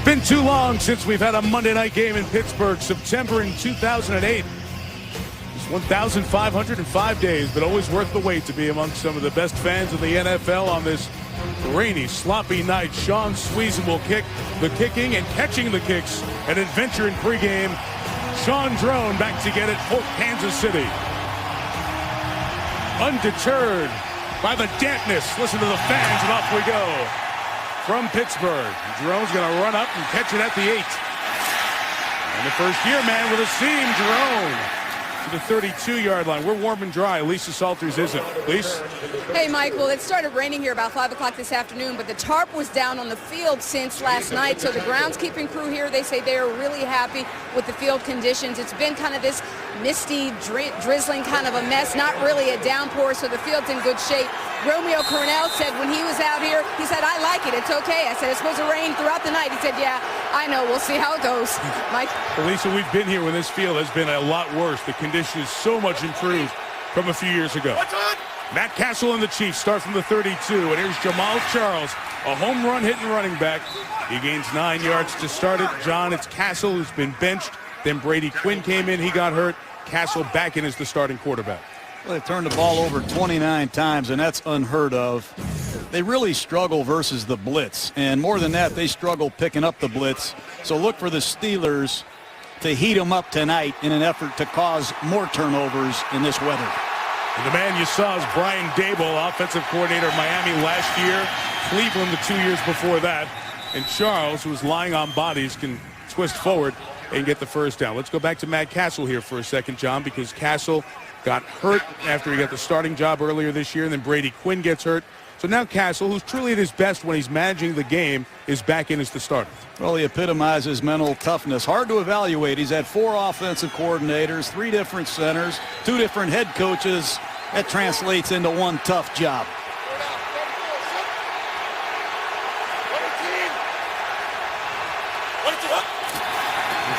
been too long since we've had a Monday night game in Pittsburgh. September in 2008. It's 1,505 days, but always worth the wait to be amongst some of the best fans in the NFL on this rainy, sloppy night. Sean Sweezen will kick the kicking and catching the kicks. An adventure in pregame. Sean Drone back to get it for Kansas City. Undeterred by the dampness. Listen to the fans, and off we go. From Pittsburgh, Jerome's going to run up and catch it at the 8. And the first year man with a seam, Jerome to the 32-yard line. We're warm and dry. Lisa Salters isn't. Lisa? Hey, Mike. Well, it started raining here about 5 o'clock this afternoon, but the tarp was down on the field since last night. So the groundskeeping crew here, they say they are really happy with the field conditions. It's been kind of this misty, drizzling kind of a mess, not really a downpour, so the field's in good shape. Romeo Cornell said when he was out here, he said, I like it. It's okay. I said, it's supposed to rain throughout the night. He said, yeah, I know. We'll see how it goes. Mike? Well, Lisa, we've been here when this field has been a lot worse. The condition is so much improved from a few years ago. Matt Castle and the Chiefs start from the 32, and here's Jamal Charles, a home run hitting running back. He gains 9 yards to start it. John, it's Castle who's been benched. Then Brady Quinn came in. He got hurt. Castle back in as the starting quarterback. Well, they've turned the ball over 29 times, and that's unheard of. They really struggle versus the blitz, and more than that, they struggle picking up the blitz. So look for the Steelers to heat them up tonight in an effort to cause more turnovers in this weather. And the man you saw is Brian Daboll, offensive coordinator of Miami last year, Cleveland the 2 years before that. And Charles, who was lying on bodies, can twist forward and get the first down. Let's go back to Matt Castle here for a second, John, because Castle got hurt after he got the starting job earlier this year, and then Brady Quinn gets hurt. So now Castle, who's truly at his best when he's managing the game, is back in as the starter. Well, he epitomizes mental toughness. Hard to evaluate. He's had 4 offensive coordinators, 3 different centers, 2 different head coaches. That translates into one tough job.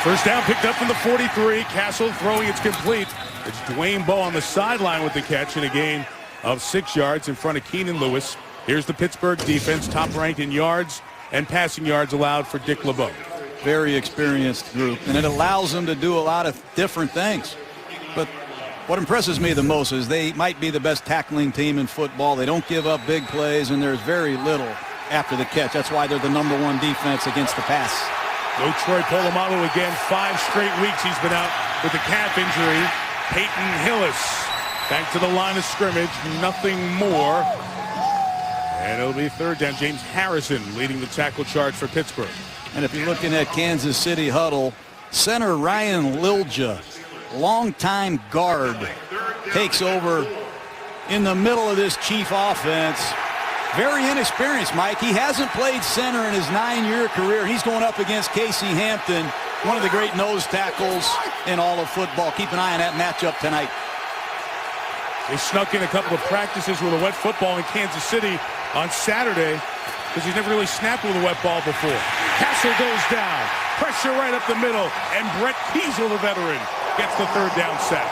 First down picked up from the 43. Castle throwing, it's complete. It's Dwayne Bowe on the sideline with the catch and a gain of 6 yards in front of Keenan Lewis. Here's the Pittsburgh defense, top ranked in yards and passing yards allowed for Dick LeBeau. Very experienced group, and it allows them to do a lot of different things. But what impresses me the most is they might be the best tackling team in football. They don't give up big plays, and there's very little after the catch. That's why they're the #1 defense against the pass. No Troy Polamalu again. 5 straight weeks he's been out with a calf injury. Peyton Hillis back to the line of scrimmage. Nothing more. And it'll be third down. James Harrison leading the tackle charge for Pittsburgh. And if you're looking at Kansas City huddle, center Ryan Lilja, longtime guard, takes over in the middle of this Chief offense. Very inexperienced, Mike. He hasn't played center in his 9-year career. He's going up against Casey Hampton, one of the great nose tackles in all of football. Keep an eye on that matchup tonight. They snuck in a couple of practices with a wet football in Kansas City on Saturday because he's never really snapped with a wet ball before. Castle goes down. Pressure right up the middle. And Brett Kiesel, the veteran, gets the third down sack.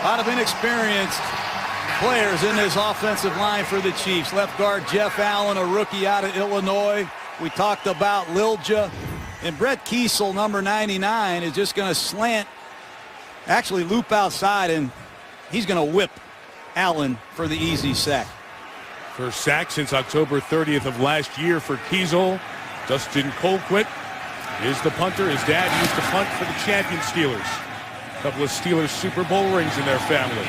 A lot of inexperienced players in this offensive line for the Chiefs. Left guard Jeff Allen, a rookie out of Illinois. We talked about Lilja. And Brett Kiesel, number 99, is just going to slant, actually loop outside, and he's going to whip Allen for the easy sack. First sack since October 30th of last year for Kiesel. Dustin Colquitt is the punter. His dad used to punt for the champion Steelers. A couple of Steelers Super Bowl rings in their family.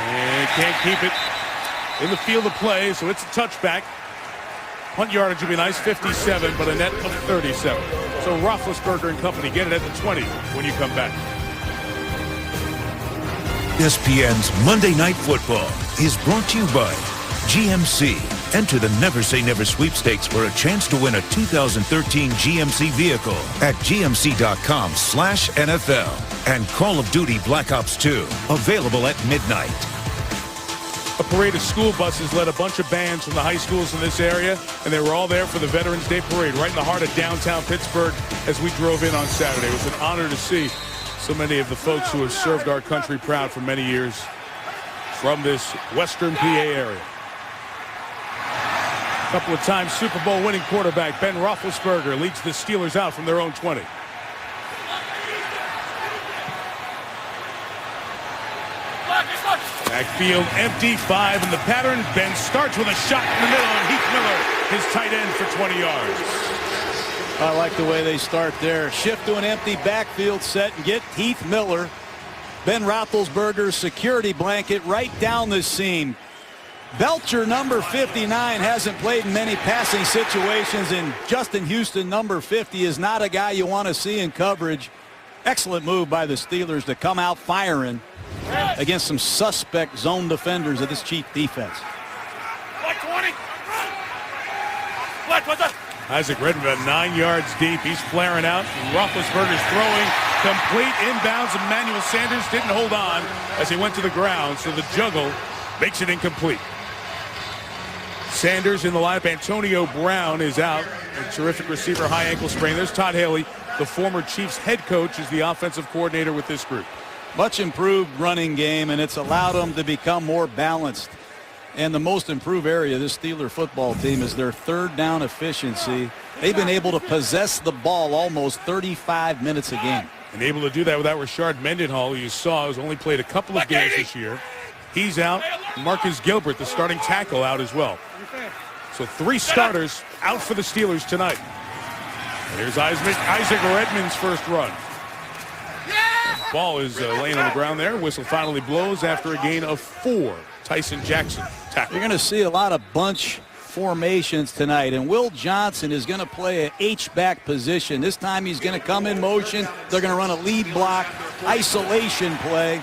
And can't keep it in the field of play, so it's a touchback. Punt yardage would be nice, 57, but a net of 37. So Roethlisberger and company get it at the 20 when you come back. ESPN's Monday Night Football is brought to you by GMC. Enter the Never Say Never sweepstakes for a chance to win a 2013 GMC vehicle at gmc.com/NFL. And Call of Duty Black Ops 2, available at midnight. A parade of school buses led a bunch of bands from the high schools in this area, and they were all there for the Veterans Day Parade right in the heart of downtown Pittsburgh as we drove in on Saturday. It was an honor to see so many of the folks who have served our country proud for many years from this Western PA area. Couple of times Super Bowl winning quarterback Ben Roethlisberger leads the Steelers out from their own 20. Backfield empty, 5 in the pattern. Ben starts with a shot in the middle, and Heath Miller, his tight end, for 20 yards. I like the way they start there. Shift to an empty backfield set and get Heath Miller, Ben Roethlisberger's security blanket, right down the seam. Belcher, number 59, hasn't played in many passing situations, and Justin Houston, number 50, is not a guy you want to see in coverage. Excellent move by the Steelers to come out firing against some suspect zone defenders of this Chief defense. Isaac Redmond about 9 yards deep. He's flaring out. Roethlisberger's throwing complete inbounds. Emmanuel Sanders didn't hold on as he went to the ground, so the juggle makes it incomplete. Sanders in the lineup. Antonio Brown is out. A terrific receiver, high ankle sprain. There's Todd Haley, the former Chiefs head coach, is the offensive coordinator with this group. Much improved running game, and it's allowed them to become more balanced. And the most improved area of this Steeler football team is their third down efficiency. They've been able to possess the ball almost 35 minutes a game. And able to do that without Rashard Mendenhall, who you saw has only played a couple of games this year. He's out. Marcus Gilbert, the starting tackle, out as well. So 3 starters out for the Steelers tonight. And here's Isaac Redmond's first run. Ball is laying on the ground there. Whistle finally blows after a gain of 4. Tyson Jackson tackle. You're going to see a lot of bunch formations tonight, and Will Johnson is going to play an H-back position. This time he's going to come in motion. They're going to run a lead block, isolation play.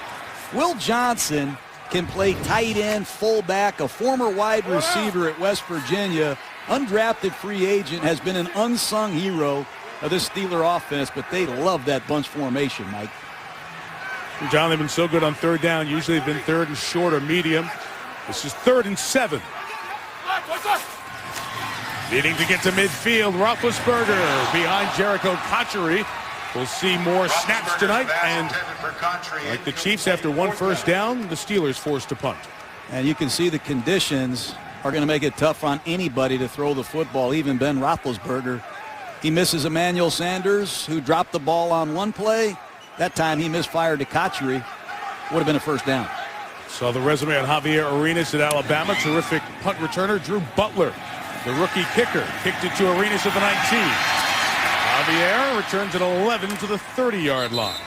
Will Johnson can play tight end, fullback, a former wide receiver at West Virginia, undrafted free agent, has been an unsung hero of this Steeler offense, but they love that bunch formation, Mike. John, they've been so good on third down. Usually they've been third and short or medium. This is 3rd and 7. Needing to get to midfield. Roethlisberger behind Jericho Cotchery. We'll see more snaps tonight. And like the Chiefs, after 1 first down, the Steelers forced to punt. And you can see the conditions are going to make it tough on anybody to throw the football, even Ben Roethlisberger. He misses Emmanuel Sanders, who dropped the ball on one play. That time he misfired to Cotchery. Would have been a first down. Saw the resume on Javier Arenas at Alabama. Terrific punt returner. Drew Butler, the rookie kicker, kicked it to Arenas at the 19. Javier returns at 11 to the 30-yard line.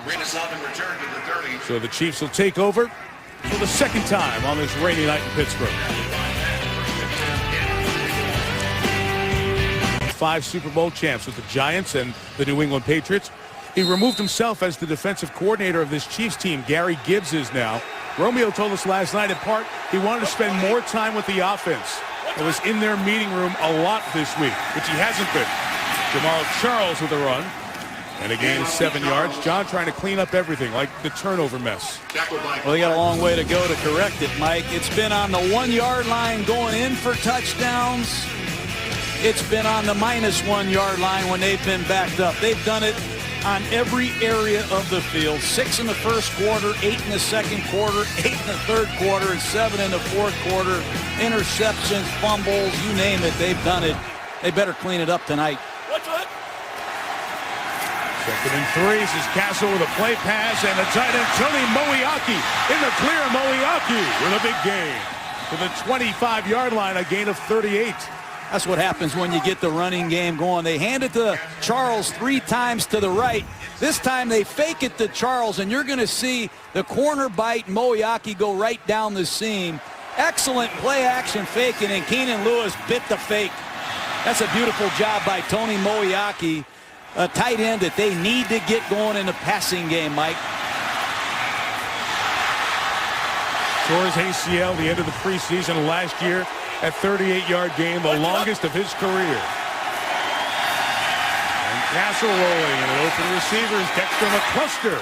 Arenas on the return to the 30. So the Chiefs will take over for the second time on this rainy night in Pittsburgh. 5 Super Bowl champs with the Giants and the New England Patriots. He removed himself as the defensive coordinator of this Chiefs team. Gary Gibbs is now. Romeo told us last night, in part, he wanted to spend more time with the offense. It was in their meeting room a lot this week, which he hasn't been. Jamal Charles with a run. And a gain of 7 yards. John trying to clean up everything, like the turnover mess. Well, they got a long way to go to correct it, Mike. It's been on the 1-yard line going in for touchdowns. It's been on the -1 yard line when they've been backed up. They've done it on every area of the field. 6 in the first quarter, 8 in the second quarter, 8 in the third quarter, and 7 in the fourth quarter. Interceptions, fumbles, you name it, they've done it. They better clean it up tonight. 2nd and 3. This is Castle with a play pass and a tight end, Tony Moeaki in the clear. Moeaki with a big gain to the 25-yard line, a gain of 38. That's what happens when you get the running game going. They hand it to Charles 3 times to the right. This time they fake it to Charles, and you're going to see the corner bite Moeaki go right down the seam. Excellent play-action faking, and Keenan Lewis bit the fake. That's a beautiful job by Tony Moeaki, a tight end that they need to get going in the passing game, Mike. Tore his ACL the end of the preseason last year. At 38-yard game, the longest of his career. And Castle rolling, and an open receiver is Dexter McCluster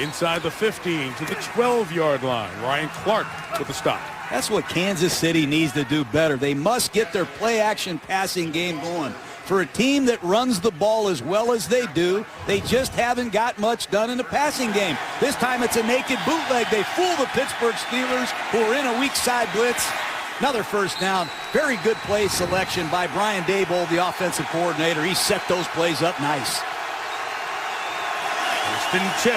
inside the 15 to the 12-yard line. Ryan Clark with the stop. That's what Kansas City needs to do better. They must get their play-action passing game going. For a team that runs the ball as well as they do, they just haven't got much done in the passing game. This time it's a naked bootleg. They fool the Pittsburgh Steelers, who are in a weak side blitz. Another first down. Very good play selection by Brian Daboll, the offensive coordinator. He set those plays up nice. First and 10.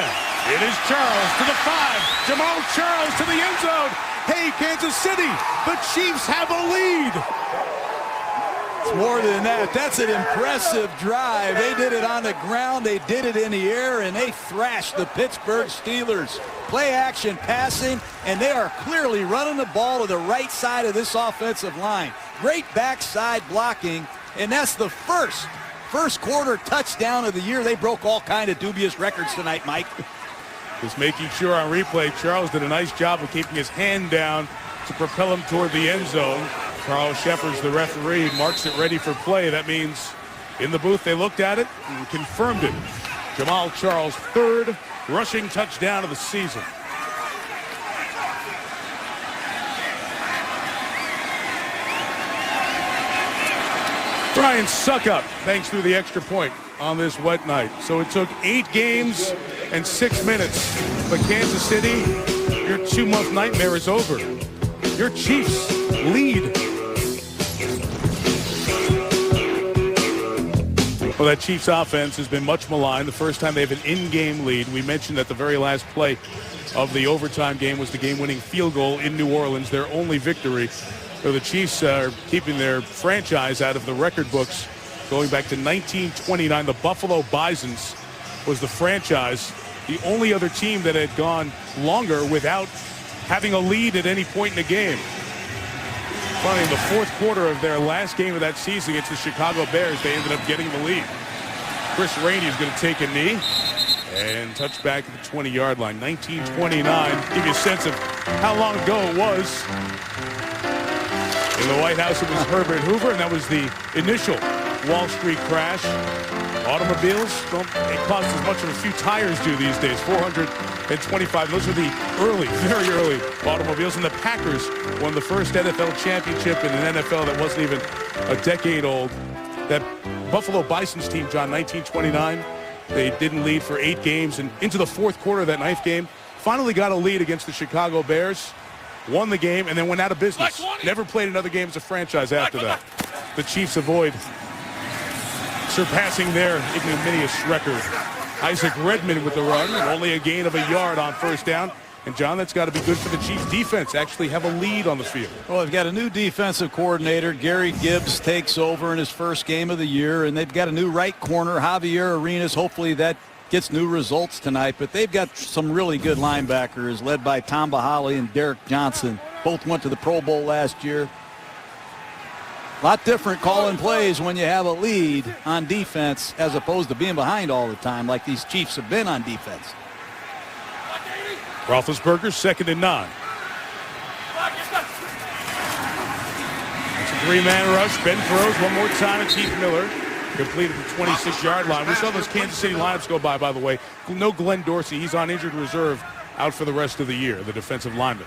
It is Charles to the 5. Jamal Charles to the end zone. Hey, Kansas City, the Chiefs have a lead. It's more than that. That's an impressive drive. They did it on the ground, they did it in the air, and they thrashed the Pittsburgh Steelers. Play action passing, and they are clearly running the ball to the right side of this offensive line. Great backside blocking, and that's the first quarter touchdown of the year. They broke all kind of dubious records tonight, Mike. Just making sure on replay, Charles did a nice job of keeping his hand down to propel him toward the end zone. Carl Shepard's the referee, marks it ready for play. That means in the booth they looked at it and confirmed it. Jamal Charles' 3rd rushing touchdown of the season. Brian Suckup banks through the extra point on this wet night. So it took 8 games and 6 minutes. But Kansas City, your 2-month nightmare is over. Your Chiefs lead. Well, that Chiefs offense has been much maligned. The first time they have an in-game lead. We mentioned that the very last play of the overtime game was the game-winning field goal in New Orleans, their only victory. So the Chiefs are keeping their franchise out of the record books going back to 1929. The Buffalo Bisons was the franchise, the only other team that had gone longer without having a lead at any point in the game. Finally, in the 4th quarter of their last game of that season against the Chicago Bears, they ended up getting the lead. Chris Rainey is going to take a knee and touch back at the 20-yard line. 1929. Give you a sense of how long ago it was. In the White House, it was Herbert Hoover, and that was the initial Wall Street crash. Automobiles don't cost as much as a few tires do these days, 425. Those are the early, very early automobiles. And the Packers won the first NFL championship in an NFL that wasn't even a decade old. That Buffalo Bisons team, John, 1929, they didn't lead for 8 games. And into the 4th quarter of that 9th game, finally got a lead against the Chicago Bears, won the game, and then went out of business. Never played another game as a franchise after that. The Chiefs avoid surpassing their ignominious record. Isaac Redmond with the run, and only a gain of a yard on first down. And, John, that's got to be good for the Chiefs defense, actually have a lead on the field. Well, they've got a new defensive coordinator. Gary Gibbs takes over in his first game of the year, and they've got a new right corner, Javier Arenas. Hopefully that gets new results tonight, but they've got some really good linebackers led by Tom Bahali and Derek Johnson. Both went to the Pro Bowl last year. A lot different calling plays when you have a lead on defense as opposed to being behind all the time like these Chiefs have been on defense. Roethlisberger, 2nd and 9. It's a 3-man rush. Ben throws one more time at Keith Miller. Completed the 26-yard line. We saw those Kansas City lineups go by the way. No Glenn Dorsey. He's on injured reserve, out for the rest of the year, the defensive lineman.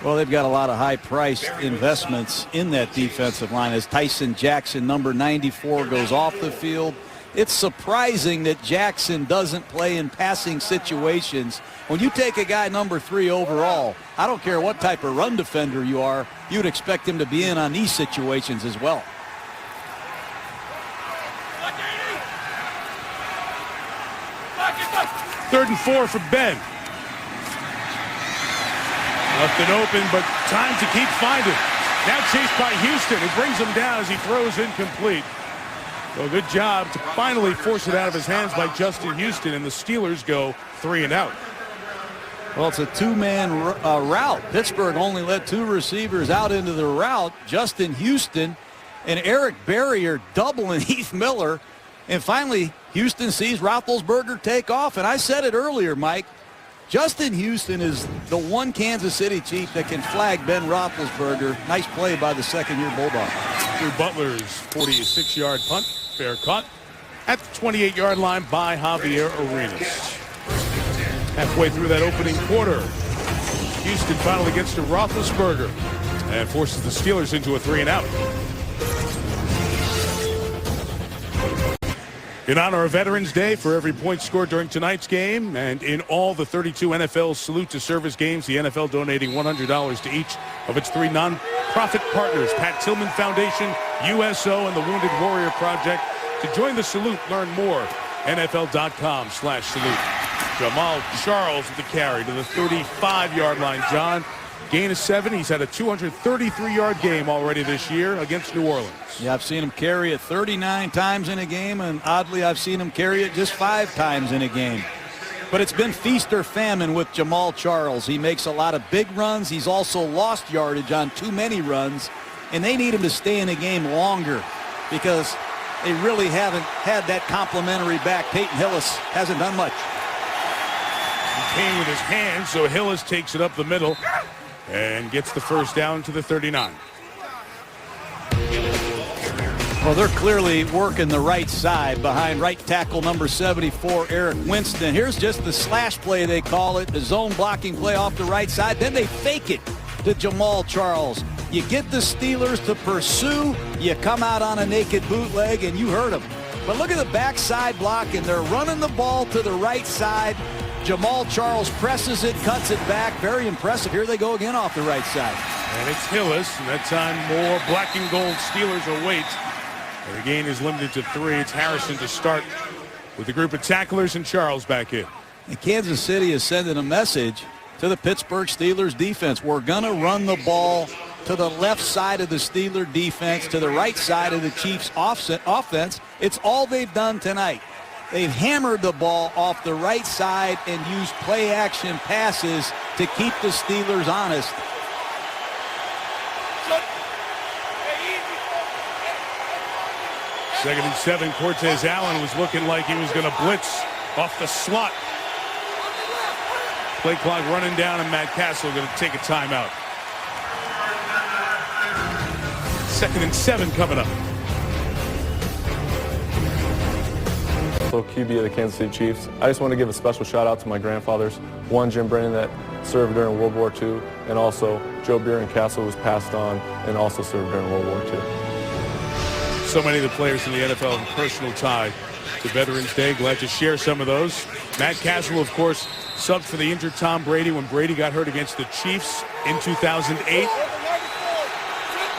Well, they've got a lot of high-priced investments in that defensive line as Tyson Jackson, number 94, goes off the field. It's surprising that Jackson doesn't play in passing situations. When you take a guy number 3 overall, I don't care what type of run defender you are, you'd expect him to be in on these situations as well. Third and 4 for Ben. Left it open, but time to keep finding. Now chased by Houston, who brings him down as he throws incomplete. So good job to finally force it out of his hands by Justin Houston, and the Steelers go 3 and out. Well, it's a 2-man route. Pittsburgh only let 2 receivers out into the route. Justin Houston and Eric Berry are doubling Heath Miller. And finally, Houston sees Roethlisberger take off. And I said it earlier, Mike. Justin Houston is the one Kansas City Chief that can flag Ben Roethlisberger. Nice play by the second-year Bulldog. Drew Butler's 46-yard punt. Fair caught at the 28-yard line by Javier Arenas. Halfway through that opening quarter, Houston finally gets to Roethlisberger and forces the Steelers into a 3 and out. In honor of Veterans Day, for every point scored during tonight's game and in all the 32 NFL Salute to Service games, the NFL donating $100 to each of its 3 non-profit partners, Pat Tillman Foundation, USO, and the Wounded Warrior Project. To join the salute, learn more, NFL.com/salute. Jamal Charles with the carry to the 35-yard line. John, gain of 7. He's had a 233-yard game already this year against New Orleans. Yeah, I've seen him carry it 39 times in a game, and oddly, I've seen him carry it just 5 times in a game. But it's been feast or famine with Jamal Charles. He makes a lot of big runs. He's also lost yardage on too many runs, and they need him to stay in the game longer because they really haven't had that complimentary back. Peyton Hillis hasn't done much. He came with his hands, so Hillis takes it up the middle and gets the first down to the 39. Well, they're clearly working the right side behind right tackle number 74, Eric Winston. Here's just the slash play, they call it, the zone blocking play off the right side. Then they fake it to Jamal Charles. You get the Steelers to pursue, you come out on a naked bootleg, and you hurt them. But look at the backside block, and they're running the ball to the right side. Jamal Charles presses it, cuts it back. Very impressive. Here they go again off the right side. And it's Hillis, and that time more black and gold Steelers await. The gain is limited to 3. It's Harrison to start with the group of tacklers and Charles back in. And Kansas City is sending a message to the Pittsburgh Steelers defense. We're going to run the ball to the left side of the Steeler defense, to the right side of the Chiefs offense. It's all they've done tonight. They've hammered the ball off the right side and used play-action passes to keep the Steelers honest. Second and 7, Cortez Allen was looking like he was going to blitz off the slot. Play clock running down, and Matt Castle going to take a timeout. Second and 7 coming up. So QB of the Kansas City Chiefs. I just want to give a special shout out to my grandfathers. One, Jim Brennan, that served during World War II, and also Joe Buren Castle was passed on and also served during World War II. So many of the players in the NFL have a personal tie to Veterans Day. Glad to share some of those. Matt Castle, of course, subbed for the injured Tom Brady when Brady got hurt against the Chiefs in 2008.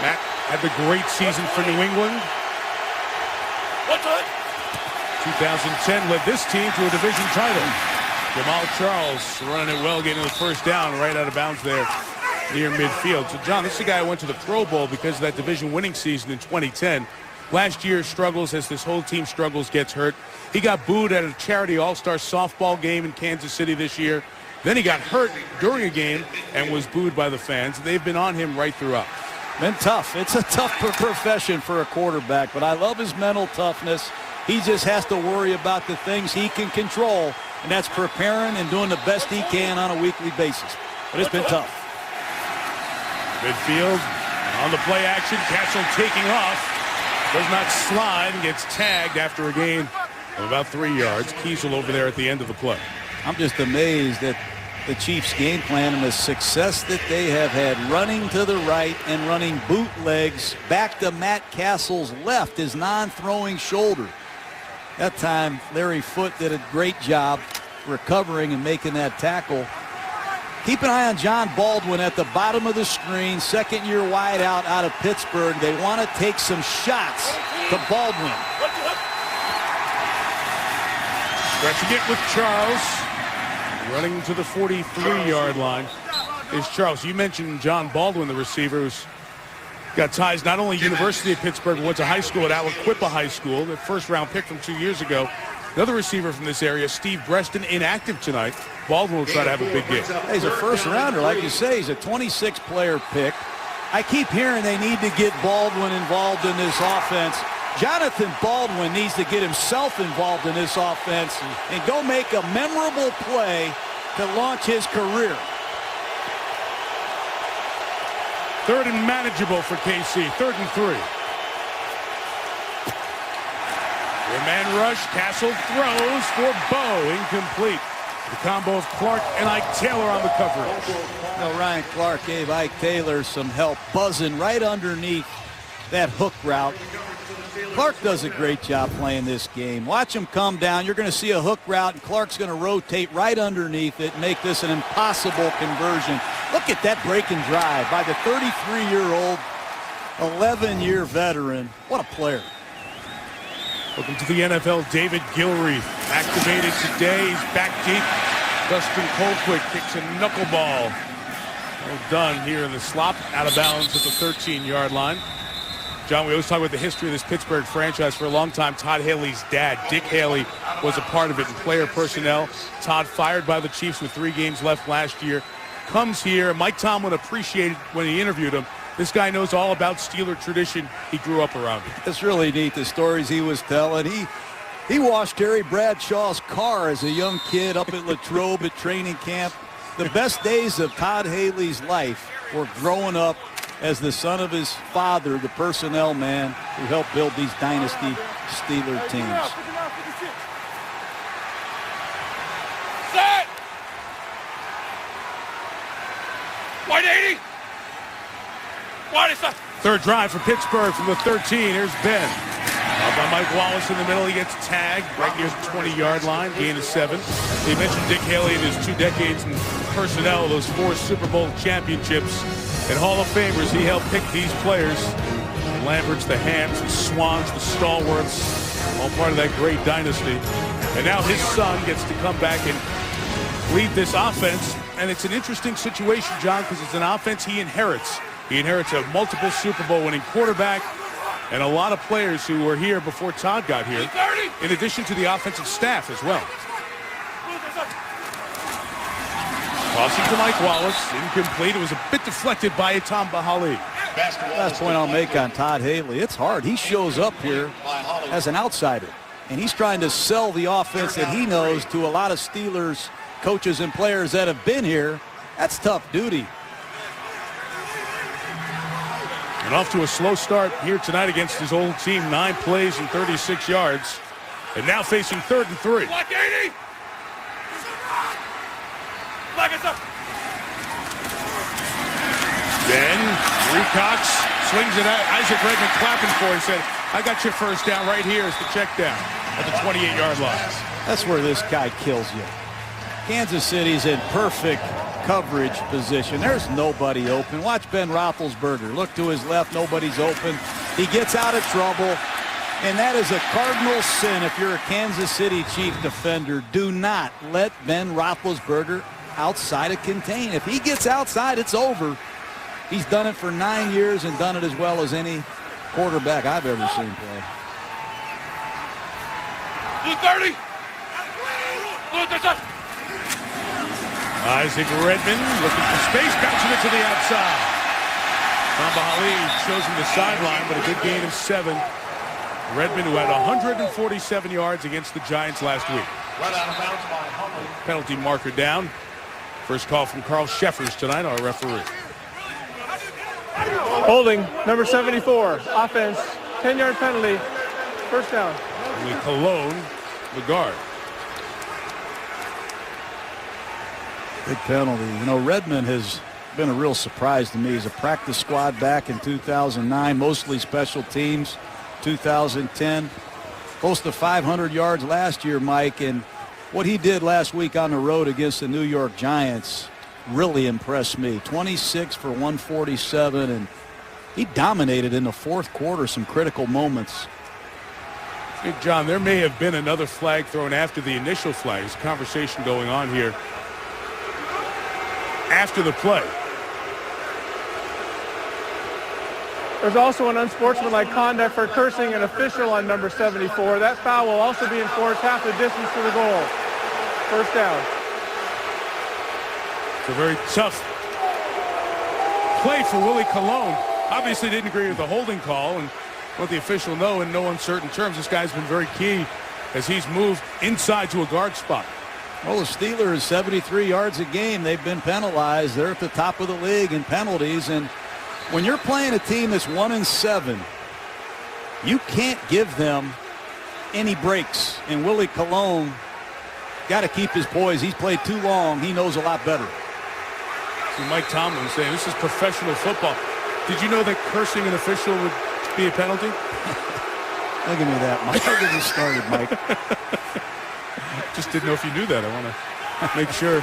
Matt had the great season for New England. 2010 led this team to a division title. Jamal Charles running it well, getting the first down right out of bounds there near midfield. So, John, this is a guy who went to the Pro Bowl because of that division winning season in 2010. Last year struggles as this whole team struggles, gets hurt. He got booed at a charity all-star softball game in Kansas City this year. Then he got hurt during a game and was booed by the fans. They've been on him right throughout. Been tough. It's a tough profession for a quarterback, but I love his mental toughness. He just has to worry about the things he can control, and that's preparing and doing the best he can on a weekly basis. But it's been tough. Midfield on the play action. Castle taking off. Does not slide and gets tagged after a gain of about 3 yards. Kiesel over there at the end of the play. I'm just amazed at the Chiefs' game plan and the success that they have had running to the right and running bootlegs back to Matt Castle's left, his non-throwing shoulder. That time, Larry Foote did a great job recovering and making that tackle. Keep an eye on John Baldwin at the bottom of the screen, second-year wideout out of Pittsburgh. They want to take some shots to Baldwin. Stretching it with Charles. Running to the 43-yard line is Charles. You mentioned John Baldwin, the receiver, who's got ties not only University of Pittsburgh, but went to high school at Aliquippa High School, the first-round pick from 2 years ago. Another receiver from this area, Steve Breston, inactive tonight. Baldwin will try to have a big game. He's a first-rounder, like you say. He's a 26-player pick. I keep hearing they need to get Baldwin involved in this offense. Jonathan Baldwin needs to get himself involved in this offense and go make a memorable play to launch his career. Third and manageable for KC. 3rd and 3. Man rush. Castle throws for Bowe. Incomplete. The combo of Clark and Ike Taylor on the coverage. Well, Ryan Clark gave Ike Taylor some help, buzzing right underneath that hook route. Clark does a great job playing this game. Watch him come down. You're going to see a hook route, and Clark's going to rotate right underneath it and make this an impossible conversion. Look at that break and drive by the 33-year-old, 11-year veteran. What a player. Welcome to the NFL. David Gilreath activated today. He's back deep. Dustin Colquitt kicks a knuckleball. Well done here in the slop. Out of bounds at the 13-yard line. John, we always talk about the history of this Pittsburgh franchise. For a long time, Todd Haley's dad, Dick Haley, was a part of it in player personnel. Todd, fired by the Chiefs with 3 games left last year, comes here. Mike Tomlin appreciated when he interviewed him. This guy knows all about Steeler tradition. He grew up around it. It's really neat, the stories he was telling. He washed Terry Bradshaw's car as a young kid up at Latrobe at training camp. The best days of Todd Haley's life were growing up as the son of his father, the personnel man who helped build these dynasty Steeler teams. Set! Wide 80! Wide is up! Third drive for Pittsburgh from the 13. Here's Ben. Out by Mike Wallace in the middle. He gets tagged right near the 20-yard line. Gain of 7. He mentioned Dick Haley and his 2 decades in personnel, those 4 Super Bowl championships. And Hall of Famers, he helped pick these players. The Lamberts, the Hams, the Swans, the Stalwarts, all part of that great dynasty. And now his son gets to come back and lead this offense. And it's an interesting situation, John, because it's an offense he inherits. He inherits a multiple Super Bowl winning quarterback and a lot of players who were here before Todd got here, in addition to the offensive staff as well. Tossing to Mike Wallace, incomplete. It was a bit deflected by Tom Bahali. Last point I'll make on Todd Haley, it's hard. He shows up here as an outsider, and he's trying to sell the offense that he knows to a lot of Steelers coaches and players that have been here. That's tough duty. And off to a slow start here tonight against his old team. 9 plays and 36 yards. And now facing 3rd and 3. Block 80! Block is up! Then Cox swings it out. Isaac Redman clapping for it. He said, I got your first down right here as the check down at the 28-yard line. That's where this guy kills you. Kansas City's in perfect coverage position. There's nobody open. Watch Ben Roethlisberger. Look to his left. Nobody's open. He gets out of trouble. And that is a cardinal sin if you're a Kansas City Chief defender. Do not let Ben Roethlisberger outside of contain. If he gets outside, it's over. He's done it for 9 years and done it as well as any quarterback I've ever seen play. Blue 30! Blue 30! Isaac Redman looking for space, bouncing it to the outside. Tom Bahali shows him the sideline, but a good gain of 7. Redman, who had 147 yards against the Giants last week. Right out of bounds by Huntley. Penalty marker down. First call from Carl Sheffers tonight, our referee. Holding, number 74, offense, 10-yard penalty, first down. Willie Colon, the guard. Big penalty. You know, Redmond has been a real surprise to me. He's a practice squad back in 2009, mostly special teams. 2010, close to 500 yards last year, Mike. And what he did last week on the road against the New York Giants really impressed me. 26 for 147, and he dominated in the 4th quarter, some critical moments. Hey, John, there may have been another flag thrown after the initial flag. There's a conversation going on here after the play. There's also an unsportsmanlike conduct for cursing an official on number 74. That foul will also be enforced half the distance to the goal. First down. It's a very tough play for Willie Colon. Obviously didn't agree with the holding call and let the official know in no uncertain terms. This guy's been very key as he's moved inside to a guard spot. Well, the Steelers, 73 yards a game. They've been penalized. They're at the top of the league in penalties. And when you're playing a team that's 1-7, you can't give them any breaks. And Willie Colon got to keep his poise. He's played too long. He knows a lot better. So Mike Tomlin saying this is professional football. Did you know that cursing an official would be a penalty? Don't give me that, Mike. Don't get me started, Mike. Just didn't know if you knew that. I want to make sure.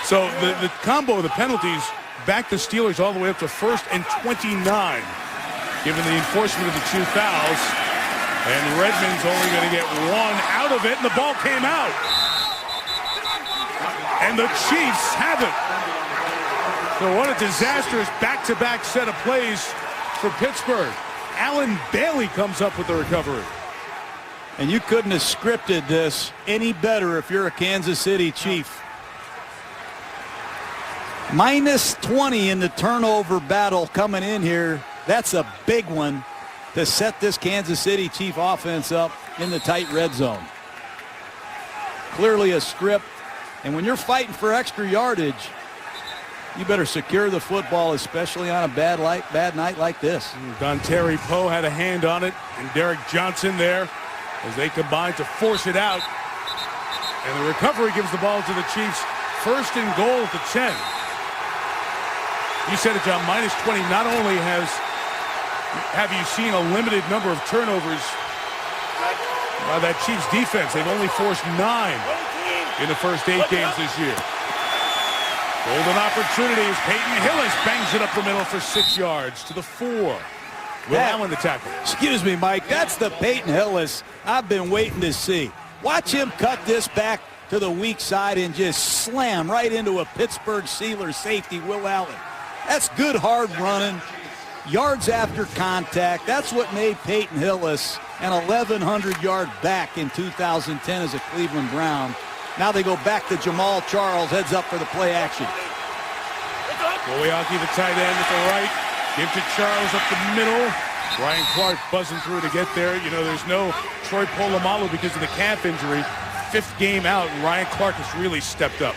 So the combo of the penalties back the Steelers all the way up to 1st and 29, given the enforcement of the 2 fouls. And Redmond's only going to get 1 out of it, and the ball came out. And the Chiefs have it. So what a disastrous back-to-back set of plays for Pittsburgh. Allen Bailey comes up with the recovery. And you couldn't have scripted this any better if you're a Kansas City Chief. Minus 20 in the turnover battle coming in here. That's a big one to set this Kansas City Chief offense up in the tight red zone. Clearly a script. And when you're fighting for extra yardage, you better secure the football, especially on a bad night like this. Dontari Poe had a hand on it, and Derek Johnson there as they combine to force it out. And the recovery gives the ball to the Chiefs. 1st and goal at the 10. You said it, John, minus 20. Not only have you seen a limited number of turnovers by that Chiefs defense, they've only forced 9 in the first 8 games this year. Golden opportunities. Peyton Hillis bangs it up the middle for 6 yards to the 4. Will Allen the tackle. Excuse me, Mike. That's the Peyton Hillis I've been waiting to see. Watch him cut this back to the weak side and just slam right into a Pittsburgh Steelers safety, Will Allen. That's good hard running. Yards after contact. That's what made Peyton Hillis an 1,100-yard back in 2010 as a Cleveland Brown. Now they go back to Jamal Charles, heads up for the play action. Boyaki, the tight end at the right. Give to Charles up the middle. Ryan Clark buzzing through to get there. You know, there's no Troy Polamalu because of the calf injury. 5th game out, and Ryan Clark has really stepped up.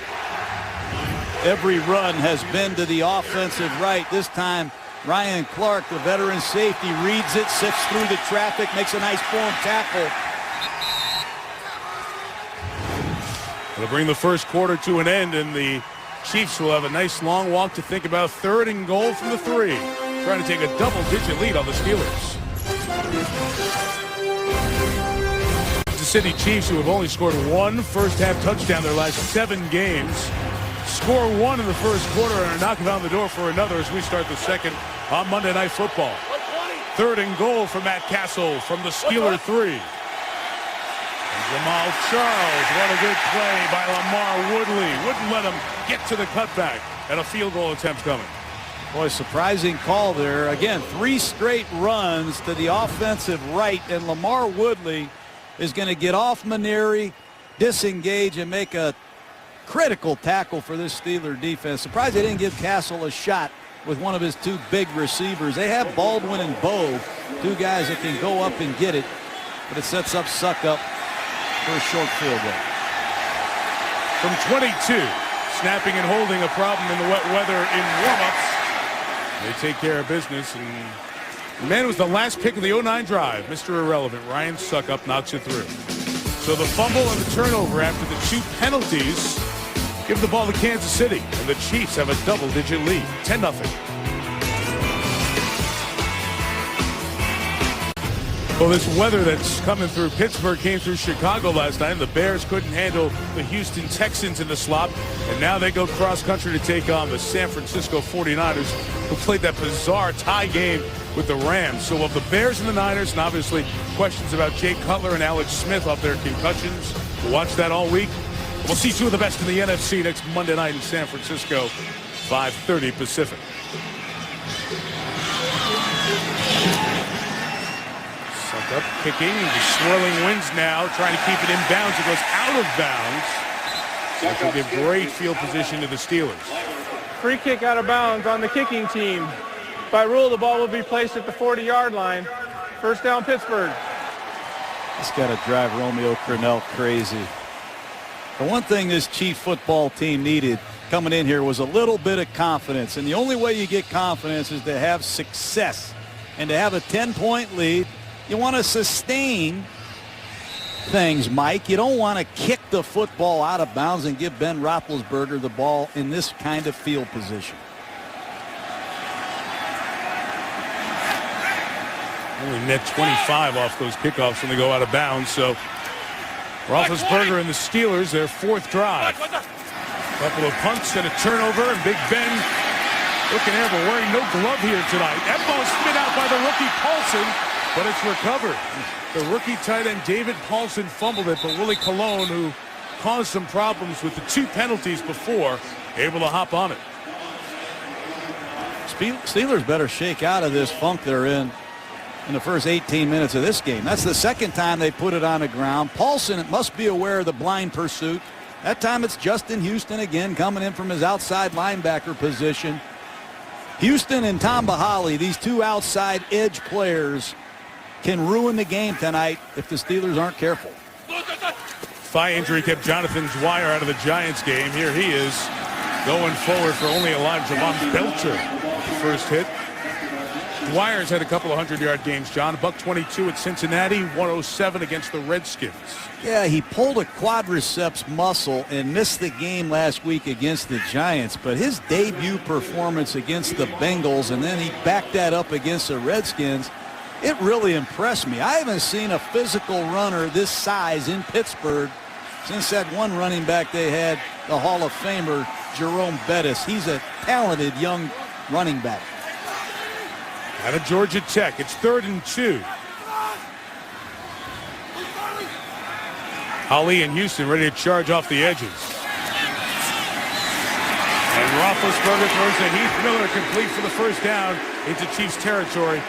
Every run has been to the offensive right. This time, Ryan Clark, the veteran safety, reads it, sifts through the traffic, makes a nice form tackle. It'll bring the first quarter to an end, and the Chiefs will have a nice long walk to think about. 3rd and goal from the 3. Trying to take a double-digit lead on the Steelers. The City Chiefs, who have only scored 1 first-half touchdown their last 7 games, score 1 in the first quarter and are knocking on the door for another as we start the second on Monday Night Football. 3rd and goal for Matt Castle from the Steeler 3. And Jamal Charles, what a good play by Lamar Woodley. Wouldn't let him get to the cutback, and a field goal attempt coming. Boy, surprising call there. Again, 3 straight runs to the offensive right, and Lamar Woodley is going to get off Maneri, disengage, and make a critical tackle for this Steeler defense. Surprised they didn't give Castle a shot with one of his 2 big receivers. They have Baldwin and Bowe, 2 guys that can go up and get it, but it sets up Suckup for a short field goal. From 22, snapping and holding a problem in the wet weather in warm-ups. They take care of business, and the man was the last pick of the 09 drive. Mr. Irrelevant, Ryan Suckup knocks it through. So the fumble and the turnover after the 2 penalties give the ball to Kansas City, and the Chiefs have a double-digit lead, 10-0. Well, this weather that's coming through Pittsburgh came through Chicago last night. The Bears couldn't handle the Houston Texans in the slop, and now they go cross-country to take on the San Francisco 49ers, who played that bizarre tie game with the Rams. So of the Bears and the Niners, and obviously questions about Jay Cutler and Alex Smith off their concussions. We'll watch that all week. We'll see 2 of the best in the NFC next Monday night in San Francisco, 5:30 Pacific. Up kicking, the swirling winds now, trying to keep it in bounds. It goes out of bounds, which will give great field position to the Steelers. Free kick out of bounds on the kicking team. By rule, the ball will be placed at the 40-yard line. First down, Pittsburgh. It's got to drive Romeo Crennel crazy. The one thing this Chief football team needed coming in here was a little bit of confidence, and the only way you get confidence is to have success. And to have a 10-point lead, you want to sustain things, Mike. You don't want to kick the football out of bounds and give Ben Roethlisberger the ball in this kind of field position. Only net 25 off those kickoffs when they go out of bounds. So Roethlisberger and the Steelers, their fourth drive. Couple of punts and a turnover, and Big Ben looking there, but wearing no glove here tonight. That ball spit out by the rookie Paulson, but it's recovered. The rookie tight end David Paulson fumbled it, but Willie Colon, who caused some problems with the 2 penalties before, able to hop on it. Steelers better shake out of this funk they're in the first 18 minutes of this game. That's the second time they put it on the ground. Paulson must be aware of the blind pursuit. That time it's Justin Houston again coming in from his outside linebacker position. Houston and Tom Bahali, these 2 outside edge players, can ruin the game tonight if the Steelers aren't careful. Thigh injury kept Jonathan Dwyer out of the Giants game. Here he is going forward for only Elijah Belcher. The first hit. Dwyer's had a couple of 100-yard games, John. $122 at Cincinnati, 107 against the Redskins. Yeah, he pulled a quadriceps muscle and missed the game last week against the Giants, but his debut performance against the Bengals, and then he backed that up against the Redskins, it really impressed me. I haven't seen a physical runner this size in Pittsburgh since that one running back they had, the Hall of Famer, Jerome Bettis. He's a talented young running back. Out of Georgia Tech, it's 3rd and 2. Ali and Houston ready to charge off the edges. And Roethlisberger throws to Heath Miller, complete for the first down into Chiefs territory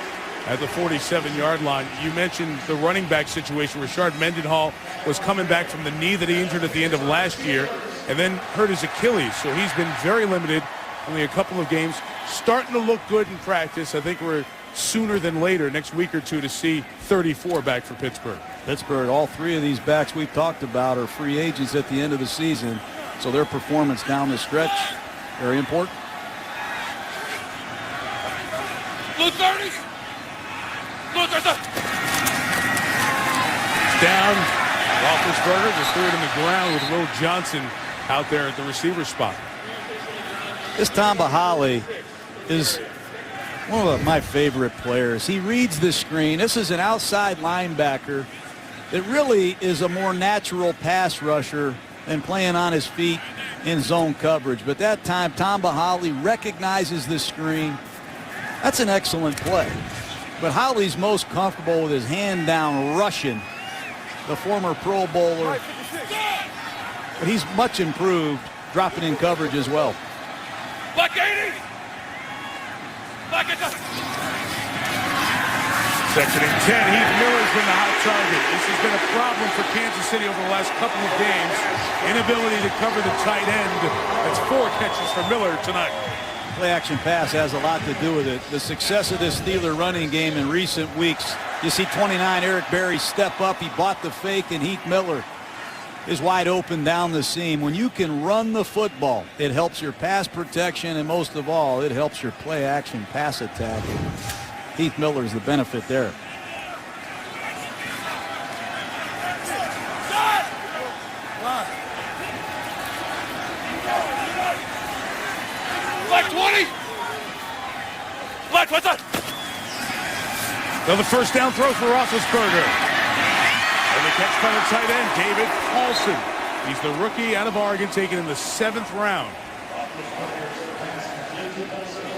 at the 47-yard line. You mentioned the running back situation. Rashard Mendenhall was coming back from the knee that he injured at the end of last year and then hurt his Achilles. So he's been very limited, only a couple of games. Starting to look good in practice. I think we're sooner than later, next week or two, to see 34 back for Pittsburgh. Pittsburgh, all 3 of these backs we've talked about are free agents at the end of the season, so their performance down the stretch, very important. Blue 30. Blue 30. Down. Roethlisberger just threw it in the ground with Will Johnson out there at the receiver spot. This Tom Bahali is one of my favorite players. He reads the screen. This is an outside linebacker that really is a more natural pass rusher than playing on his feet in zone coverage. But that time, Tom Bahali recognizes the screen. That's an excellent play. But Holly's most comfortable with his hand down rushing, the former Pro Bowler. But he's much improved dropping in coverage as well. Black 80. Black it up. Second and 10. Heath Miller's been the hot target. This has been a problem for Kansas City over the last couple of games. Inability to cover the tight end. That's 4 catches for Miller tonight. Play action pass has a lot to do with it. The success of this Steeler running game in recent weeks. You see 29 Eric Berry step up. He bought the fake, and Heath Miller is wide open down the seam. When you can run the football, it helps your pass protection, and most of all, it helps your play action pass attack. Heath Miller's the benefit there. Black 20. Black, what's up? Another first down throw for Roethlisberger. And the catch by the tight end, David Paulson. He's the rookie out of Oregon, taken in the 7th round.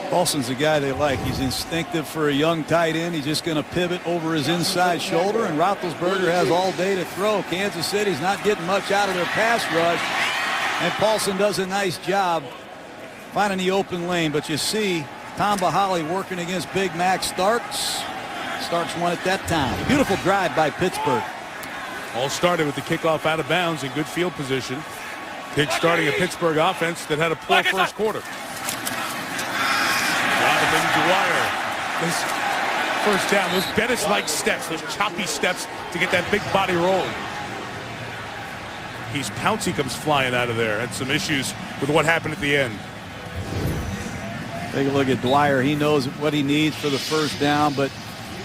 Paulson's the guy they like. He's instinctive for a young tight end. He's just going to pivot over his inside shoulder, and Roethlisberger has all day to throw. Kansas City's not getting much out of their pass rush, and Paulson does a nice job finding the open lane. But you see Tom Bahali working against Big Mac Starks. Starks won at that time. Beautiful drive by Pittsburgh. All started with the kickoff out of bounds in good field position. Pitch starting a Pittsburgh offense that had a poor first quarter. Jonathan Dwyer. This first down, those Bettis-like steps, those choppy steps to get that big body rolling. He's Pouncey comes flying out of there. Had some issues with what happened at the end. Take a look at Dwyer. He knows what he needs for the first down, but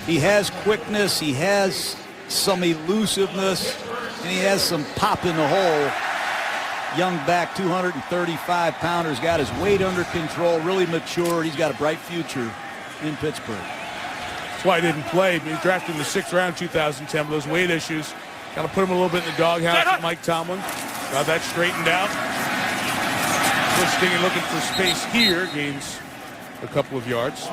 he has quickness. He has some elusiveness, and he has some pop in the hole. Young back, 235-pounder's got his weight under control, really matured. He's got a bright future in Pittsburgh. That's why he didn't play. He was drafted in the 6th round 2010 with those weight issues. Got to put him a little bit in the doghouse with Mike Tomlin. Got that straightened out. Twisting and looking for space here. Gains a couple of yards.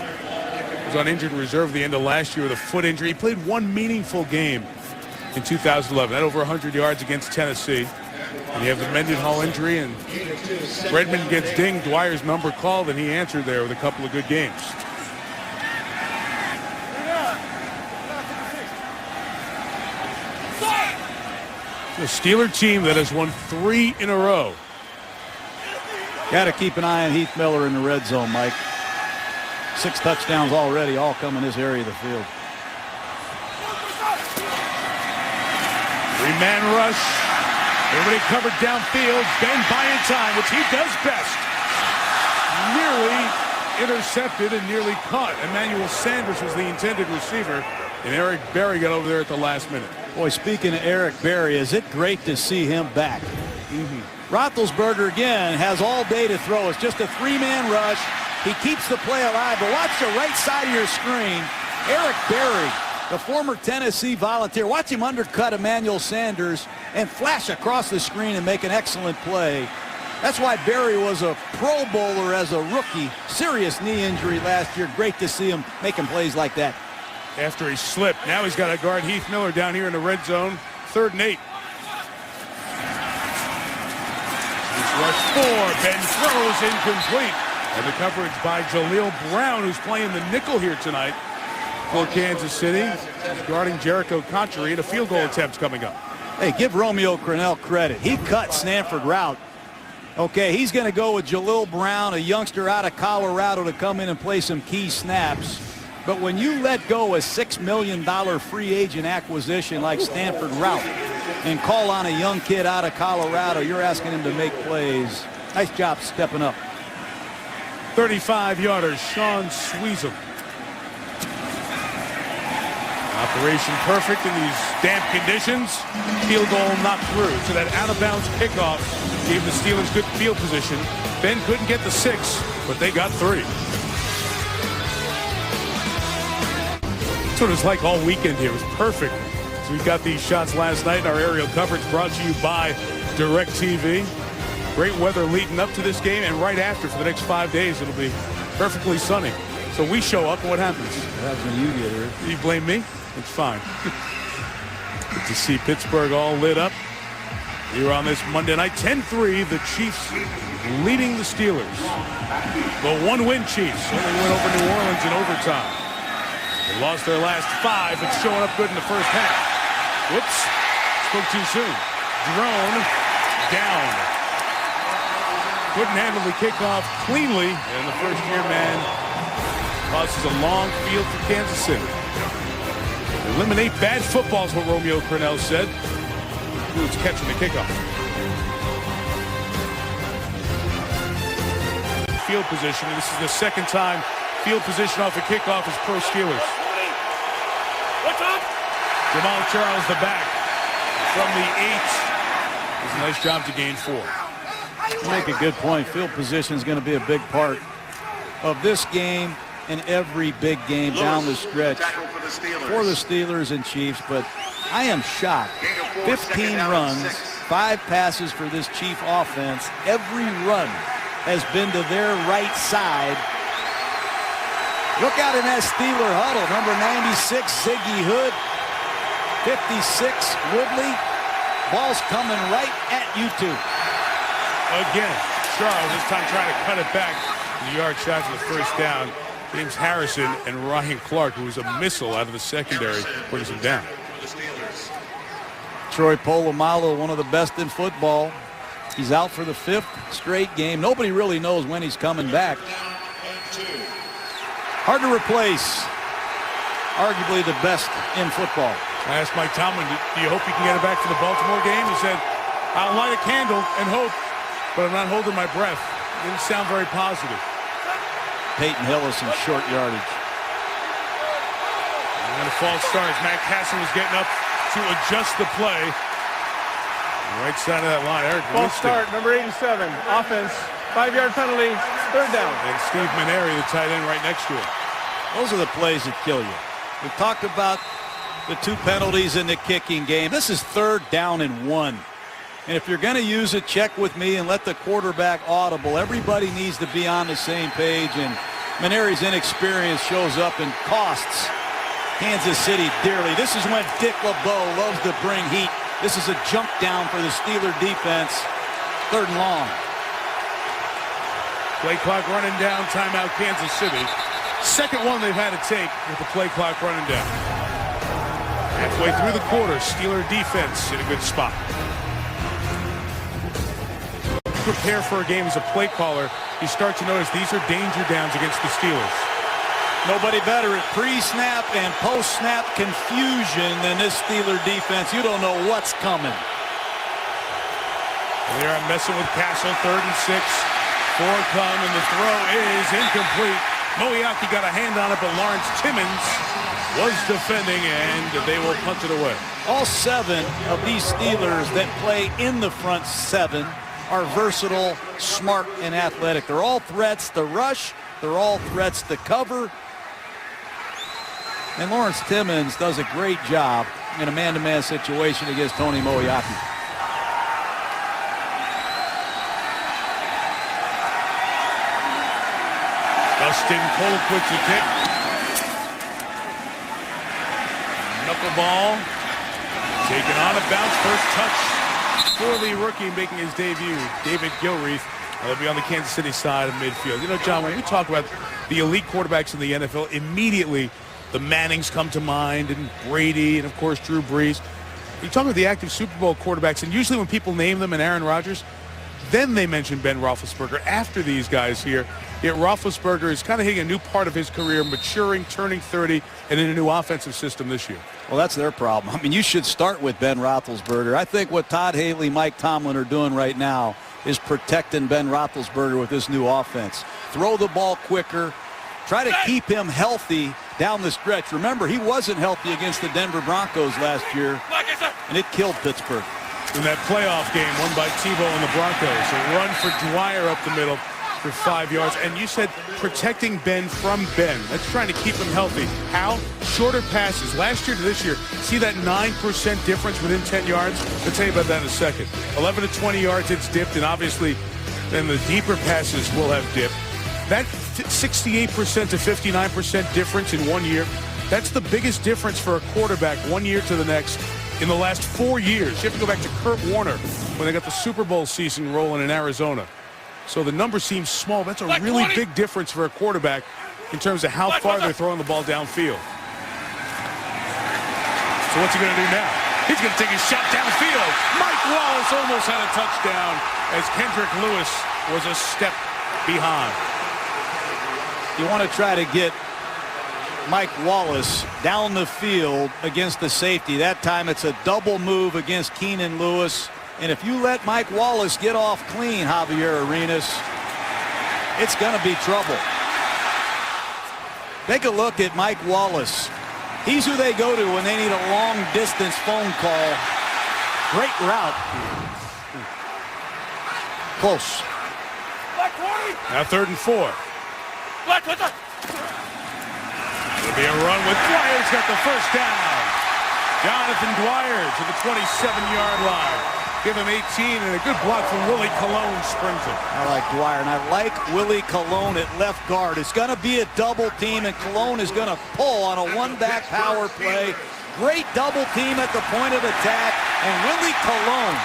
Was on injured reserve at the end of last year with a foot injury. He played one meaningful game in 2011. Had over 100 yards against Tennessee. And you have the Mendenhall injury, and Redmond gets dinged. Dwyer's number called, and he answered there with a couple of good games. The Steeler team that has won 3 in a row. Got to keep an eye on Heath Miller in the red zone, Mike. 6 touchdowns already, all come in this area of the field. 3-man rush. Everybody covered downfield. Ben buying time, which he does best. Nearly intercepted and nearly caught. Emmanuel Sanders was the intended receiver, and Eric Berry got over there at the last minute. Boy, speaking of Eric Berry, is it great to see him back? Roethlisberger, again, has all day to throw. It's just a 3-man rush. He keeps the play alive, but watch the right side of your screen. Eric Berry, the former Tennessee Volunteer. Watch him undercut Emmanuel Sanders and flash across the screen and make an excellent play. That's why Berry was a Pro Bowler as a rookie. Serious knee injury last year. Great to see him making plays like that. After he slipped, now he's got to guard Heath Miller down here in the red zone. 3rd and 8. Rush 4. Ben throws incomplete. And the coverage by Jaleel Brown, who's playing the nickel here tonight for Kansas City. He's guarding Jericho Conchery, and a field goal attempt coming up. Hey, give Romeo Crennel credit. He cut Stanford route. Okay, he's going to go with Jaleel Brown, a youngster out of Colorado, to come in and play some key snaps. But when you let go a $6 million free agent acquisition like Stanford route and call on a young kid out of Colorado, you're asking him to make plays. Nice job stepping up. 35-yarder, Sean Sweezum. Operation perfect in these damp conditions. Field goal not through. So that out-of-bounds kickoff gave the Steelers good field position. Ben couldn't get the 6, but they got 3. That's what it was like all weekend here. It was perfect. So we got these shots last night. Our aerial coverage brought to you by DirecTV. Great weather leading up to this game, and right after for the next 5 days it'll be perfectly sunny. So we show up, and what happens? That's when you get here. You blame me? It's fine. Good to see Pittsburgh all lit up here on this Monday night. 10-3, the Chiefs leading the Steelers. The 1-win Chiefs only win over New Orleans in overtime. They lost their last 5, but showing up good in the first half. Whoops. Spoke too soon. Drone down. Couldn't handle the kickoff cleanly, and the first-year man causes a long field for Kansas City. Eliminate bad football is what Romeo Crennel said. Includes catching the kickoff. Field position, and this is the second time field position off a kickoff is pro Steelers. What's up? Jamal Charles, the back, from the 8. Does a nice job to gain 4. You make a good point. Field position is going to be a big part of this game and every big game down the stretch for the Steelers and Chiefs. But I am shocked. 15 runs, 5 passes for this Chief offense. Every run has been to their right side. Look out in that Steeler huddle. Number 96, Ziggy Hood. 56, Woodley. Ball's coming right at you two. Again, Charles this time trying to cut it back. The yard shot for the first down. James Harrison and Ryan Clark, who was a missile out of the secondary, brings him down. Troy Polamalu, one of the best in football. He's out for the 5th straight game. Nobody really knows when he's coming back. Hard to replace. Arguably the best in football. I asked Mike Tomlin, do you hope you can get it back for the Baltimore game? He said, I'll light a candle and hope, but I'm not holding my breath. Didn't sound very positive. Peyton Hillis in short yardage. And a false start. Matt Casson was getting up to adjust the play. Right side of that line, Eric False Winston. start, number 87. Offense, 5-yard penalty, 3rd down. And Steve Maneri, the tight end, right next to him. Those are the plays that kill you. We've talked about the 2 penalties in the kicking game. This is 3rd down and 1. And if you're going to use it, check with me and let the quarterback audible. Everybody needs to be on the same page, and Maneri's inexperience shows up and costs Kansas City dearly. This is when Dick LeBeau loves to bring heat. This is a jump down for the Steeler defense. 3rd and long. Play clock running down, timeout Kansas City. Second one they've had to take with the play clock running down. Halfway through the quarter, Steeler defense in a good spot. Prepare for a game as a play caller, you start to notice these are danger downs against the Steelers. Nobody better at pre-snap and post-snap confusion than this Steeler defense. You don't know what's coming. They are messing with Castle, 3rd and 6. 4 come, and the throw is incomplete. Moiaki got a hand on it, but Lawrence Timmons was defending, and they will punt it away. All 7 of these Steelers that play in the front 7 are versatile, smart, and athletic. They're all threats to rush. They're all threats to cover. And Lawrence Timmons does a great job in a man-to-man situation against Tony Moiaki. Dustin Colquitt's a kick. Knuckleball. Taken on a bounce. First touch for the rookie making his debut, David Gilreath. He'll be on the Kansas City side of midfield. You know, John, when we talk about the elite quarterbacks in the NFL, immediately the Mannings come to mind, and Brady, and of course Drew Brees. You talk about the active Super Bowl quarterbacks, and usually when people name them and Aaron Rodgers, then they mention Ben Roethlisberger after these guys here. Yet Roethlisberger is kind of hitting a new part of his career, maturing, turning 30, and in a new offensive system this year. Well, that's their problem. I mean, you should start with Ben Roethlisberger. I think what Todd Haley, Mike Tomlin are doing right now is protecting Ben Roethlisberger with this new offense. Throw the ball quicker. Try to keep him healthy down the stretch. Remember, he wasn't healthy against the Denver Broncos last year, and it killed Pittsburgh. In that playoff game won by Tebow and the Broncos, a run for Dwyer up the middle for 5 yards. And you said protecting Ben from Ben. That's trying to keep him healthy. How? Shorter passes. Last year to this year, see that 9% difference within 10 yards? I'll tell you about that in a second. 11 to 20 yards, it's dipped, and obviously then the deeper passes will have dipped. That 68% to 59% difference in 1 year, that's the biggest difference for a quarterback 1 year to the next in the last 4 years. You have to go back to Kurt Warner when they got the Super Bowl season rolling in Arizona. So the number seems small. That's a really big difference for a quarterback in terms of how far they're throwing the ball downfield. So what's he going to do now? He's going to take a shot downfield. Mike Wallace almost had a touchdown as Kendrick Lewis was a step behind. You want to try to get Mike Wallace down the field against the safety. That time it's a double move against Keenan Lewis. And if you let Mike Wallace get off clean, Javier Arenas, it's going to be trouble. Take a look at Mike Wallace. He's who they go to when they need a long-distance phone call. Great route. Close. Now 3rd and 4. It'll be a run with Dwyer's got the first down. Jonathan Dwyer to the 27-yard line. Give him 18, and a good block from Willie Colon springs it. I like Dwyer, and I like Willie Colon at left guard. It's going to be a double team, and Colon is going to pull on a one-back power play. Great double team at the point of attack, and Willie Colon,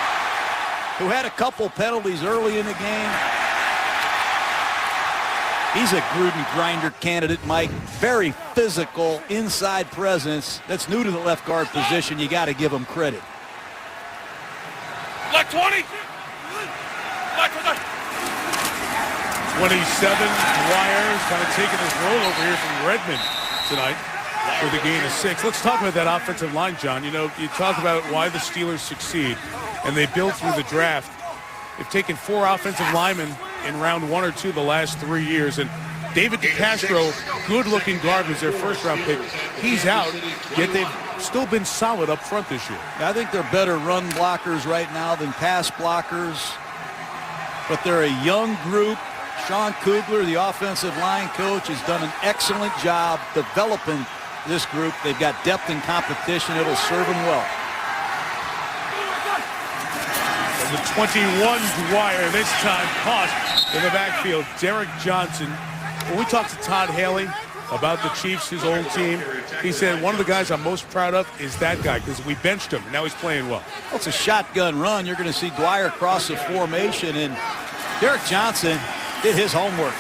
who had a couple penalties early in the game, he's a Gruden grinder candidate, Mike. Very physical inside presence. That's new to the left guard position. You got to give him credit. Black 20. Black 27. Dwyer's kind of taking his role over here from Redmond tonight with a gain of 6. Let's talk about that offensive line, John. You know, you talk about why the Steelers succeed, and they build through the draft. They've taken 4 offensive linemen in round 1 or 2 the last 3 years, and David DeCastro, good-looking guard, was their first-round pick. He's out, yet they've still been solid up front this year. I think they're better run blockers right now than pass blockers, but they're a young group. Sean Kugler, the offensive line coach, has done an excellent job developing this group. They've got depth and competition. It'll serve them well. The 21 Dwyer this time caught in the backfield. Derek Johnson. When we talked to Todd Haley about the Chiefs, his old team, he said one of the guys I'm most proud of is that guy because we benched him. Now he's playing well. Well, it's a shotgun run. You're going to see Dwyer cross the formation, and Derek Johnson did his homework.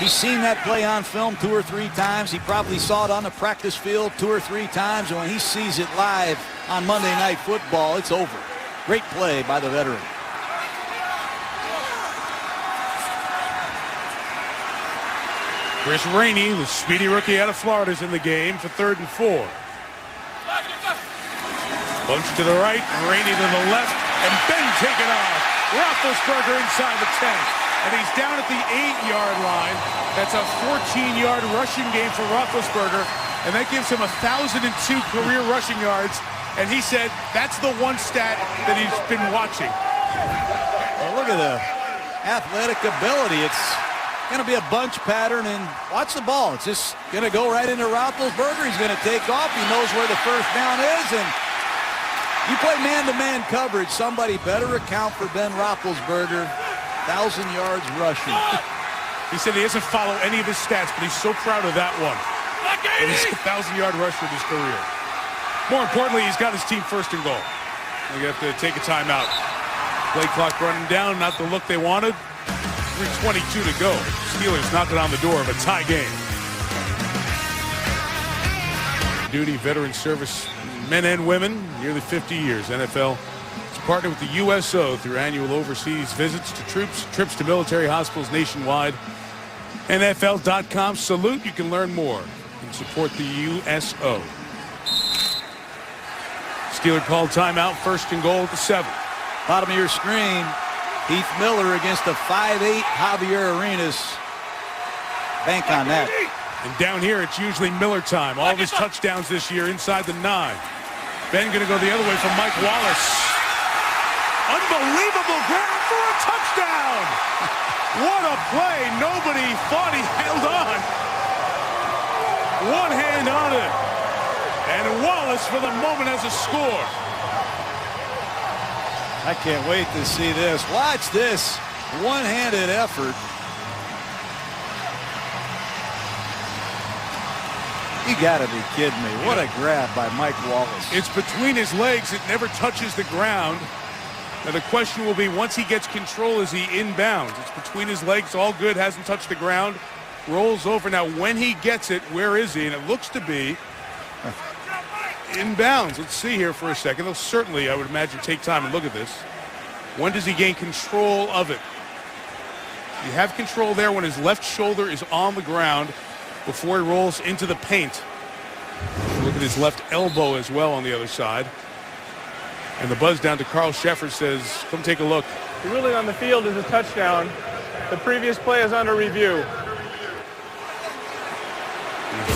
He's seen that play on film 2 or 3 times. He probably saw it on the practice field 2 or 3 times, and when he sees it live on Monday Night Football, it's over. Great play by the veteran. Chris Rainey, the speedy rookie out of Florida, is in the game for 3rd and 4. Bunch to the right, Rainey to the left, and Ben taken off. Roethlisberger inside the 10. And he's down at the 8-yard line. That's a 14-yard rushing game for Roethlisberger, and that gives him 1,002 career rushing yards. And he said that's the one stat that he's been watching. Well, look at the athletic ability. It's going to be a bunch pattern, and watch the ball. It's just going to go right into Roethlisberger. He's going to take off. He knows where the first down is, and you play man-to-man coverage, somebody better account for Ben Roethlisberger. 1,000 yards rushing. He said he doesn't follow any of his stats, but he's so proud of that one. He's a 1,000-yard rusher in his career. More importantly, he's got his team 1st and goal. They have to take a timeout. Play clock running down, not the look they wanted. 3:22 to go. Steelers knocking on the door of a tie game. Duty veteran service men and women, nearly 50 years. NFL has partnered with the USO through annual overseas visits to troops, trips to military hospitals nationwide. NFL.com. Salute. You can learn more and support the USO. Steeler called timeout, 1st and goal at the 7. Bottom of your screen, Heath Miller against the 5'8 Javier Arenas. Bank on that. And down here, it's usually Miller time. All of his touchdowns this year inside the 9. Ben going to go the other way from Mike Wallace. Unbelievable grab for a touchdown. What a play. Nobody thought he held on. One hand on it. And Wallace, for the moment, has a score. I can't wait to see this. Watch this one-handed effort. You got to be kidding me. What a grab by Mike Wallace. It's between his legs. It never touches the ground. Now, the question will be, once he gets control, is he inbounds? It's between his legs, all good, hasn't touched the ground. Rolls over. Now, when he gets it, where is he? And it looks to be inbounds. Let's see here for a second. They'll certainly, I would imagine, take time and look at this. When does he gain control of it? You have control there when his left shoulder is on the ground before he rolls into the paint. Look at his left elbow as well on the other side. And the buzz down to Carl Sheffer says, come take a look. The ruling on the field is a touchdown. The previous play is under review.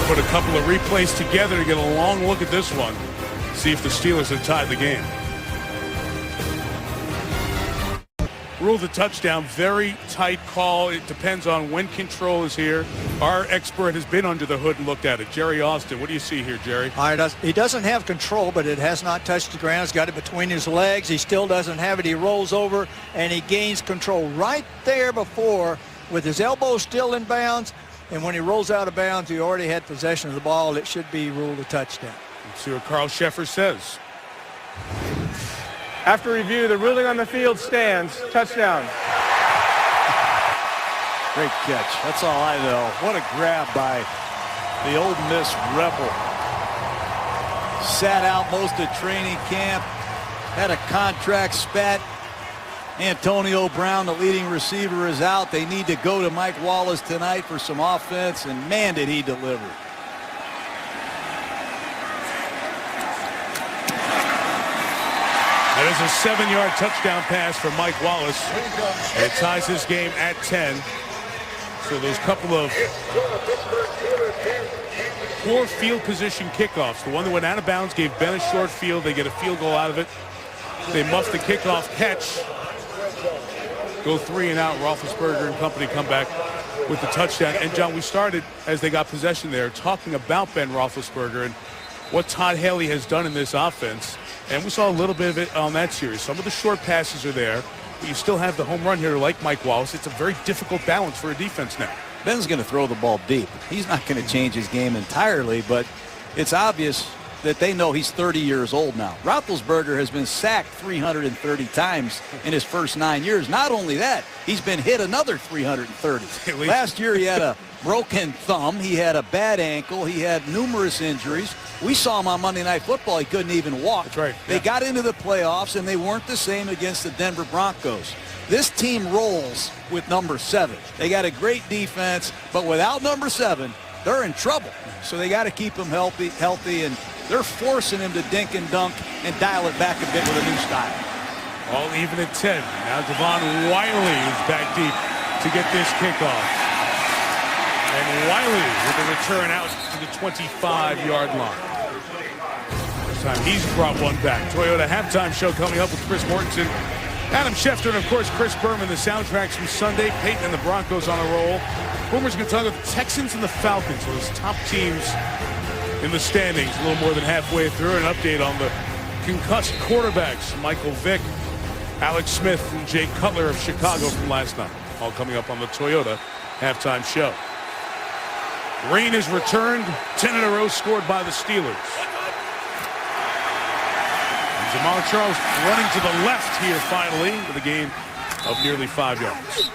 Put a couple of replays together to get a long look at this one. See if the Steelers have tied the game. Ruled a touchdown. Very tight call. It depends on when control is here. Our expert has been under the hood and looked at it. Jerry Austin, what do you see here, Jerry? He doesn't have control, but it has not touched the ground. He's got it between his legs. He still doesn't have it. He rolls over, and he gains control right there before with his elbow still in bounds. And when he rolls out of bounds, he already had possession of the ball. It should be ruled a touchdown. Let's see what Carl Sheffer says. After review, the ruling on the field stands. Touchdown. Great catch. That's all I know. What a grab by the Ole Miss Rebel. Sat out most of training camp. Had a contract spat. Antonio Brown, the leading receiver, is out. They need to go to Mike Wallace tonight for some offense, and man, did he deliver. That is a 7-yard touchdown pass for Mike Wallace. And it ties this game at 10. So those couple of poor field position kickoffs. The one that went out of bounds gave Ben a short field. They get a field goal out of it. They muff the kickoff catch. Go 3 and out. Roethlisberger and company come back with the touchdown. And, John, we started, as they got possession there, talking about Ben Roethlisberger and what Todd Haley has done in this offense. And we saw a little bit of it on that series. Some of the short passes are there, but you still have the home run hitter like Mike Wallace. It's a very difficult balance for a defense now. Ben's going to throw the ball deep. He's not going to change his game entirely, but it's obvious that they know he's 30 years old now. Roethlisberger has been sacked 330 times in his first 9 years. Not only that, he's been hit another 330. Last year he had a broken thumb. He had a bad ankle. He had numerous injuries. We saw him on Monday Night Football. He couldn't even walk. That's right. They got into the playoffs, and they weren't the same against the Denver Broncos. This team rolls with number 7. They got a great defense, but without number 7, they're in trouble. So they got to keep him healthy, and they're forcing him to dink and dunk and dial it back a bit with a new style. All even at 10. Now Devon Wiley is back deep to get this kickoff. And Wiley with the return out to the 25-yard line. This time he's brought one back. Toyota halftime show coming up with Chris Mortensen, Adam Schefter, and of course Chris Berman. The soundtracks from Sunday. Peyton and the Broncos on a roll. Boomer's going to talk about the Texans and the Falcons, those top teams in the standings. A little more than halfway through. An update on the concussed quarterbacks, Michael Vick, Alex Smith, and Jay Cutler of Chicago from last night. All coming up on the Toyota halftime show. Rain has returned. 10 in a row scored by the Steelers. And Jamal Charles running to the left here finally with a gain of nearly 5 yards.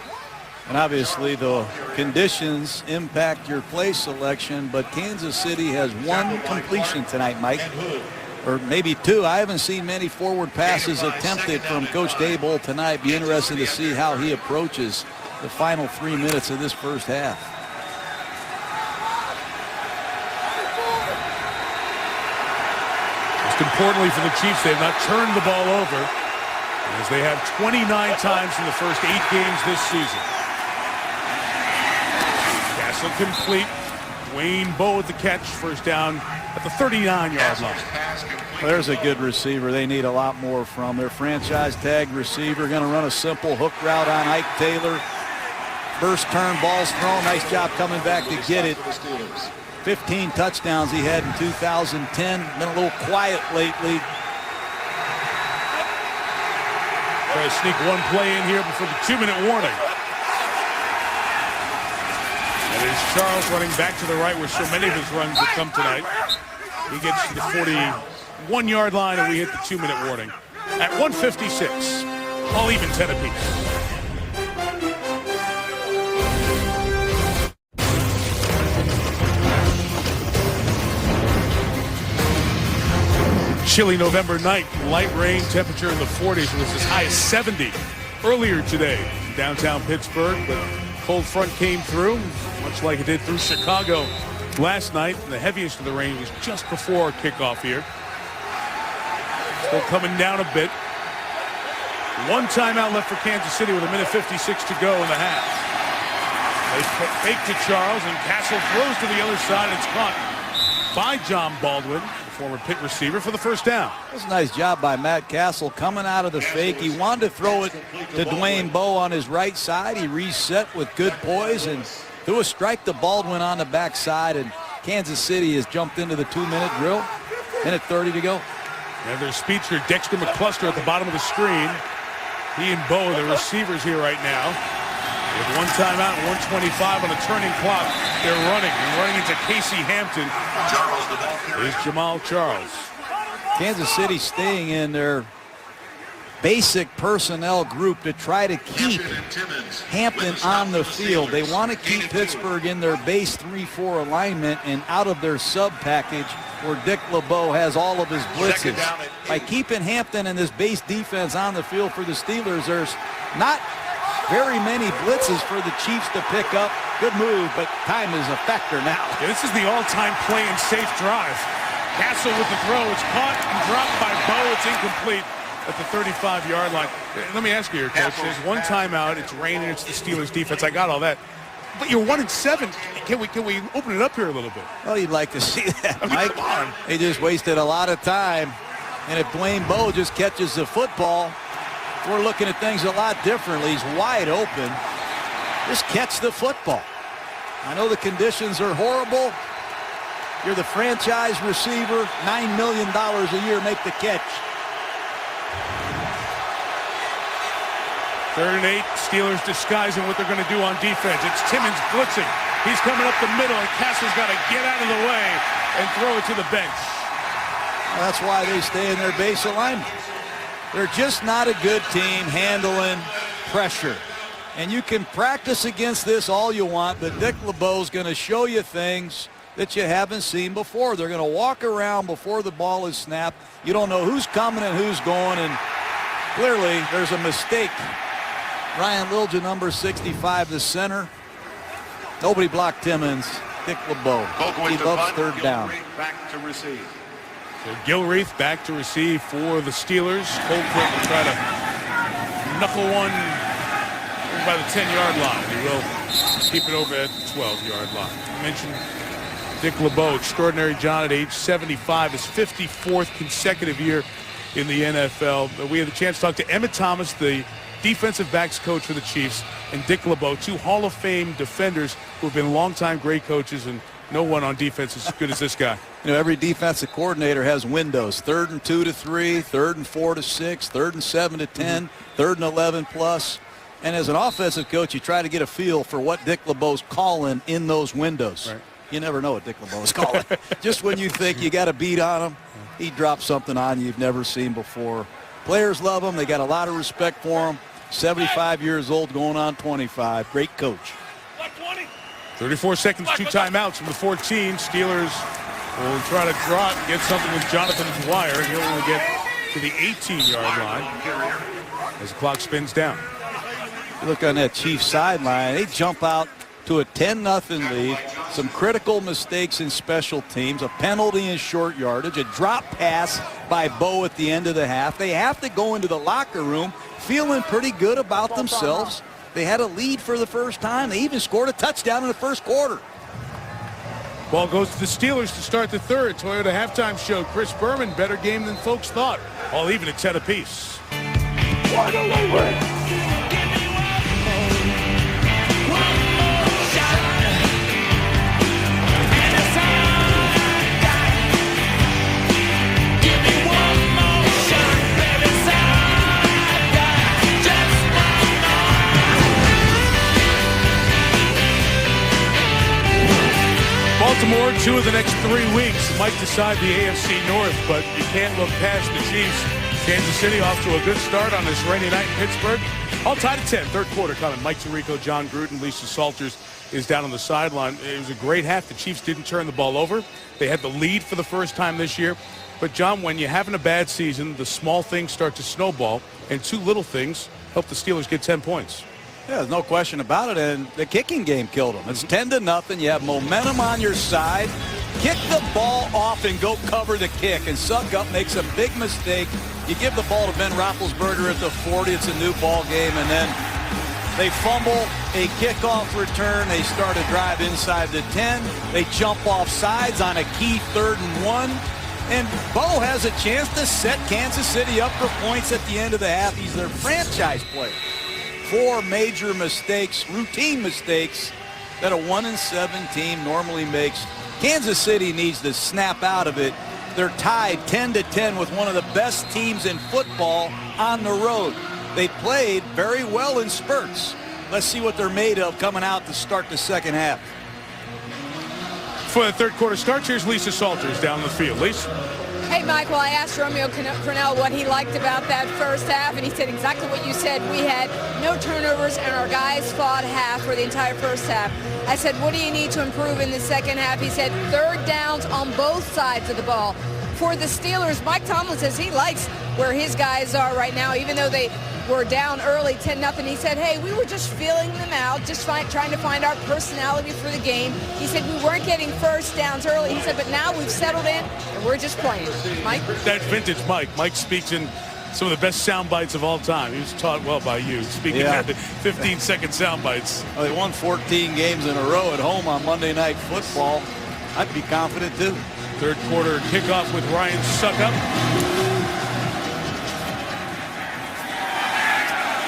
And obviously the conditions impact your play selection, but Kansas City has one completion tonight, Mike, or maybe two. I haven't seen many forward passes attempted from Coach Daboll tonight. Be interested to see how he approaches the final 3 minutes of this first half. Most importantly for the Chiefs, they have not turned the ball over, as they have 29 times in the first 8 games this season. Castle complete. Wayne Bowe with the catch. First down at the 39-yard line. Well, there's a good receiver they need a lot more from. Their franchise tag receiver going to run a simple hook route on Ike Taylor. First turn, ball's thrown. Nice job coming back to get it. 15 touchdowns he had in 2010. Been a little quiet lately. Try to sneak one play in here before the 2-minute warning. That is Charles running back to the right where so many of his runs have come tonight. He gets to the 41-yard line, and we hit the 2-minute warning. At 1:56, all even 10 apiece. Chilly November night, light rain, temperature in the 40s. It was as high as 70 earlier today in downtown Pittsburgh, but cold front came through, much like it did through Chicago last night. And the heaviest of the rain was just before kickoff here. Still coming down a bit. One timeout left for Kansas City with 1:56 to go in the half. They fake to Charles, and Castle throws to the other side. It's caught by John Baldwin, former Pitt receiver, for the first down. That was a nice job by Matt Castle coming out of the fake. He wanted to throw it to Dwayne Bowe on his right side. He reset with good poise and threw a strike to Baldwin on the backside, and Kansas City has jumped into the 2-minute drill. 1:30 to go. And their speedster Dexter McCluster at the bottom of the screen. He and Bowe are the receivers here right now. With one timeout and 1:25 on the turning clock, they're running. And running into Casey Hampton is Jamal Charles. Kansas City staying in their basic personnel group to try to keep Hampton on the field. They want to keep Pittsburgh in their base 3-4 alignment and out of their sub package where Dick LeBeau has all of his blitzes. By keeping Hampton and this base defense on the field for the Steelers, there's not very many blitzes for the Chiefs to pick up. Good move, but time is a factor now. Yeah, this is the all-time play and safe drive. Castle with the throw. It's caught and dropped by Bowe. It's incomplete at the 35-yard line. Let me ask you here, Coach. There's one timeout. It's raining. It's the Steelers' defense. I got all that. But you're 1-7. Can we open it up here a little bit? Well, you'd like to see that, I mean, Mike. come on. They just wasted a lot of time. And if Dwayne Bowe just catches the football, we're looking at things a lot differently. He's wide open. Just catch the football. I know the conditions are horrible. You're the franchise receiver, $9 million a year, make the catch. 3rd and 8, Steelers disguising what they're going to do on defense. It's Timmons blitzing. He's coming up the middle, and Castle's got to get out of the way and throw it to the bench. Well, that's why they stay in their base alignment. They're just not a good team handling pressure. And you can practice against this all you want, but Dick LeBeau's going to show you things that you haven't seen before. They're going to walk around before the ball is snapped. You don't know who's coming and who's going, and clearly there's a mistake. Ryan Lilja, number 65, the center. Nobody blocked Timmons. Dick LeBeau. He loves third down. Back to receive. So Gilreath back to receive for the Steelers. Colquitt will try to knuckle one by the 10-yard line. He will keep it over at the 12-yard line. I mentioned Dick LeBeau, extraordinary John, at age 75, his 54th consecutive year in the NFL. We had the chance to talk to Emmett Thomas, the defensive backs coach for the Chiefs, and Dick LeBeau, two Hall of Fame defenders who have been longtime great coaches, and no one on defense is as good as this guy. You know, every defensive coordinator has windows. 3rd and 2 to 3, 3rd and 4 to 6, 3rd and 7 to 10, 3rd and 11 plus. And as an offensive coach, you try to get a feel for what Dick LeBeau's calling in those windows. Right. You never know what Dick LeBeau's calling. Just when you think you got a beat on him, he drops something on you you've never seen before. Players love him. They got a lot of respect for him. 75 years old, going on 25. Great coach. 34 seconds, 2 timeouts from the 14. Steelers will try to draw it and get something with Jonathan Dwyer. He'll only get to the 18-yard line as the clock spins down. You look on that Chiefs sideline, they jump out to a 10-0 lead. Some critical mistakes in special teams, a penalty in short yardage, a drop pass by Bo at the end of the half. They have to go into the locker room feeling pretty good about themselves. They had a lead for the first time. They even scored a touchdown in the first quarter. Ball goes to the Steelers to start the third. Toyota halftime show. Chris Berman, better game than folks thought. All even at 10 apiece. Baltimore, 2 of the next 3 weeks might decide the AFC North, but you can't look past the Chiefs. Kansas City off to a good start on this rainy night in Pittsburgh. All tied at 10. Third quarter coming. Mike Tirico, John Gruden, Lisa Salters is down on the sideline. It was a great half. The Chiefs didn't turn the ball over. They had the lead for the first time this year. But, John, when you're having a bad season, the small things start to snowball, and 2 little things help the Steelers get 10 points. Yeah, there's no question about it, and the kicking game killed them. It's 10-0. You have momentum on your side. Kick the ball off and go cover the kick, and Suckup makes a big mistake. You give the ball to Ben Roethlisberger at the 40. It's a new ball game, and then they fumble a kickoff return. They start a drive inside the 10. They jump off sides on a key 3rd and 1. And Bo has a chance to set Kansas City up for points at the end of the half. He's their franchise player. 4 major mistakes, routine mistakes, that a 1-7 team normally makes. Kansas City needs to snap out of it. They're tied 10-10 with one of the best teams in football on the road. They played very well in spurts. Let's see what they're made of coming out to start the second half. For the third quarter start, here's Lisa Salters down the field. Lisa? Hey, Mike, well, I asked Romeo Cornell what he liked about that first half, and he said exactly what you said. We had no turnovers, and our guys fought half for the entire first half. I said, what do you need to improve in the second half? He said, 3rd downs on both sides of the ball. For the Steelers, Mike Tomlin says he likes where his guys are right now, even though they were down early 10-0. He said, hey, we were just feeling them out, just trying to find our personality for the game. He said we weren't getting first downs early. He said, but now we've settled in and we're just playing. Mike? That's vintage Mike. Mike speaks in some of the best sound bites of all time. He was taught well by you. Speaking of 15-second sound bites. Well, they won 14 games in a row at home on Monday Night Football. I'd be confident, too. Third quarter kickoff with Ryan Suckup.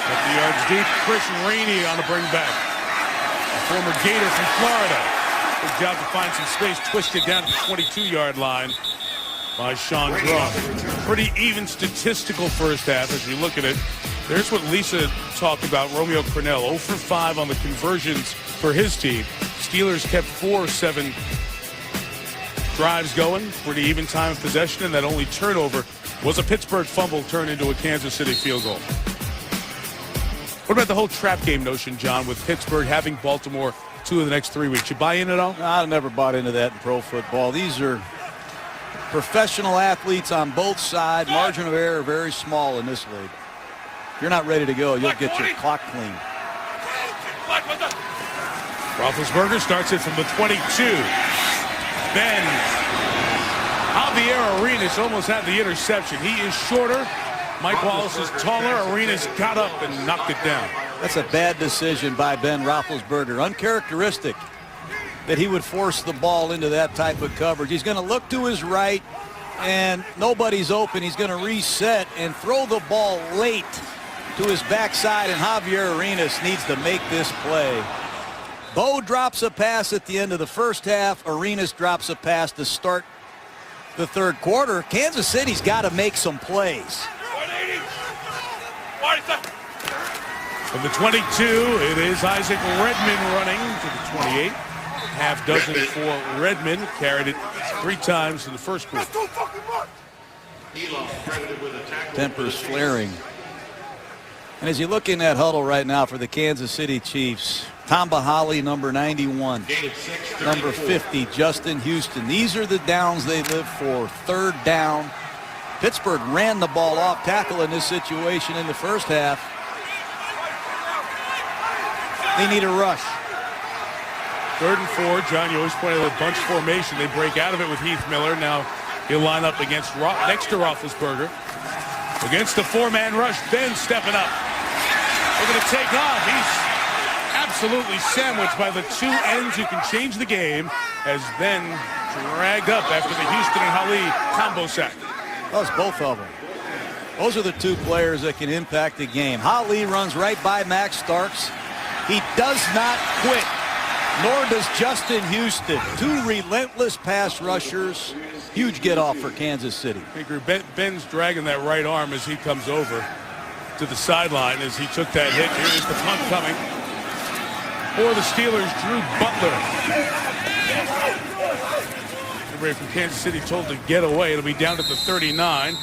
50 yards deep. Chris Rainey on a bring back. former Gator from Florida. Good job to find some space, twisted down to the 22-yard line by Sean Drum. Pretty even statistical first half as you look at it. There's what Lisa talked about, Romeo Cornell, 0 for 5 on the conversions for his team. Steelers kept 4 of 7 drives going, pretty even time of possession, and that only turnover was a Pittsburgh fumble turned into a Kansas City field goal. What about the whole trap game notion, John, with Pittsburgh having Baltimore 2 of the next 3 weeks? You buy in at all? No, I've never bought into that in pro football. These are professional athletes on both sides. Margin of error very small in this league. If you're not ready to go, you'll get your clock clean. Roethlisberger starts it from the 22. Bends. Javier Arenas almost had the interception. He is shorter. Mike Wallace is taller. Arenas got up and knocked it down. That's a bad decision by Ben Roethlisberger. Uncharacteristic that he would force the ball into that type of coverage. He's going to look to his right, and nobody's open. He's going to reset and throw the ball late to his backside, and Javier Arenas needs to make this play. Bo drops a pass at the end of the first half. Arenas drops a pass to start the third quarter. Kansas City's got to make some plays. From the 22, it is Isaac Redmond running to the 28. Half dozen for Redmond. Carried it 3 times in the first quarter. Tempers flaring. And as you look in that huddle right now for the Kansas City Chiefs, Tom Bahali, number 91. Number 50, Justin Houston. These are the downs they live for. Third down. Pittsburgh ran the ball off tackle in this situation in the first half. They need a rush. 3rd and 4. John, you always pointed out the bunch formation. They break out of it with Heath Miller. Now he'll line up against next to Roethlisberger. Against the 4-man rush, Ben stepping up. They're going to take off. He's absolutely sandwiched by the 2 ends who can change the game as Ben dragged up after the Houston and Hali combo sack. That was both of them. Those are the 2 players that can impact the game. Hali runs right by Max Starks. He does not quit, nor does Justin Houston. 2 relentless pass rushers. Huge get off for Kansas City. Ben's dragging that right arm as he comes over to the sideline as he took that hit. Here is the punt coming for the Steelers, Drew Butler. Everybody from Kansas City told to get away. It'll be down to the 39.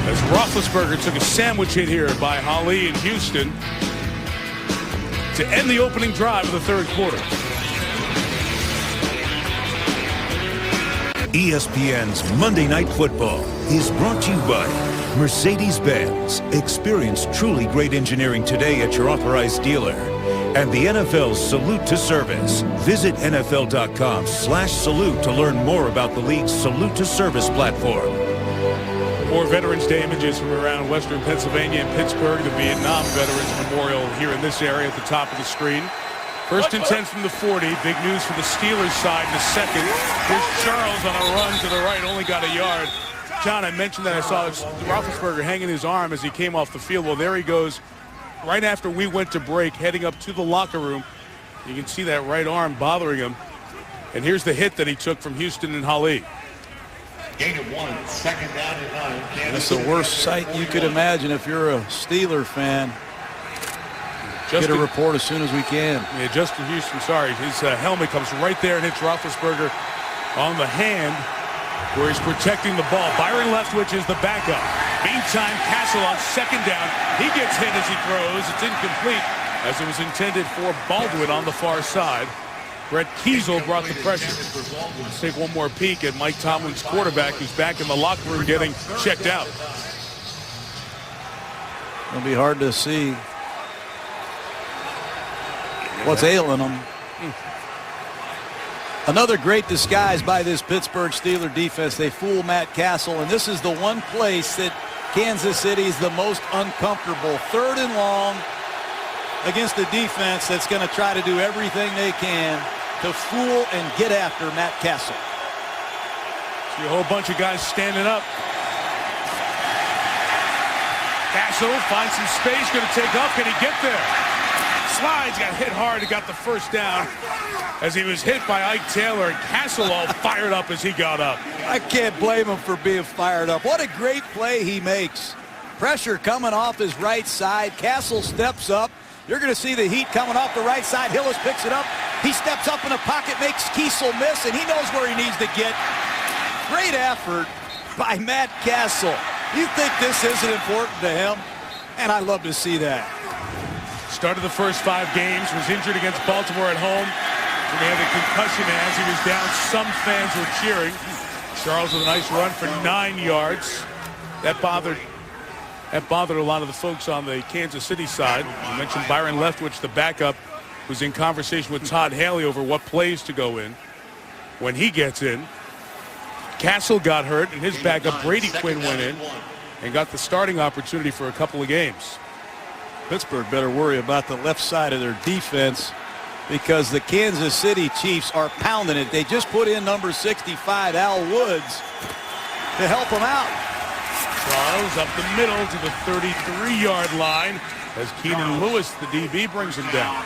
As Roethlisberger took a sandwich hit here by Hali in Houston to end the opening drive of the third quarter. ESPN's Monday Night Football is brought to you by Mercedes-Benz. Experience truly great engineering today at your authorized dealer. And the NFL's Salute to Service. Visit NFL.com/salute to learn more about the league's Salute to Service platform. More Veterans Day images from around Western Pennsylvania and Pittsburgh. The Vietnam Veterans Memorial here in this area at the top of the screen. 1st and 10 from the 40. Big news for the Steelers side in the second. Here's Charles on a run to the right, only got a yard. John, I mentioned that I saw Roethlisberger hanging his arm as he came off the field. Well, there he goes right after we went to break, heading up to the locker room. You can see that right arm bothering him. And here's the hit that he took from Houston and Hali. Gain of 1, 2nd down and 9. That's the worst sight you could imagine if you're a Steeler fan. Get a report as soon as we can. Yeah, Justin Houston, sorry. His helmet comes right there and hits Roethlisberger on the hand where he's protecting the ball. Byron Leftwich is the backup. Meantime, Castle on 2nd down. He gets hit as he throws. It's incomplete as it was intended for Baldwin on the far side. Brett Kiesel brought the pressure. Let's take one more peek at Mike Tomlin's quarterback, who's back in the locker room getting checked out. It'll be hard to see what's ailing him. Another great disguise by this Pittsburgh Steeler defense. They fool Matt Castle, and this is the one place that Kansas City is the most uncomfortable. 3rd and long against a defense that's going to try to do everything they can to fool and get after Matt Castle. See a whole bunch of guys standing up. Castle finds some space, going to take off. Can he get there? slides, got hit hard, and got the first down as he was hit by Ike Taylor, and Castle all fired up as he got up. I can't blame him for being fired up. What a great play he makes. Pressure coming off his right side. Castle steps up. You're going to see the heat coming off the right side. Hillis picks it up. He steps up in the pocket, makes Kiesel miss, and he knows where he needs to get. Great effort by Matt Castle. You think this isn't important to him? And I love to see that. Started the first 5 games, was injured against Baltimore at home. And he had a concussion, and as he was down, some fans were cheering. Charles with a nice run for 9 yards. That bothered a lot of the folks on the Kansas City side. You mentioned Byron Leftwich, the backup, was in conversation with Todd Haley over what plays to go in when he gets in. Castle got hurt, and his backup, Brady Quinn, went in and got the starting opportunity for a couple of games. Pittsburgh better worry about the left side of their defense because the Kansas City Chiefs are pounding it. They just put in number 65, Al Woods, to help them out. Charles up the middle to the 33-yard line as Keenan Lewis, the DB, brings him down.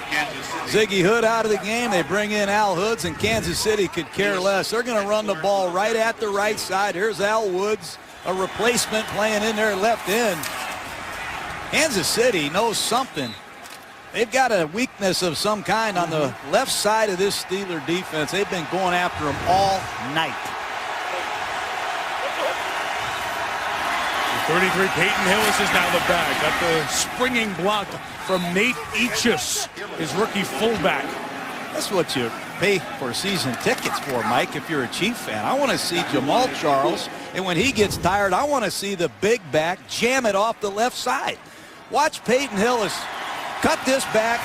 Ziggy Hood out of the game. They bring in Al Hoods, and Kansas City could care less. They're going to run the ball right at the right side. Here's Al Woods, a replacement playing in their left end. Kansas City knows something. They've got a weakness of some kind on the left side of this Steeler defense. They've been going after them all night. 33, Peyton Hillis is now the back. Got the springing block from Nate Eachus, his rookie fullback. That's what you pay for season tickets for, Mike, if you're a Chief fan. I want to see Jamal Charles, and when he gets tired, I want to see the big back jam it off the left side. Watch Peyton Hillis cut this back,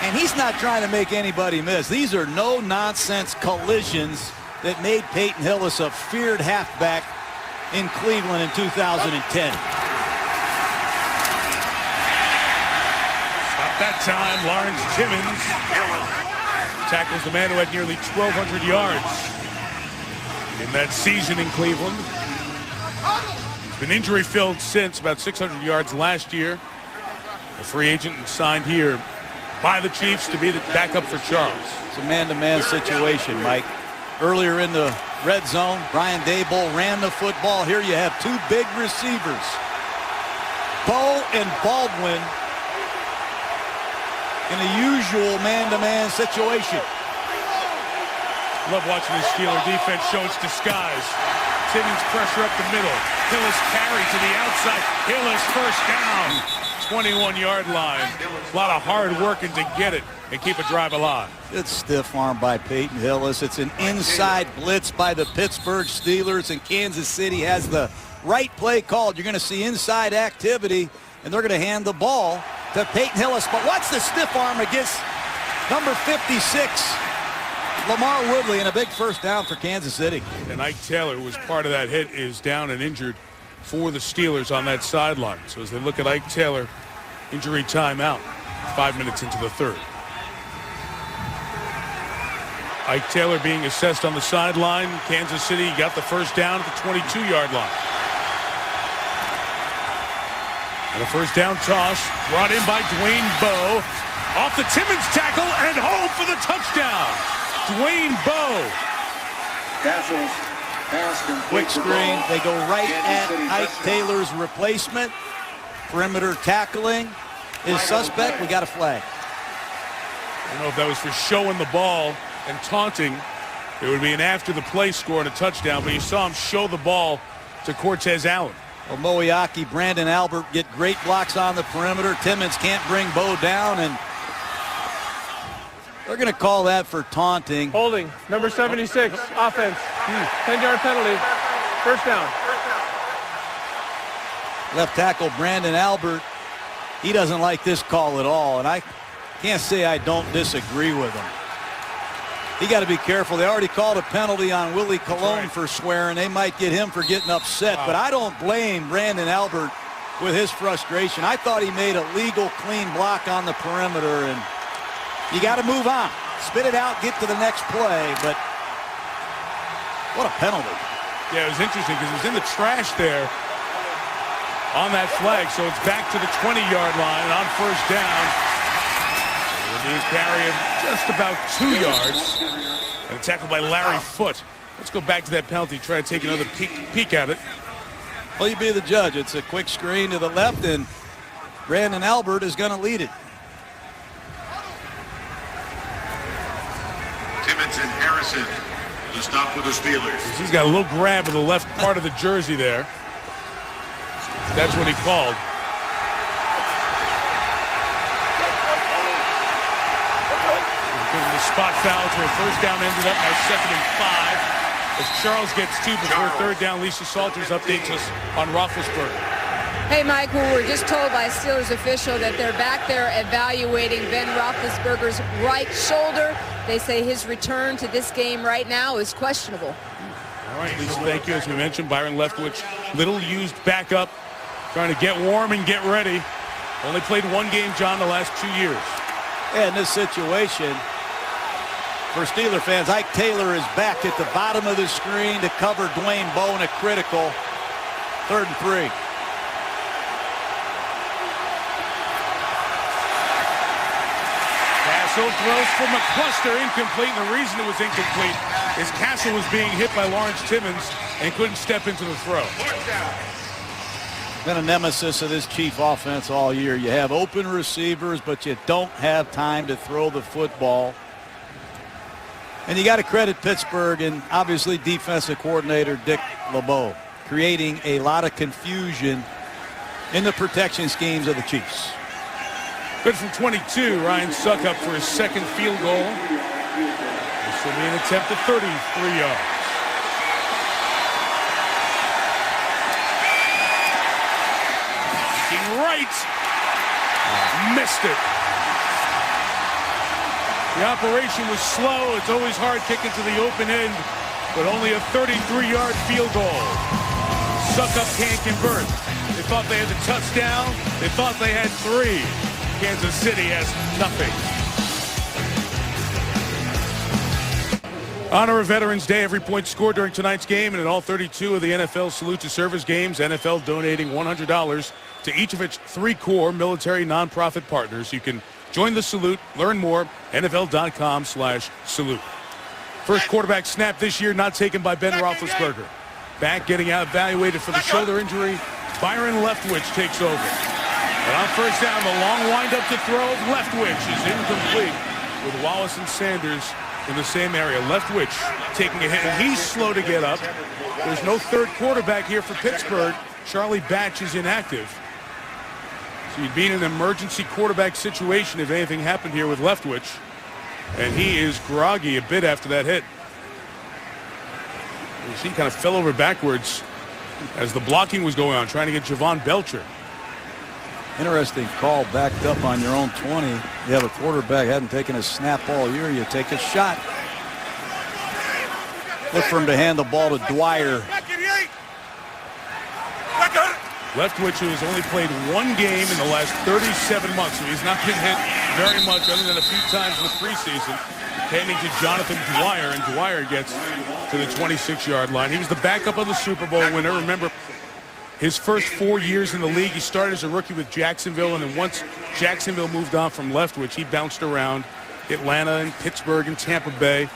and he's not trying to make anybody miss. These are no-nonsense collisions that made Peyton Hillis a feared halfback in Cleveland in 2010. Stop that time, Lawrence Timmons tackles the man who had nearly 1,200 yards in that season in Cleveland. He's been injury-filled since, about 600 yards last year. A free agent and signed here by the Chiefs to be the backup for Charles. It's a man-to-man situation, Mike. Earlier in the red zone, Brian Daboll ran the football. Here you have 2 big receivers, Bo and Baldwin, in a usual man-to-man situation. Love watching the Steeler defense show its disguise. Timmons pressure up the middle. Hillis carry to the outside. Hillis first down. 21-yard line. A lot of hard working to get it and keep a drive alive. Good stiff arm by Peyton Hillis. It's an inside blitz by the Pittsburgh Steelers, and Kansas City has the right play called. You're going to see inside activity, and they're going to hand the ball to Peyton Hillis. But watch the stiff arm against number 56, Lamar Woodley, and a big first down for Kansas City. And Ike Taylor, who was part of that hit, is down and injured for the Steelers on that sideline. So as they look at Ike Taylor, injury timeout, 5 minutes into the third. Ike Taylor being assessed on the sideline. Kansas City got the first down at the 22-yard line. And a first down toss brought in by Dwayne Bowe. Off the Timmons tackle and home for the touchdown. Dwayne Bowe. Quick screen. They go right at Ike Taylor's replacement. Perimeter tackling is suspect. We got a flag. I don't know if that was for showing the ball and taunting. It would be an after the play score and a touchdown, but you saw him show the ball to Cortez Allen. Well, Moiaki, Brandon Albert get great blocks on the perimeter. Timmons can't bring Bowe down, and they're going to call that for taunting. Holding, number 76, offense. 10-yard penalty. First down. Left tackle Brandon Albert, he doesn't like this call at all, and I can't say I don't disagree with him. He got to be careful. They already called a penalty on Willie Colon for swearing. They might get him for getting upset, but I don't blame Brandon Albert with his frustration. I thought he made a legal, clean block on the perimeter, and you got to move on. Spit it out, get to the next play, but what a penalty. Yeah, it was interesting because it was in the trash there on that flag, so it's back to the 20-yard line, and on first down, He's carrying just about 2 yards. And a tackle by Larry Foote. Let's go back to that penalty, try to take another peek at it. Well, you be the judge. It's a quick screen to the left, and Brandon Albert is going to lead it. Timmons and Harrison to stop for the Steelers. He's got a little grab of the left part of the jersey there. That's what he called. The spot foul to a first down ended up by 2nd and 5 as Charles gets 2 before third down. Lisa Salters updates us on Roethlisberger. Hey, Mike, we were just told by a Steelers official that they're back there evaluating Ben Roethlisberger's right shoulder. They say his return to this game right now is questionable. All right, Lisa, thank you. As we mentioned, Byron Leftwich, little used backup, trying to get warm and get ready. Only played 1 game, John, the last 2 years. Yeah, in this situation, for Steeler fans, Ike Taylor is back at the bottom of the screen to cover Dwayne Bowe in a critical 3rd and 3. Castle throws for McCluster, incomplete. And the reason it was incomplete is Castle was being hit by Lawrence Timmons and couldn't step into the throw. Been a nemesis of this Chief offense all year. You have open receivers, but you don't have time to throw the football. And you got to credit Pittsburgh and obviously defensive coordinator Dick LeBeau, creating a lot of confusion in the protection schemes of the Chiefs. Good from 22. Ryan Suckup for his 2nd field goal. This will be an attempt at 33 yards. Right. Missed it. The operation was slow. It's always hard kicking to the open end, but only a 33-yard field goal. Suckup can't convert. They thought they had the touchdown. They thought they had 3. Kansas City has nothing. Honor of Veterans Day. Every point scored during tonight's game and in all 32 of the NFL Salute to Service games, NFL donating $100 to each of its 3 core military nonprofit partners. You can join the salute, learn more, NFL.com/salute. First quarterback snap this year not taken by Ben Roethlisberger. Back getting out evaluated for the shoulder injury. Byron Leftwich takes over. And on first down, the long windup to throw of Leftwich is incomplete with Wallace and Sanders in the same area. Leftwich taking a hit, and he's slow to get up. There's no third quarterback here for Pittsburgh. Charlie Batch is inactive. So you'd be in an emergency quarterback situation if anything happened here with Leftwich. And he is groggy a bit after that hit. You see, he kind of fell over backwards as the blocking was going on, trying to get Javon Belcher. Interesting call, backed up on your own 20. You have a quarterback, hadn't taken a snap all year. You take a shot. Look for him to hand the ball to Dwyer. Leftwich, who has only played 1 game in the last 37 months, so he's not been hit very much other than a few times in the preseason. Handing to Jonathan Dwyer, and Dwyer gets to the 26-yard line. He was the backup of the Super Bowl winner. Remember, his first 4 years in the league, he started as a rookie with Jacksonville, and then once Jacksonville moved on from Leftwich, he bounced around Atlanta and Pittsburgh and Tampa Bay,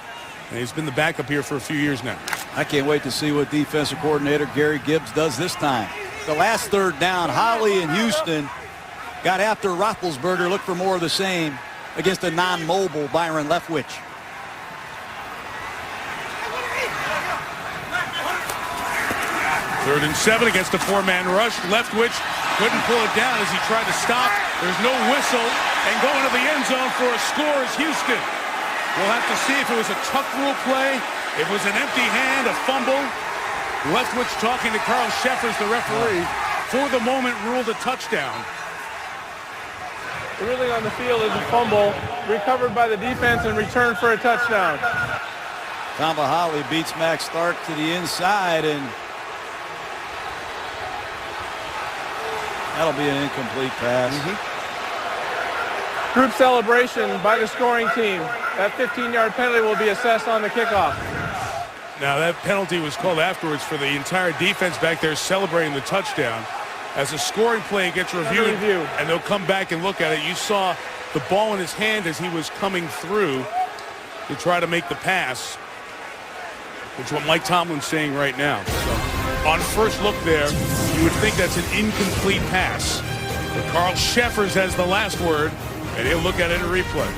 and he's been the backup here for a few years now. I can't wait to see what defensive coordinator Gary Gibbs does this time. The last third down, Holly and Houston got after Roethlisberger. Look for more of the same against a non-mobile Byron Leftwich. Third and 7 against a 4-man rush. Leftwich couldn't pull it down as he tried to stop. There's no whistle, and going to the end zone for a score is Houston. We'll have to see if it was a tuck rule play, if it was an empty hand, a fumble. Leftwich talking to Carl Sheffers, the referee, for the moment ruled a touchdown. The ruling on the field is a fumble, recovered by the defense and returned for a touchdown. Tamba Holly beats Max Stark to the inside, and that'll be an incomplete pass. Group celebration by the scoring team. That 15-yard penalty will be assessed on the kickoff. Now that penalty was called afterwards for the entire defense back there celebrating the touchdown. As a scoring play gets reviewed, and they'll come back and look at it. You saw the ball in his hand as he was coming through to try to make the pass, which is what Mike Tomlin's saying right now. So on first look there, you would think that's an incomplete pass. But Carl Sheffers has the last word, and he'll look at it in replay.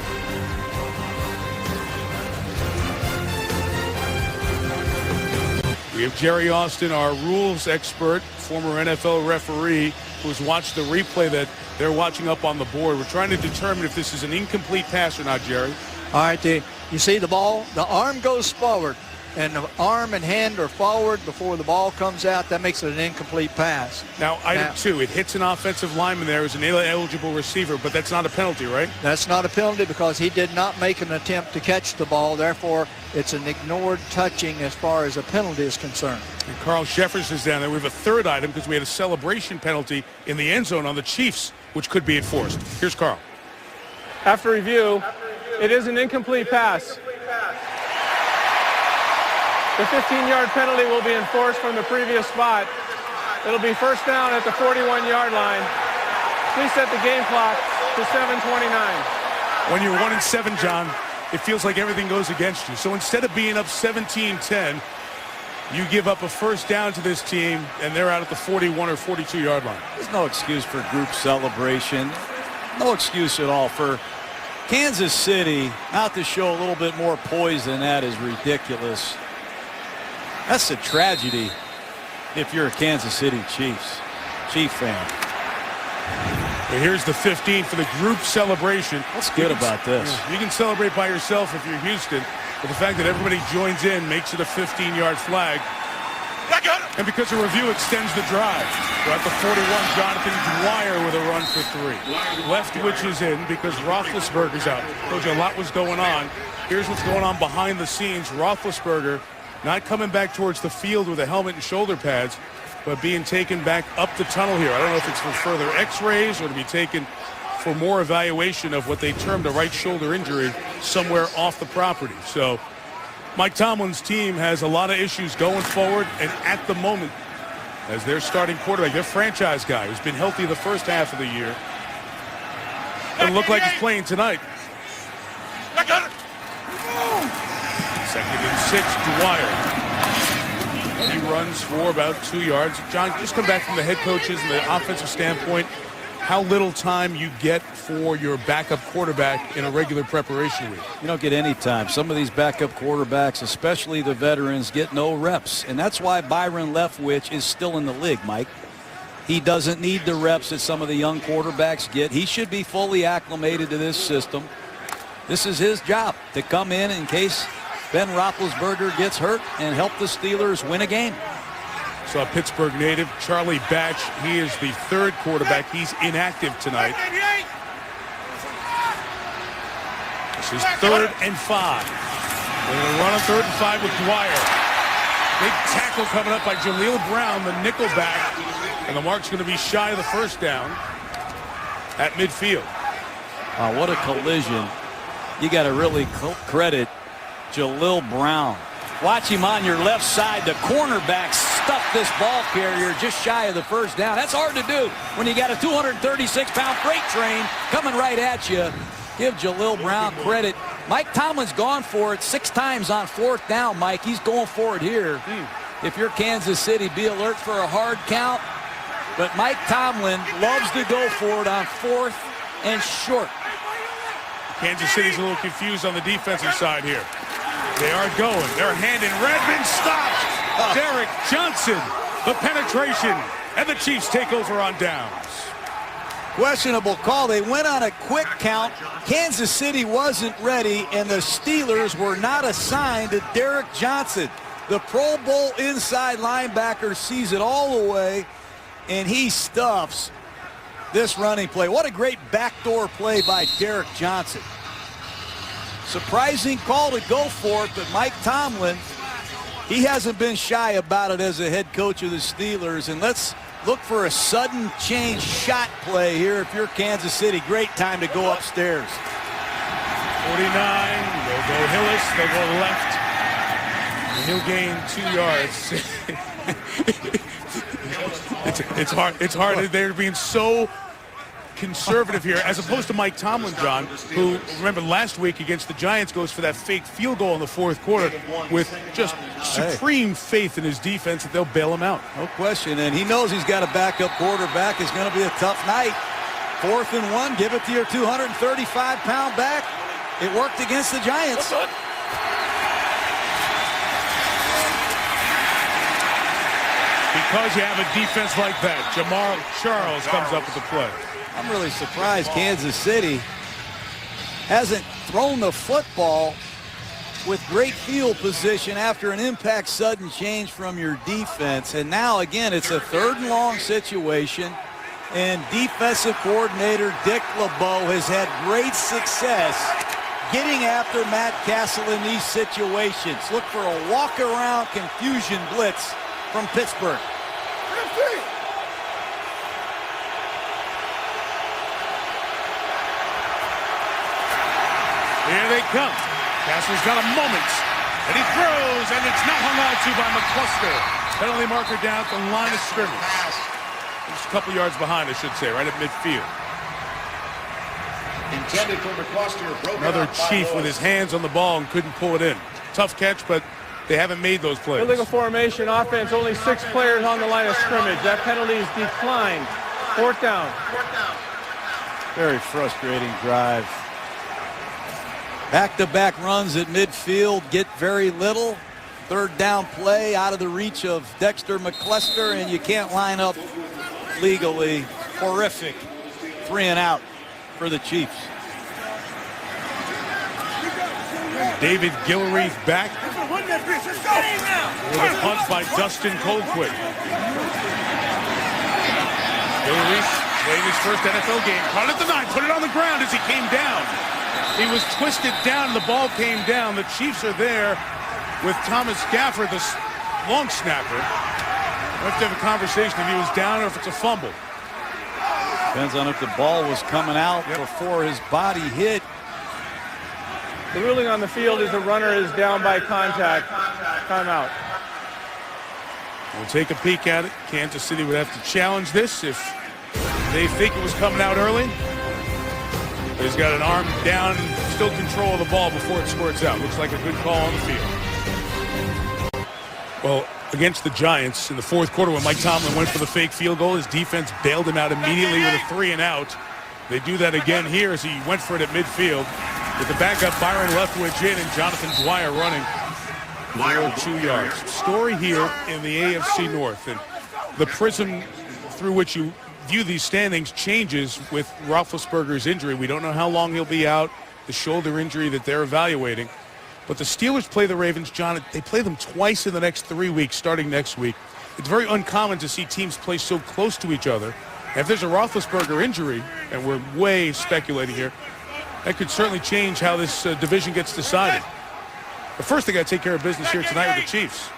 We have Jerry Austin, our rules expert, former NFL referee, who's watched the replay that they're watching up on the board. We're trying to determine if this is an incomplete pass or not, Jerry. All right, you see the ball? The arm goes forward, and the arm and hand are forward before the ball comes out. That makes it an incomplete pass. Now, item 2, it hits an offensive lineman there as an eligible receiver, but that's not a penalty, right? That's not a penalty because he did not make an attempt to catch the ball. Therefore, it's an ignored touching as far as a penalty is concerned. And Carl Sheffers is down there. We have a third item because we had a celebration penalty in the end zone on the Chiefs, which could be enforced. Here's Carl. After review, it is an incomplete pass. The 15-yard penalty will be enforced from the previous spot. It'll be first down at the 41-yard line. Please set the game clock to 7:29. When you're 1-7, John, it feels like everything goes against you. So instead of being up 17-10, you give up a first down to this team, and they're out at the 41 or 42-yard line. There's no excuse for group celebration. No excuse at all. For Kansas City not to show a little bit more poise than that is ridiculous. That's a tragedy if you're a Kansas City Chief fan. Well, here's the 15 for the group celebration. What's good about this? You can celebrate by yourself if you're Houston, but the fact that everybody joins in makes it a 15-yard flag. And because the review extends the drive. We're at the 41, Jonathan Dwyer with a run for 3. Leftwich is in because Roethlisberger's out. Told you a lot was going on. Here's what's going on behind the scenes. Roethlisberger not coming back towards the field with a helmet and shoulder pads, but being taken back up the tunnel here. I don't know if it's for further x-rays or to be taken for more evaluation of what they termed a right shoulder injury somewhere off the property. So Mike Tomlin's team has a lot of issues going forward, and at the moment, as their starting quarterback, their franchise guy, who's been healthy the first half of the year, doesn't look like he's playing tonight. Second and 6, Dwyer. He runs for about 2 yards. John, just come back from the head coaches and the offensive standpoint. How little time you get for your backup quarterback in a regular preparation week? You don't get any time. Some of these backup quarterbacks, especially the veterans, get no reps. And that's why Byron Leftwich is still in the league, Mike. He doesn't need the reps that some of the young quarterbacks get. He should be fully acclimated to this system. This is his job, to come in case Ben Roethlisberger gets hurt and help the Steelers win a game. So a Pittsburgh native, Charlie Batch, he is the third quarterback. He's inactive tonight. This is 3rd and 5. They're going to run on 3rd and 5 with Dwyer. Big tackle coming up by Jaleel Brown, the nickelback. And the mark's going to be shy of the first down at midfield. What a collision. You got to really credit Jaleel Brown. Watch him on your left side. The cornerback stuffed this ball carrier just shy of the first down. That's hard to do when you got a 236-pound freight train coming right at you. Give Jaleel Brown credit. Mike Tomlin's gone for it 6 times on 4th down, Mike. He's going for it here. If you're Kansas City, be alert for a hard count. But Mike Tomlin loves to go for it on 4th and short. Kansas City's a little confused on the defensive side here. They are going. They're handing. Redmond stopped. Derek Johnson, the penetration, and the Chiefs take over on downs. Questionable call. They went on a quick count. Kansas City wasn't ready, and the Steelers were not assigned to Derek Johnson. The Pro Bowl inside linebacker sees it all the way, and he stuffs this running play. What a great backdoor play by Derek Johnson. Surprising call to go for it, but Mike Tomlin, he hasn't been shy about it as a head coach of the Steelers. And let's look for a sudden change shot play here if you're Kansas City. Great time to go upstairs. 49, they'll go Hillis, they'll go left, and he'll gain 2 yards. It's hard. They're being so conservative here, as opposed to Mike Tomlin, John, who, remember, last week against the Giants goes for that fake field goal in the fourth quarter with just supreme faith in his defense that they'll bail him out. No question, and he knows he's got a backup quarterback. It's going to be a tough night. 4th and 1, give it to your 235-pound back. It worked against the Giants. Because you have a defense like that, Jamar Charles comes up with the play. I'm really surprised Kansas City hasn't thrown the football with great field position after an impact sudden change from your defense. And now, again, it's a 3rd and long situation. And defensive coordinator Dick LeBeau has had great success getting after Matt Castle in these situations. Look for a walk-around confusion blitz from Pittsburgh. Here they come. Castle's got a moment, and he throws, and it's not hung on to by McCluster. Penalty marker down at the line of scrimmage. Just a couple yards behind, I should say, right at midfield. Intended for McCluster. Another Chief with his hands on the ball and couldn't pull it in. Tough catch, but they haven't made those plays. Illegal formation offense, only 6 players on the line of scrimmage. That penalty is declined. 4th down. Very frustrating drive. Back-to-back runs at midfield, get very little. 3rd down play out of the reach of Dexter McCluster, and you can't line up legally. Horrific 3 and out for the Chiefs. David Gilreath back with a punt by Dustin Colquitt. Gilreath playing his first NFL game. Caught at the 9, put it on the ground as he came down. He was twisted down, the ball came down. The Chiefs are there with Thomas Gafford, the long snapper. We have to have a conversation if he was down or if it's a fumble. Depends on if the ball was coming out before his body hit. The ruling on the field is the runner is down by contact. Timeout. We'll take a peek at it. Kansas City would have to challenge this if they think it was coming out early. But he's got an arm down, still control of the ball before it squirts out. Looks like a good call on the field. Well, against the Giants in the 4th quarter when Mike Tomlin went for the fake field goal, his defense bailed him out immediately with a 3 and out. They do that again here as he went for it at midfield. With the backup Byron Leftwich in and Jonathan Dwyer running for 2 yards. Story here in the AFC North, and the prism through which you view these standings changes with Roethlisberger's injury. We don't know how long he'll be out, the shoulder injury that they're evaluating. But the Steelers play the Ravens, John. They play them twice in the next 3 weeks, starting next week. It's very uncommon to see teams play so close to each other. And if there's a Roethlisberger injury, and we're way speculating here, that could certainly change how this division gets decided. But first, they got to take care of business here tonight with the Chiefs.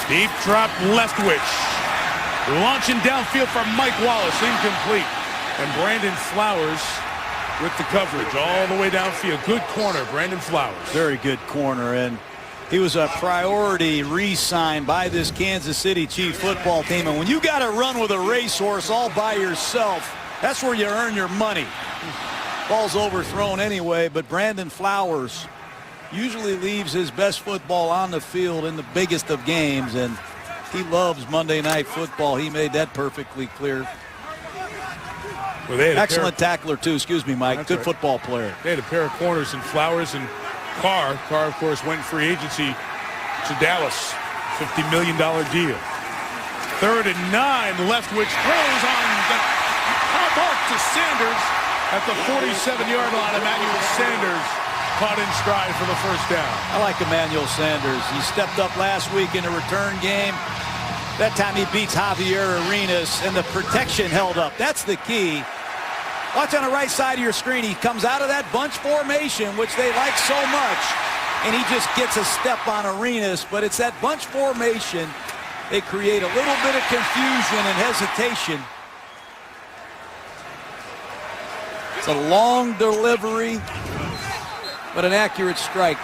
Deep drop, Leftwich. Launching downfield for Mike Wallace, incomplete. And Brandon Flowers with the coverage all the way downfield. Good corner, Brandon Flowers. Very good corner, and he was a priority re-sign by this Kansas City Chiefs football team. And when you got to run with a racehorse all by yourself, that's where you earn your money. Ball's overthrown anyway, but Brandon Flowers usually leaves his best football on the field in the biggest of games, and he loves Monday Night Football. He made that perfectly clear. Well, excellent tackler, too. Excuse me, Mike. That's good right. Football player. They had a pair of corners in Flowers and Carr. Carr, of course, went free agency to Dallas. $50 million deal. 3rd and 9. Leftwich throws on the mark to Sanders at the 47-yard line. Emmanuel Sanders caught in stride for the first down. I like Emmanuel Sanders. He stepped up last week in a return game. That time he beats Javier Arenas, and the protection held up. That's the key. Watch on the right side of your screen. He comes out of that bunch formation, which they like so much, and he just gets a step on Arenas. But it's that bunch formation. They create a little bit of confusion and hesitation. It's a long delivery, but an accurate strike.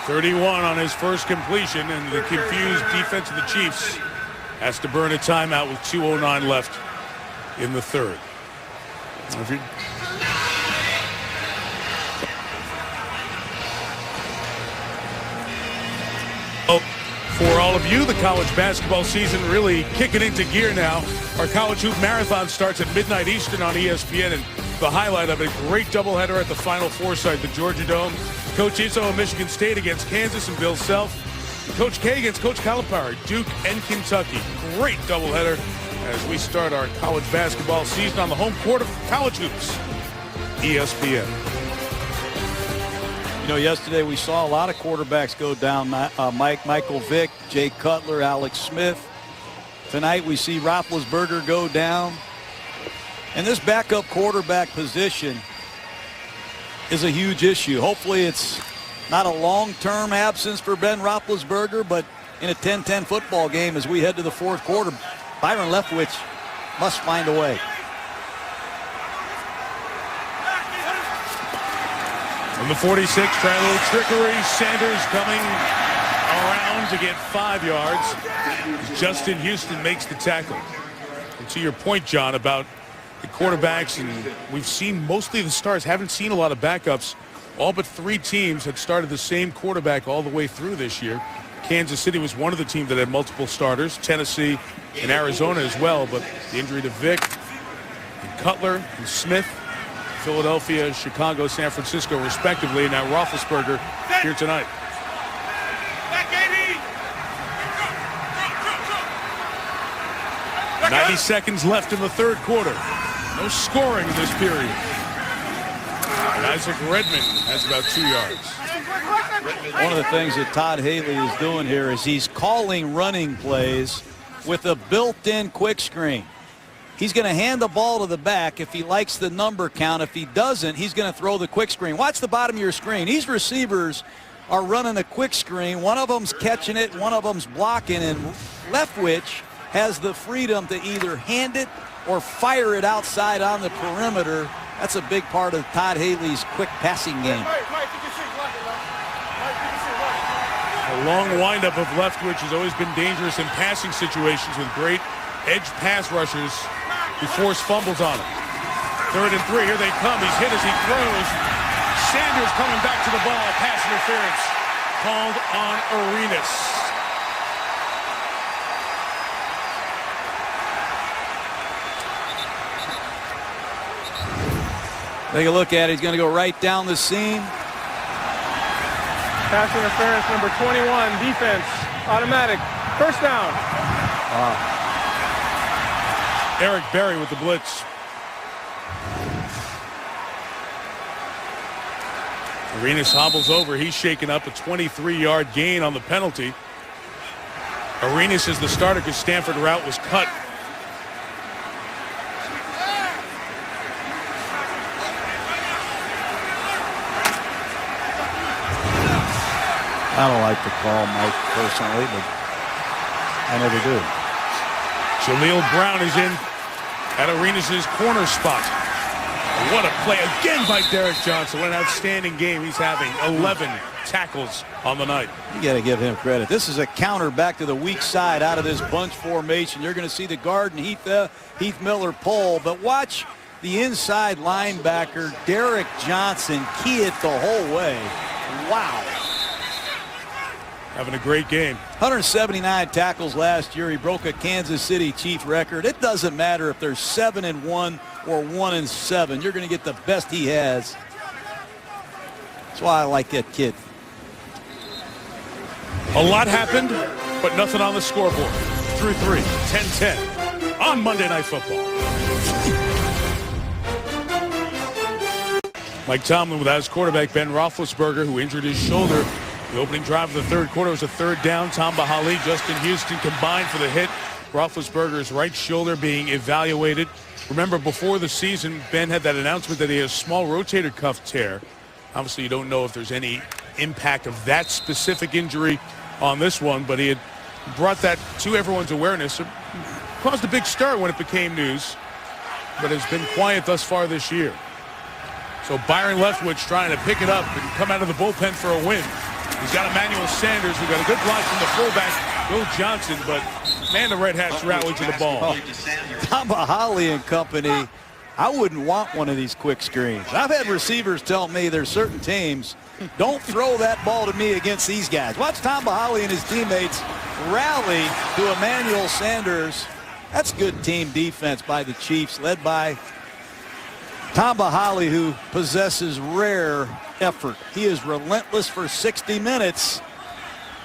31 on his first completion, and the confused defense of the Chiefs has to burn a timeout with 2:09 left in the third. For all of you, the college basketball season really kicking into gear now. Our College Hoop Marathon starts at midnight Eastern on ESPN, and the highlight of it, a great doubleheader at the Final Four site, the Georgia Dome. Coach Izzo of Michigan State against Kansas and Bill Self. Coach K against Coach Calipari, Duke and Kentucky. Great doubleheader as we start our college basketball season on the home court of College Hoops, ESPN. You know, yesterday we saw a lot of quarterbacks go down. Michael Vick, Jay Cutler, Alex Smith. Tonight we see Roethlisberger go down. And this backup quarterback position is a huge issue. Hopefully it's not a long-term absence for Ben Roethlisberger, but in a 10-10 football game as we head to the fourth quarter, Byron Leftwich must find a way. From the 46, trying a little trickery. Sanders coming around to get 5 yards. Justin Houston makes the tackle. And to your point, John, about the quarterbacks, and we've seen mostly the stars, haven't seen a lot of backups. All but 3 teams had started the same quarterback all the way through this year. Kansas City was one of the teams that had multiple starters. Tennessee and Arizona as well, but the injury to Vick and Cutler and Smith, Philadelphia, Chicago, San Francisco, respectively. Now Roethlisberger here tonight. 90 seconds left in the third quarter. No scoring in this period. And Isaac Redmond has about 2 yards. One of the things that Todd Haley is doing here is he's calling running plays with a built-in quick screen. He's going to hand the ball to the back if he likes the number count. If he doesn't, he's going to throw the quick screen. Watch the bottom of your screen. These receivers are running a quick screen. One of them's catching it, one of them's blocking, and Leftwich has the freedom to either hand it or fire it outside on the perimeter. That's a big part of Todd Haley's quick passing game. A long windup of Leftwich has always been dangerous in passing situations with great edge pass rushers who force fumbles on him. 3rd and 3, here they come. He's hit as he throws. Sanders coming back to the ball. Pass interference called on Arenas. Take a look at it. He's going to go right down the seam. Pass interference number 21. Defense. Automatic. First down. Wow. Eric Berry with the blitz. Arenas hobbles over. He's shaken up. A 23-yard gain on the penalty. Arenas is the starter because Stanford route was cut. I don't like the call, Mike, personally, but I never do. Jaleel Brown is in at Arenas' corner spot. What a play again by Derek Johnson. What an outstanding game he's having. 11 tackles on the night. You got to give him credit. This is a counter back to the weak side out of this bunch formation. You're going to see the guard and Heath Miller pull, but watch the inside linebacker, Derek Johnson, key it the whole way. Wow. Having a great game. 179 tackles last year. He broke a Kansas City Chief record. It doesn't matter if they're 7-1 or 1-7. You're going to get the best he has. That's why I like that kid. A lot happened, but nothing on the scoreboard. Through 3, 10-10 on Monday Night Football. Mike Tomlin without his quarterback, Ben Roethlisberger, who injured his shoulder. The opening drive of the third quarter was a 3rd down. Tom Bahali, Justin Houston combined for the hit. Roethlisberger's right shoulder being evaluated. Remember, before the season, Ben had that announcement that he has a small rotator cuff tear. Obviously, you don't know if there's any impact of that specific injury on this one, but he had brought that to everyone's awareness. It caused a big stir when it became news, but has been quiet thus far this year. So Byron Leftwich trying to pick it up and come out of the bullpen for a win. He's got Emmanuel Sanders, who got a good block from the fullback Bill Johnson, but man, the Red Hats rallied to the ball. Holly and company, I wouldn't want one of these quick screens. I've had receivers tell me there's certain teams, don't throw that ball to me against these guys. Watch Tom Bahali and his teammates rally to Emmanuel Sanders. That's good team defense by the Chiefs, led by Tom Bahali, who possesses rare effort. He is relentless for 60 minutes.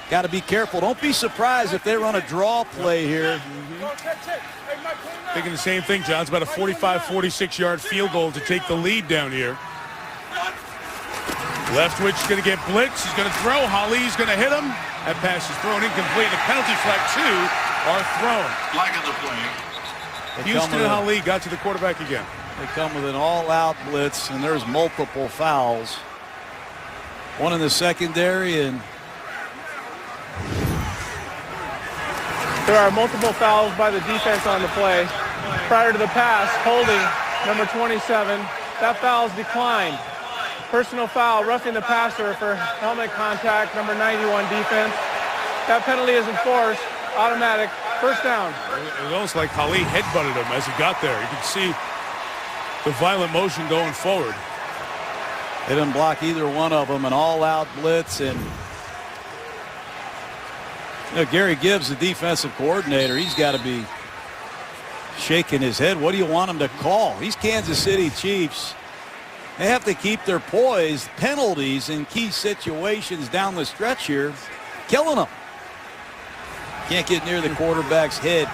Got to be careful. Don't be surprised if they run a draw play here. Thinking the same thing, John. It's about a 45, 46-yard field goal to take the lead down here. Leftwich is going to get blitzed. He's going to throw. Holly's going to hit him. That pass is thrown incomplete. The penalty flag, 2 are thrown. Flag on the play. Houston and Holly got to the quarterback again. They come with an all-out blitz, and there's multiple fouls. One in the secondary, and there are multiple fouls by the defense on the play. Prior to the pass, holding number 27. That foul's declined. Personal foul, roughing the passer for helmet contact, number 91 defense. That penalty is enforced, automatic, first down. It was almost like Holly headbutted him as he got there. You could see the violent motion going forward. they didn't block either one of them. An all-out blitz, and Gary Gibbs, the defensive coordinator, he's got to be shaking his head. What do you want him to call? These Kansas City Chiefs, they have to keep their poise. Penalties in key situations down the stretch here, killing them. Can't get near the quarterback's head.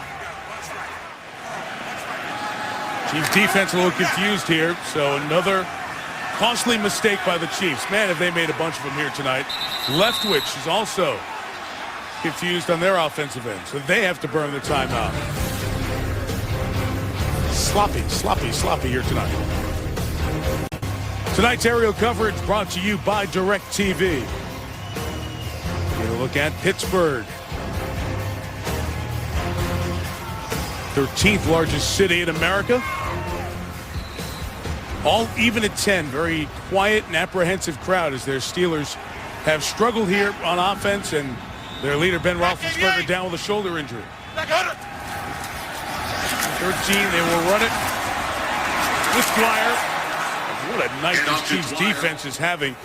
Chiefs defense a little confused here, so another costly mistake by the Chiefs. Man, have they made a bunch of them here tonight. Leftwich is also confused on their offensive end, so they have to burn the timeout. Sloppy here tonight. Tonight's aerial coverage brought to you by DirecTV. Take a look at Pittsburgh. 13th largest city in America. All even at 10. Very quiet and apprehensive crowd as their Steelers have struggled here on offense, and their leader Ben Roethlisberger down with a shoulder injury. 13, they will run it with Dwyer. What a night this Chiefs defense is having.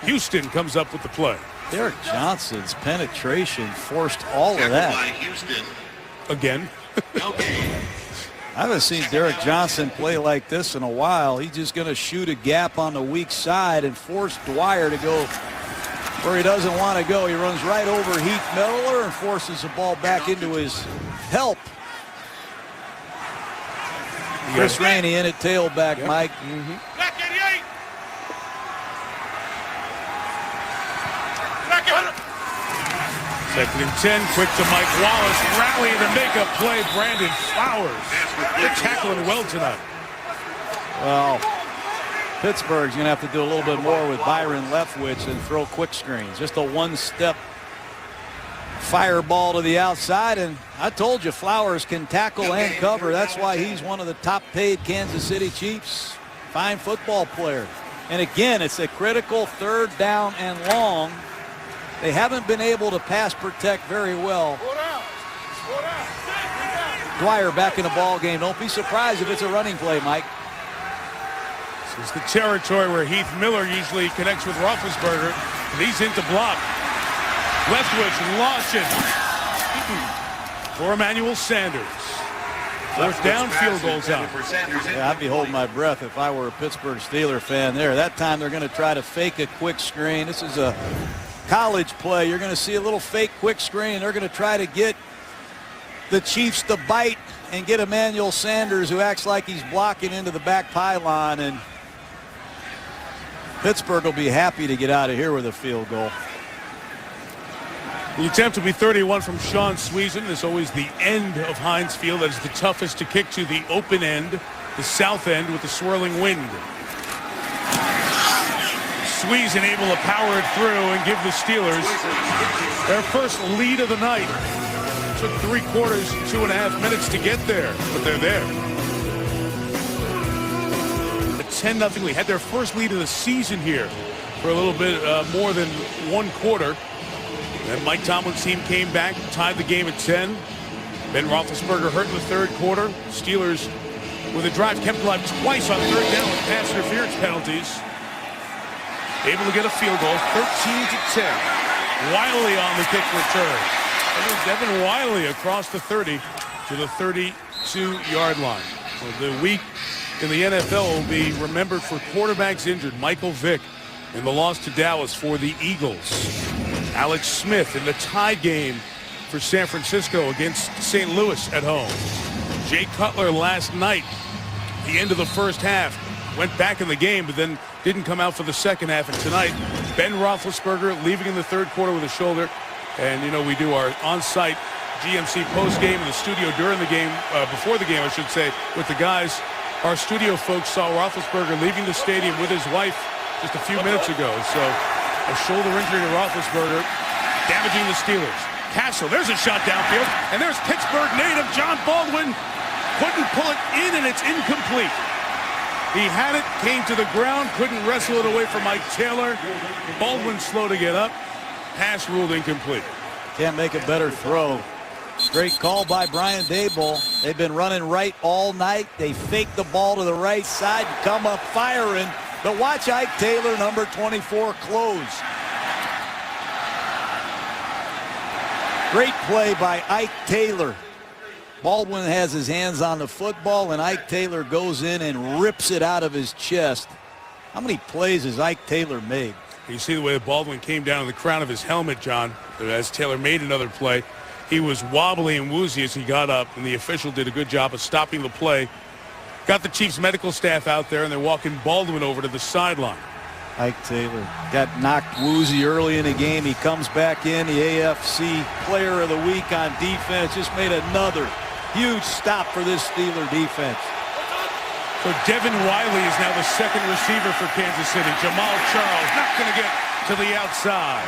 Houston comes up with the play. Derek Johnson's penetration forced all of that. Again. I haven't seen Derek Johnson play like this in a while. He's just going to shoot a gap on the weak side and force Dwyer to go where he doesn't want to go. He runs right over Heath Miller and forces the ball back into his help. Chris Rainey in at tailback, yep. Mike. Second and 10, quick to Mike Wallace, rally to make a play. Brandon Flowers, they're tackling well tonight. Well, Pittsburgh's going to have to do a little bit more with Byron Leftwich and throw quick screens. Just a one-step fireball to the outside, and I told you Flowers can tackle and cover. That's why he's one of the top-paid Kansas City Chiefs. Fine football player. And again, it's a critical third down and long. They haven't been able to pass protect very well. Dwyer back in the ball game. Don't be surprised if it's a running play, Mike. This is the territory where Heath Miller usually connects with Roethlisberger. And he's into block. Leftwich launching for Emmanuel Sanders. Fourth down, field goals out. Yeah, I'd be holding my breath if I were a Pittsburgh Steeler fan there. That time they're going to try to fake a quick screen. This is a college play. You're going to see a little fake quick screen. They're going to try to get the Chiefs to bite and get Emmanuel Sanders, who acts like he's blocking, into the back pylon, and Pittsburgh will be happy to get out of here with a field goal. The attempt will be 31 from Sean Sweezen. It's always the end of Heinz Field that is the toughest to kick to, the open end, the south end with the swirling wind. Sweezen able to power it through and give the Steelers their first lead of the night. Took 3/4, 2.5 minutes to get there, but they're there. A 10-0 lead. Had their first lead of the season here for a little bit more than one quarter. Then Mike Tomlin's team came back, tied the game at 10. Ben Roethlisberger hurt in the third quarter. Steelers, with a drive, kept alive twice on third down with pass interference penalties. Able to get a field goal, 13-10. Wiley on the kick return. Devin Wiley across the 30 to the 32-yard line. So the week in the NFL will be remembered for quarterbacks injured. Michael Vick in the loss to Dallas for the Eagles. Alex Smith in the tie game for San Francisco against St. Louis at home. Jay Cutler last night, the end of the first half, went back in the game, but then didn't come out for the second half. And tonight, Ben Roethlisberger leaving in the third quarter with a shoulder. And, you know, we do our on-site GMC post-game in the studio during the game, before the game, I should say, with the guys. Our studio folks saw Roethlisberger leaving the stadium with his wife just a few minutes ago. So a shoulder injury to Roethlisberger, damaging the Steelers. Castle, there's a shot downfield, and there's Pittsburgh native John Baldwin. Couldn't pull it in, and it's incomplete. He had it, came to the ground, couldn't wrestle it away from Mike Taylor. Baldwin slow to get up. Pass ruled incomplete. Can't make a better throw. Great call by Brian Daboll. They've been running right all night. They fake the ball to the right side, come up firing. But watch Ike Taylor, number 24, close. Great play by Ike Taylor. Baldwin has his hands on the football, and Ike Taylor goes in and rips it out of his chest. How many plays has Ike Taylor made? You see the way Baldwin came down to the crown of his helmet, John, as Taylor made another play. He was wobbly and woozy as he got up, and the official did a good job of stopping the play. Got the Chiefs medical staff out there, and they're walking Baldwin over to the sideline. Ike Taylor got knocked woozy early in the game. He comes back in, the AFC Player of the Week on defense. Just made another huge stop for this Steeler defense. So Devin Wiley is now the second receiver for Kansas City. Jamal Charles not going to get to the outside.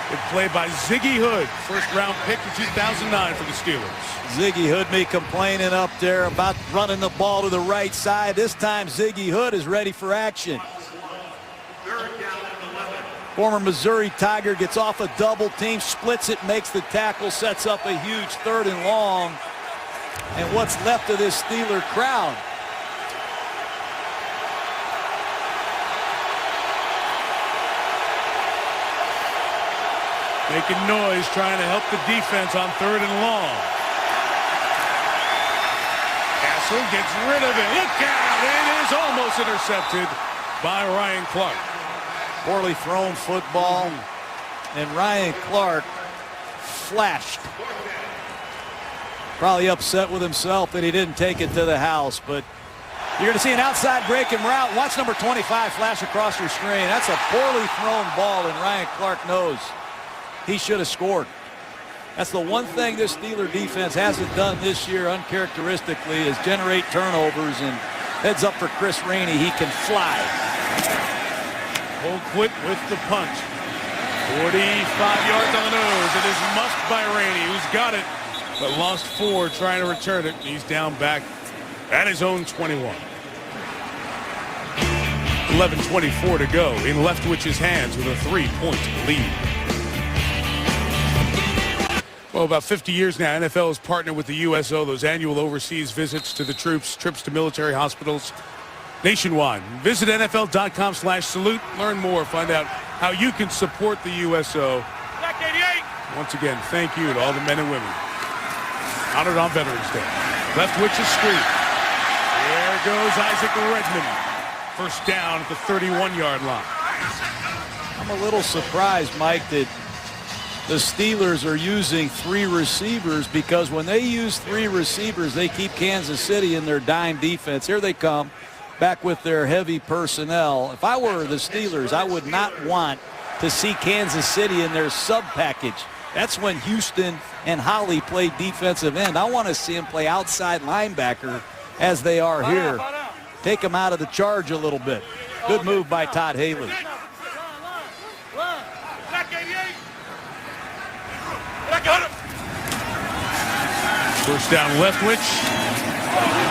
Good play by Ziggy Hood, first-round pick in 2009 for the Steelers. Ziggy Hood may complaining up there about running the ball to the right side. This time Ziggy Hood is ready for action. Former Missouri Tiger gets off a double team, splits it, makes the tackle, sets up a huge 3rd and long. And what's left of this Steeler crowd? Making noise, trying to help the defense on 3rd and long. Castle gets rid of it. Look out! It is almost intercepted by Ryan Clark. Poorly thrown football, and Ryan Clark flashed. Probably upset with himself that he didn't take it to the house, but you're going to see an outside breaking route. Watch number 25 flash across your screen. That's a poorly thrown ball, and Ryan Clark knows he should have scored. That's the one thing this Steeler defense hasn't done this year uncharacteristically is generate turnovers, and heads up for Chris Rainey. He can fly. Colquitt with the punt. 45 yards on the nose. It is muffed by Rainey, who's got it, but lost 4 trying to return it. He's down back at his own 21. 11:24 to go in Leftwich's hands with a 3-point lead. Well, about 50 years now, NFL has partnered with the USO, those annual overseas visits to the troops, trips to military hospitals nationwide. Visit NFL.com/salute. Learn more. Find out how you can support the USO. Once again, thank you to all the men and women honored on Veterans Day. Leftwich's screen. There goes Isaac Redmond. First down at the 31-yard line. I'm a little surprised, Mike, that the Steelers are using 3 receivers, because when they use 3 receivers, they keep Kansas City in their dime defense. Here they come, back with their heavy personnel. If I were the Steelers, I would not want to see Kansas City in their sub package. That's when Houston and Holly play defensive end. I want to see them play outside linebacker as they are here. Take them out of the charge a little bit. Good move by Todd Haley. First down, Leftwich.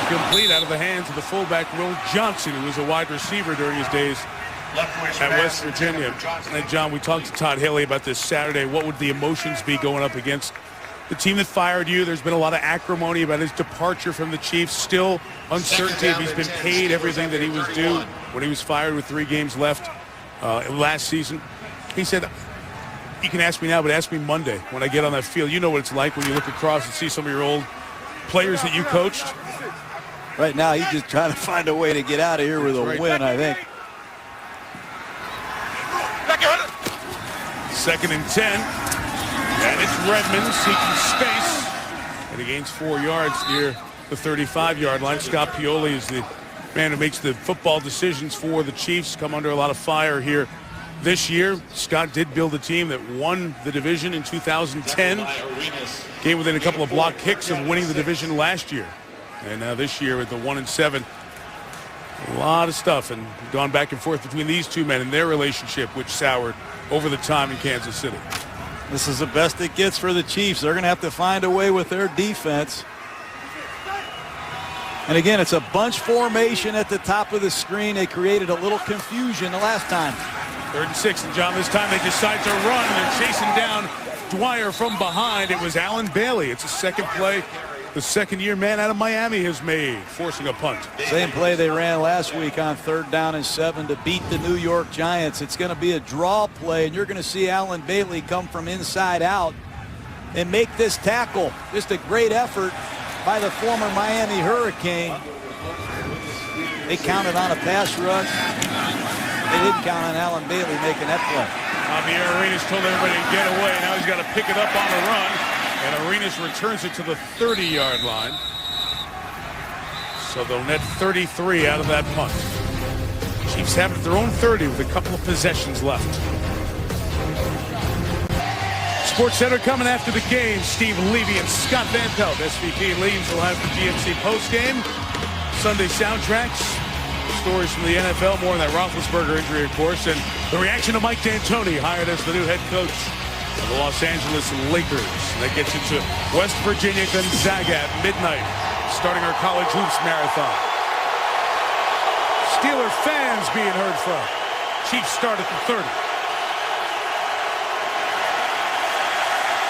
Incomplete, out of the hands of the fullback, Will Johnson, who was a wide receiver during his days at West Virginia. And John, we talked to Todd Haley about this Saturday. What would the emotions be going up against the team that fired you? There's been a lot of acrimony about his departure from the Chiefs. Still uncertainty if he's been paid everything that he was due when he was fired with 3 games left last season. He said, you can ask me now, but ask me Monday when I get on that field. You know what it's like when you look across and see some of your old players that you coached. Right now, he's just trying to find a way to get out of here with a win, I think. 2nd and 10. And it's Redmond seeking space. And he gains 4 yards near the 35-yard line. Scott Pioli is the man who makes the football decisions for the Chiefs. Come under a lot of fire here this year. Scott did build a team that won the division in 2010. Came within a couple of block kicks of winning the division last year. And now this year at the 1-7. A lot of stuff and gone back and forth between these two men and their relationship, which soured over the time in Kansas City. This is the best it gets for the Chiefs. They're going to have to find a way with their defense. And again, it's a bunch formation at the top of the screen. They created a little confusion the last time. 3rd and 6, and John, this time they decide to run. They're chasing down Dwyer from behind. It was Allen Bailey. It's a second play the second-year man out of Miami has made, forcing a punt. Same play they ran last week on 3rd down and 7 to beat the New York Giants. It's going to be a draw play, and you're going to see Allen Bailey come from inside out and make this tackle. Just a great effort by the former Miami Hurricane. They counted on a pass rush. They didn't count on Allen Bailey making that play. Javier Arenas told everybody to get away. Now he's got to pick it up on the run. And Arenas returns it to the 30-yard line. So they'll net 33 out of that punt. Chiefs have it at their own 30 with a couple of possessions left. Sports Center coming after the game. Steve Levy and Scott Van Pelt, SVP and Leaves, will have the GMC postgame. Sunday soundtracks. Stories from the NFL, more on that Roethlisberger injury, of course, and the reaction to Mike D'Antoni, hired as the new head coach of the Los Angeles Lakers. And that gets into West Virginia Gonzaga at midnight, starting our college hoops marathon. Steeler fans being heard from. Chiefs start at the 30.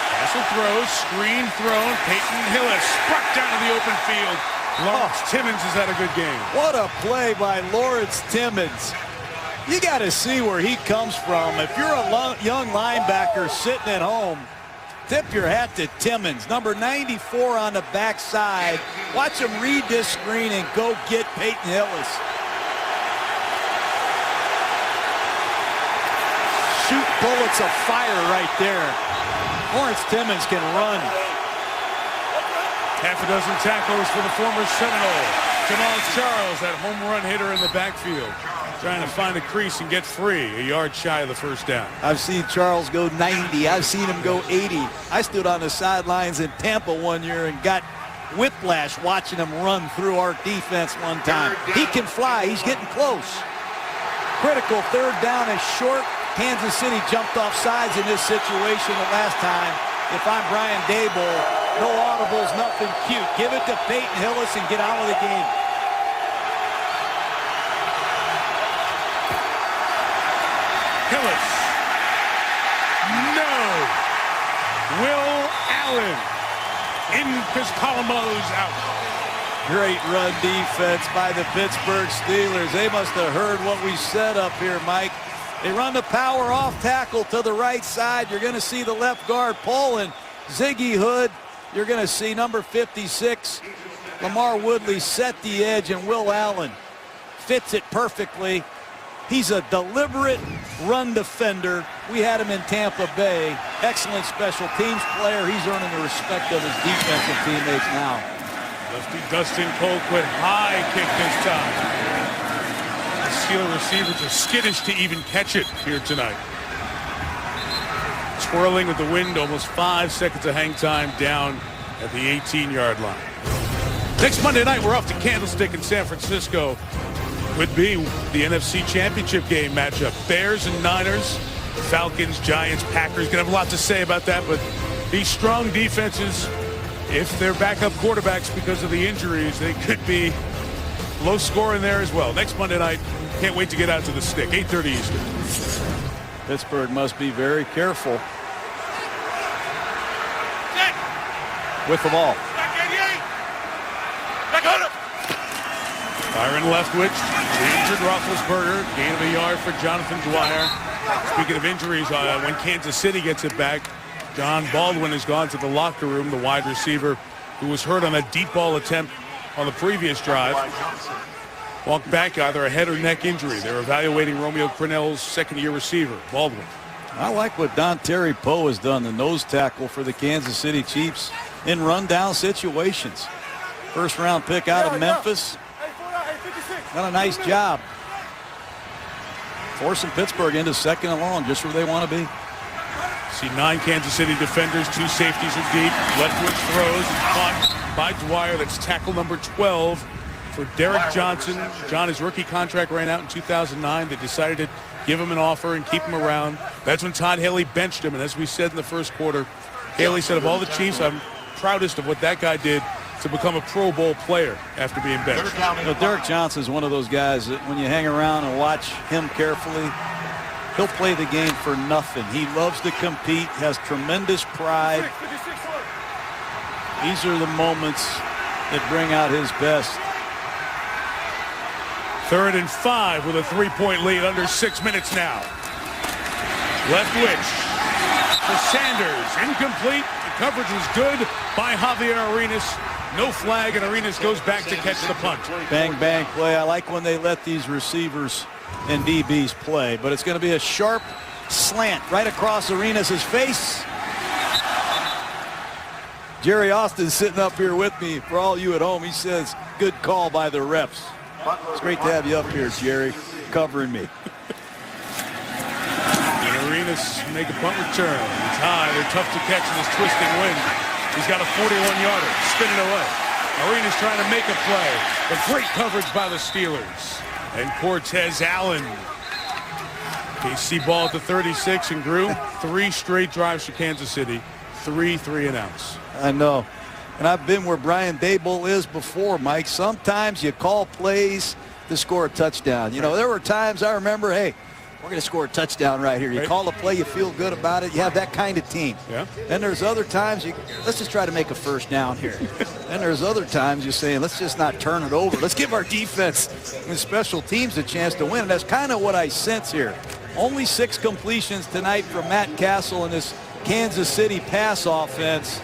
Castle throws, screen thrown, Peyton Hillis struck down to the open field. Lawrence Timmons has had a good game. What a play by Lawrence Timmons. You got to see where he comes from. If you're a young linebacker sitting at home, tip your hat to Timmons. Number 94 on the backside. Watch him read this screen and go get Peyton Hillis. Shoot bullets of fire right there. Lawrence Timmons can run. Half a dozen tackles for the former Seminole. Jamal Charles, that home run hitter in the backfield, trying to find a crease and get free, a yard shy of the first down. I've seen Charles go 90. I've seen him go 80. I stood on the sidelines in Tampa one year and got whiplash watching him run through our defense one time. He can fly. He's getting close. Critical 3rd down is short. Kansas City jumped off sides in this situation the last time. If I'm Brian Daboll, no audibles, nothing cute. Give it to Peyton Hillis and get out of the game. Hillis. No. Will Allen. In because Palomalu's out. Great run defense by the Pittsburgh Steelers. They must have heard what we said up here, Mike. They run the power off tackle to the right side. You're going to see the left guard pulling. Ziggy Hood. You're going to see number 56, Lamar Woodley, set the edge, and Will Allen fits it perfectly. He's a deliberate run defender. We had him in Tampa Bay. Excellent special teams player. He's earning the respect of his defensive teammates now. Lefty Dustin Colquitt, high kick this time. The Steeler receivers are skittish to even catch it here tonight. Twirling with the wind, almost 5 seconds of hang time down at the 18-yard line. Next Monday night, we're off to Candlestick in San Francisco. Could be the NFC Championship game matchup. Bears and Niners, Falcons, Giants, Packers. Gonna have a lot to say about that, but these strong defenses, if they're backup quarterbacks because of the injuries, they could be low scoring there as well. Next Monday night, Can't wait to get out to the stick. 8:30 Eastern. Pittsburgh must be very careful with the ball. Byron Leftwich, the injured Roethlisberger, gain of a yard for Jonathan Dwyer. Speaking of injuries, when Kansas City gets it back, John Baldwin has gone to the locker room, the wide receiver who was hurt on a deep ball attempt on the previous drive. Walked back, either a head or neck injury. They're evaluating Romeo Crennel's second-year receiver, Baldwin. I like what Don Terry Poe has done, the nose tackle for the Kansas City Chiefs in rundown situations. First-round pick out of Memphis. Done a nice job. Forcing Pittsburgh into second and long, just where they want to be. See 9 Kansas City defenders, 2 safeties are deep. Leftwich throws, caught by Dwyer. That's tackle number 12 for Derek Johnson. John, his rookie contract ran out in 2009. They decided to give him an offer and keep him around. That's when Todd Haley benched him. And as we said in the first quarter, Haley said, of all the Chiefs, I'm proudest of what that guy did to become a Pro Bowl player after being benched. Derek Johnson is one of those guys that when you hang around and watch him carefully, he'll play the game for nothing. He loves to compete, has tremendous pride. These are the moments that bring out his best. 3rd and 5 with a 3-point lead under 6 minutes now. Leftwich for Sanders, incomplete. The coverage was good by Javier Arenas. No flag, and Arenas goes back to catch the punt. Bang, bang play. I like when they let these receivers and DBs play, but it's going to be a sharp slant right across Arenas' face. Jerry Austin sitting up here with me. For all you at home, he says, good call by the refs. It's great to have you up here, Jerry, covering me. And Arenas make a punt return. It's high. They're tough to catch in this twisting wind. He's got a 41-yarder, spinning away. Arenas trying to make a play, but great coverage by the Steelers. And Cortez Allen. KC ball at the 36 and grew 3 straight drives for Kansas City. 3 3-and-outs. I know. And I've been where Brian Daboll is before, Mike. Sometimes you call plays to score a touchdown. You know, there were times I remember, hey, we're going to score a touchdown right here. You call a play, you feel good about it. You have that kind of team. Yeah. Then there's other times, let's just try to make a first down here. Then there's other times you're saying, let's just not turn it over. Let's give our defense and special teams a chance to win. And that's kind of what I sense here. Only 6 completions tonight from Matt Castle in this Kansas City pass offense.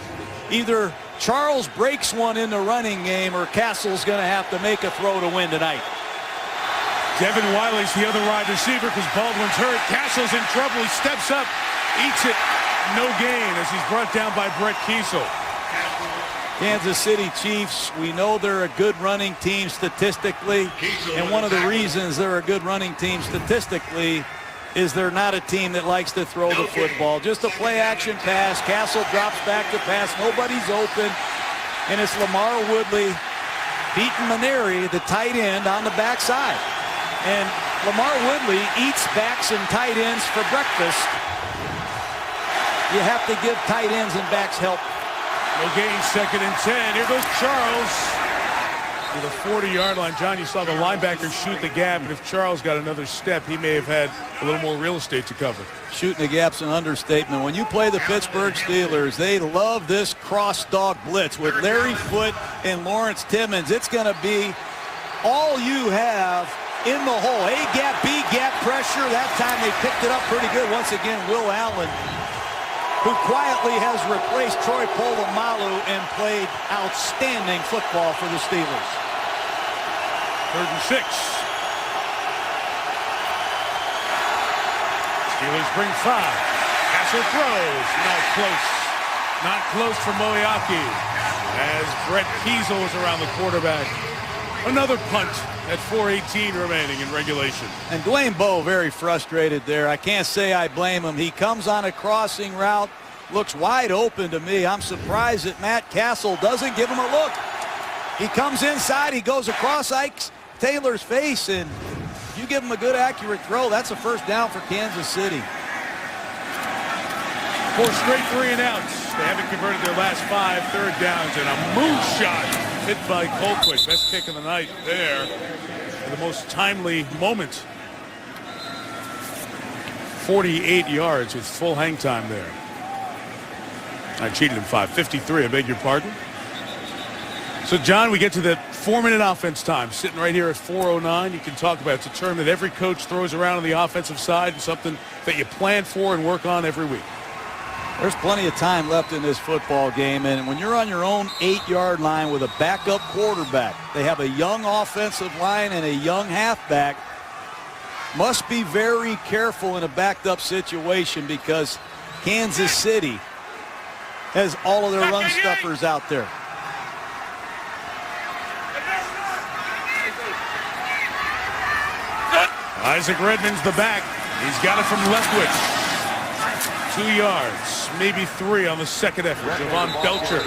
Either Charles breaks one in the running game or Castle's going to have to make a throw to win tonight. Devin Wiley's the other wide receiver because Baldwin's hurt. Castle's in trouble. He steps up, eats it, no gain as he's brought down by Brett Kiesel. Kansas City Chiefs, we know they're a good running team statistically, and one of the reasons they're a good running team statistically is they're not a team that likes to throw the football. Just a play-action pass. Castle drops back to pass. Nobody's open, and it's Lamar Woodley beating Maneri, the tight end, on the backside. And Lamar Woodley eats backs and tight ends for breakfast. You have to give tight ends and backs help. No gain, 2nd and 10. Here goes Charles to the 40-yard line. John, you saw the linebacker shoot the gap, and if Charles got another step, he may have had a little more real estate to cover. Shooting the gap's an understatement. When you play the Pittsburgh Steelers, they love this cross-dog blitz with Larry Foote and Lawrence Timmons. It's going to be all you have in the hole. A gap, B gap pressure. That time they picked it up pretty good. Once again, Will Allen, who quietly has replaced Troy Polamalu and played outstanding football for the Steelers. 3rd and 6. Steelers bring 5. Castle throws. Not close. Not close for Moiaki as Brett Kiesel was around the quarterback. Another punt at 4:18 remaining in regulation. And Dwayne Bowe very frustrated there. I can't say I blame him. He comes on a crossing route, looks wide open to me. I'm surprised that Matt Castle doesn't give him a look. He comes inside, he goes across Ike Taylor's face, and if you give him a good accurate throw, that's a first down for Kansas City. 4 straight 3-and-outs. They haven't converted their last 5 third downs, and a moonshot hit by Colquitt. Best kick of the night there. in the most timely moment. 48 yards with full hang time there. I cheated him 5:53, I beg your pardon. So, John, we get to the 4-minute offense time, sitting right here at 4:09. You can talk about it's a term that every coach throws around on the offensive side and something that you plan for and work on every week. There's plenty of time left in this football game, and when you're on your own 8-yard line with a backup quarterback, they have a young offensive line and a young halfback. Must be very careful in a backed up situation because Kansas City has all of their run stuffers out there. Isaac Redmond's the back. He's got it from Leftwich. 2 yards, maybe 3 on the second effort. Javon Belcher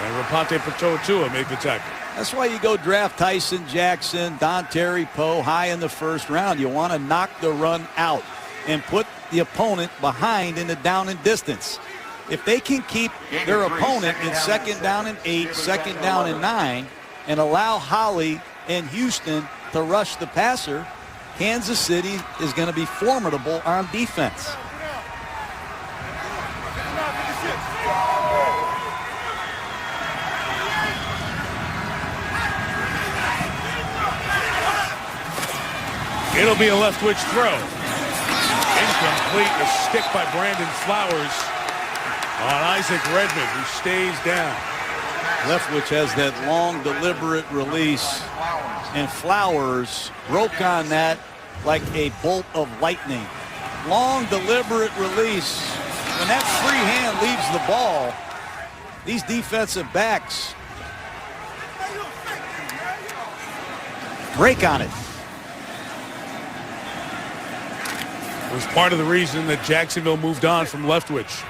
and Rapate Patotua make the tackle. That's why you go draft Tyson Jackson, Don Terry Poe high in the first round. You want to knock the run out and put the opponent behind in the down and distance. If they can keep their opponent in 2nd down and 8, 2nd down and 9, and allow Holly and Houston to rush the passer, Kansas City is going to be formidable on defense. It'll be a Leftwich throw. Incomplete. A stick by Brandon Flowers on Isaac Redmond, who stays down. Leftwich has that long, deliberate release, and Flowers broke on that like a bolt of lightning. Long, deliberate release. When that free hand leaves the ball, these defensive backs break on it. It was part of the reason that Jacksonville moved on from Leftwich.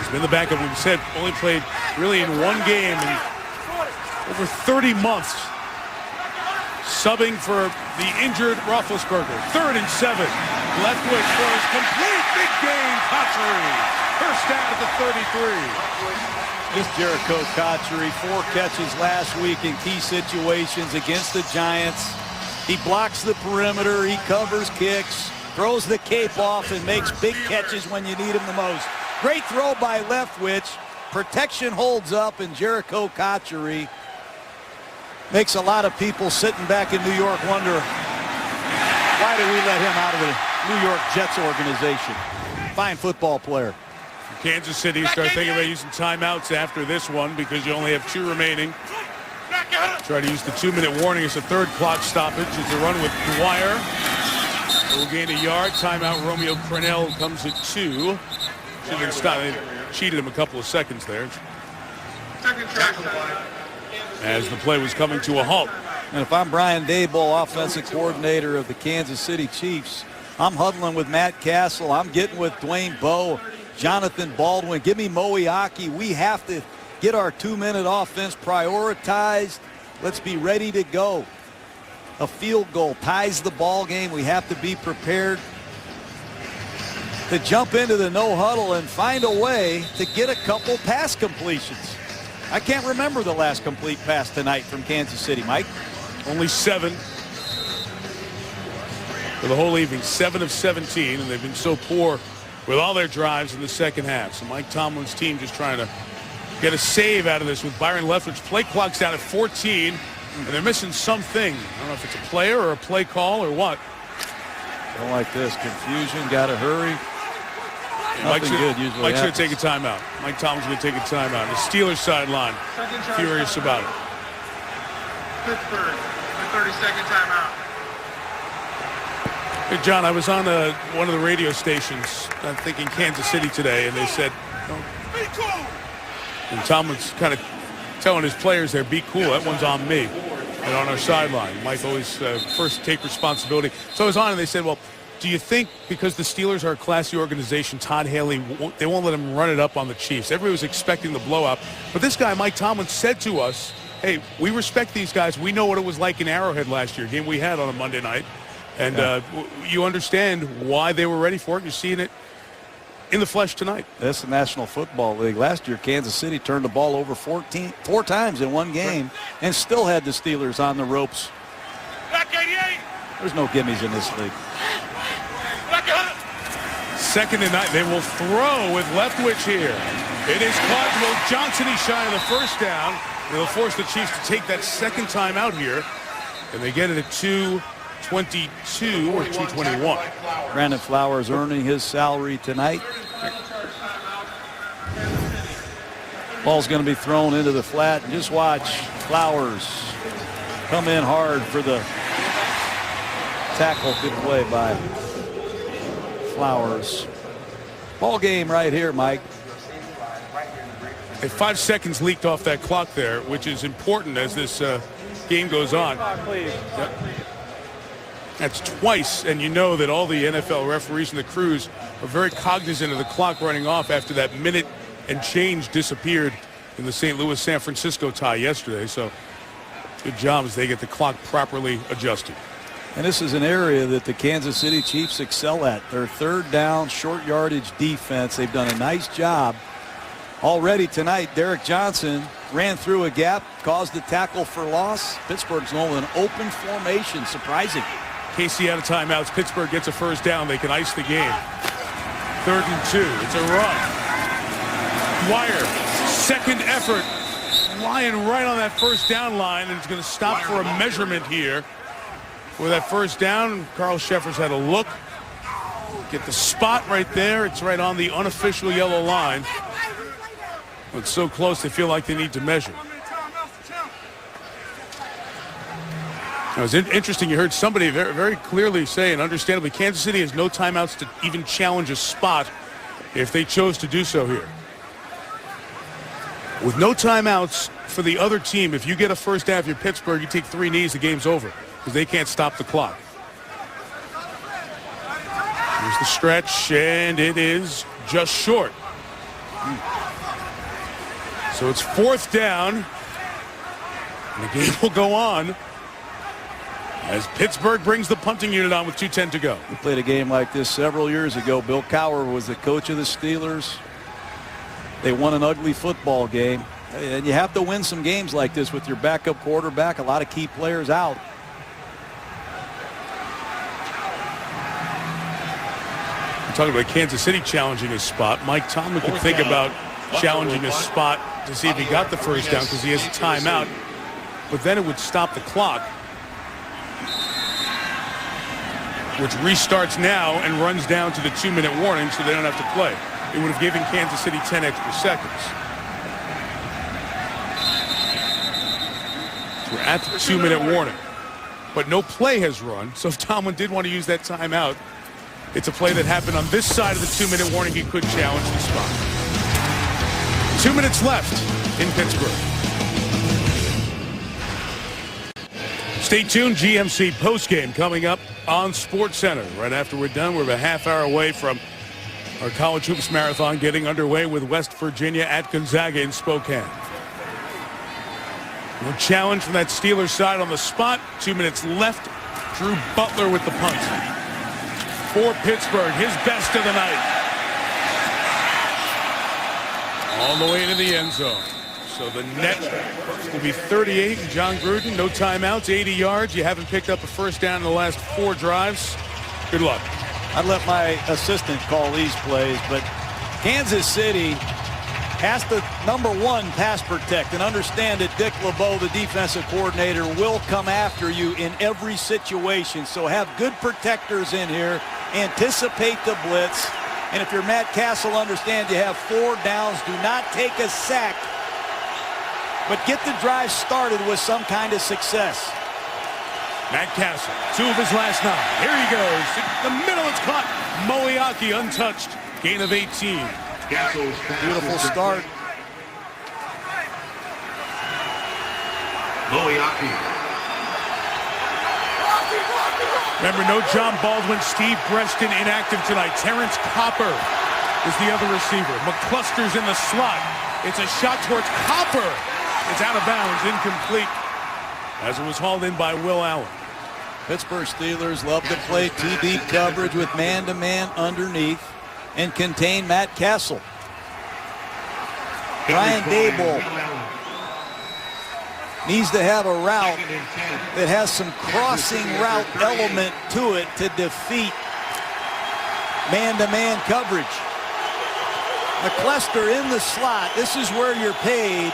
He's been the backup, we said, only played really in one game in over 30 months. Subbing for the injured Roethlisberger. 3rd and 7. Leftwich throws complete. Big gain. Cotchery. First down at the 33. This Jericho Cotchery, 4 catches last week in key situations against the Giants. He blocks the perimeter. He covers kicks. Throws the cape off and makes big catches when you need him the most. Great throw by Leftwich. Protection holds up, and Jericho Cotchery makes a lot of people sitting back in New York wonder, why do we let him out of the New York Jets organization? Fine football player. Kansas City start thinking about using timeouts after this one because you only have 2 remaining. Try to use the 2-minute warning. It's a 3rd clock stoppage. It's a run with Dwyer. Will gain a yard. Timeout. Romeo Crennel comes at 2. Should have been stopped. They cheated him a couple of seconds there. As the play was coming to a halt. And if I'm Brian Daboll, offensive coordinator of the Kansas City Chiefs, I'm huddling with Matt Castle. I'm getting with Dwayne Bowe, Jonathan Baldwin. Give me Moeaki. We have to get our 2-minute offense prioritized. Let's be ready to go. A field goal ties the ball game. We have to be prepared to jump into the no huddle and find a way to get a couple pass completions. I can't remember the last complete pass tonight from Kansas City, Mike. Only 7 for the whole evening. 7 of 17, and they've been so poor with all their drives in the second half. So Mike Tomlin's team just trying to get a save out of this with Byron Leftwich. Play clock's down at 14, and they're missing something. I don't know if it's a player or a play call or what. Don't like this. Confusion. Got to hurry. Mike should take a timeout. Mike Tomlin's going to take a timeout. The Steelers sideline, furious about it. Pittsburgh, a 30-second timeout. Hey, John, I was on one of the radio stations, I'm thinking Kansas City today, and they said, and Tomlin's kind of telling his players there, be cool, that one's on me. And on our sideline, Mike always first take responsibility. So I was on, and they said, well, do you think because the Steelers are a classy organization, Todd Haley, they won't let him run it up on the Chiefs? Everybody was expecting the blowout. But this guy, Mike Tomlin, said to us, hey, we respect these guys. We know what it was like in Arrowhead last year, game we had on a Monday night. And you understand why they were ready for it. You're seeing it in the flesh tonight. That's the National Football League. Last year, Kansas City turned the ball over 4 times in one game and still had the Steelers on the ropes. There's no gimmies in this league. 2nd and 9. They will throw with Leftwich here. It is caught. Will Johnson, he's shy of the first down. They'll force the Chiefs to take that second time out here. And they get it at 2:22 or 2:21. Brandon Flowers earning his salary tonight. Ball's going to be thrown into the flat. And just watch Flowers come in hard for the tackle. Good play by Flowers. Ball game right here, Mike. 5 seconds leaked off that clock there, which is important as this game goes on. Yep. That's twice, and you know that all the NFL referees and the crews are very cognizant of the clock running off after that minute and change disappeared in the St. Louis-San Francisco tie yesterday. So good job as they get the clock properly adjusted. And this is an area that the Kansas City Chiefs excel at. Their 3rd down, short yardage defense. They've done a nice job already tonight. Derek Johnson ran through a gap, caused the tackle for loss. Pittsburgh's going an open formation. Surprising. Casey out of timeouts. Pittsburgh gets a first down. They can ice the game. 3rd and 2. It's a run. Dwyer, second effort. Lying right on that first down line, and it's going to stop for a measurement here. With that first down, Carl Sheffers had a look. Get the spot right there. It's right on the unofficial yellow line. It's so close they feel like they need to measure. It was interesting. You heard somebody very, very clearly say, and understandably, Kansas City has no timeouts to even challenge a spot if they chose to do so here. With no timeouts for the other team, if you get a first down, if you're Pittsburgh, you take 3 knees, the game's over because they can't stop the clock. Here's the stretch, and it is just short. So it's 4th down, and the game will go on as Pittsburgh brings the punting unit on with 2:10 to go. We played a game like this several years ago. Bill Cowher was the coach of the Steelers. They won an ugly football game. And you have to win some games like this with your backup quarterback, a lot of key players out. I'm talking about Kansas City challenging his spot. Mike Tomlin could think about challenging his spot to see if he got the first down because he has a timeout. But then it would stop the clock, which restarts now and runs down to the 2-minute warning so they don't have to play. It would have given Kansas City 10 extra seconds. So we're at the 2-minute warning. But no play has run, so if Tomlin did want to use that timeout, it's a play that happened on this side of the 2-minute warning. He could challenge the spot. 2 minutes left in Pittsburgh. Stay tuned. GMC postgame coming up on SportsCenter. Right after we're done, we're a half hour away from our college hoops marathon getting underway with West Virginia at Gonzaga in Spokane. No challenge from that Steelers side on the spot. 2 minutes left. Drew Butler with the punt. For Pittsburgh, his best of the night. All the way into the end zone. So the net will be 38. John Gruden, no timeouts, 80 yards. You haven't picked up a first down in the last 4 drives. Good luck. I'd let my assistant call these plays, but Kansas City has to, number one, pass protect and understand that Dick LeBeau, the defensive coordinator, will come after you in every situation. So have good protectors in here, anticipate the blitz, and if you're Matt Castle, understand you have 4 downs. Do not take a sack, but get the drive started with some kind of success. Matt Castle, 2 of his last 9. Here he goes. In the middle, it's caught. Moiaki untouched. Gain of 18. Beautiful start. Moiaki. Remember, no John Baldwin, Steve Breston inactive tonight. Terrence Copper is the other receiver. McCluster's in the slot. It's a shot towards Copper. It's out of bounds, incomplete, as it was hauled in by Will Allen. Pittsburgh Steelers love to play 2 deep coverage with man-to-man underneath. and contain Matt Castle. Brian Dable needs to have a route that has some crossing route element to it to defeat man-to-man coverage. McCluster in the slot. This is where you're paid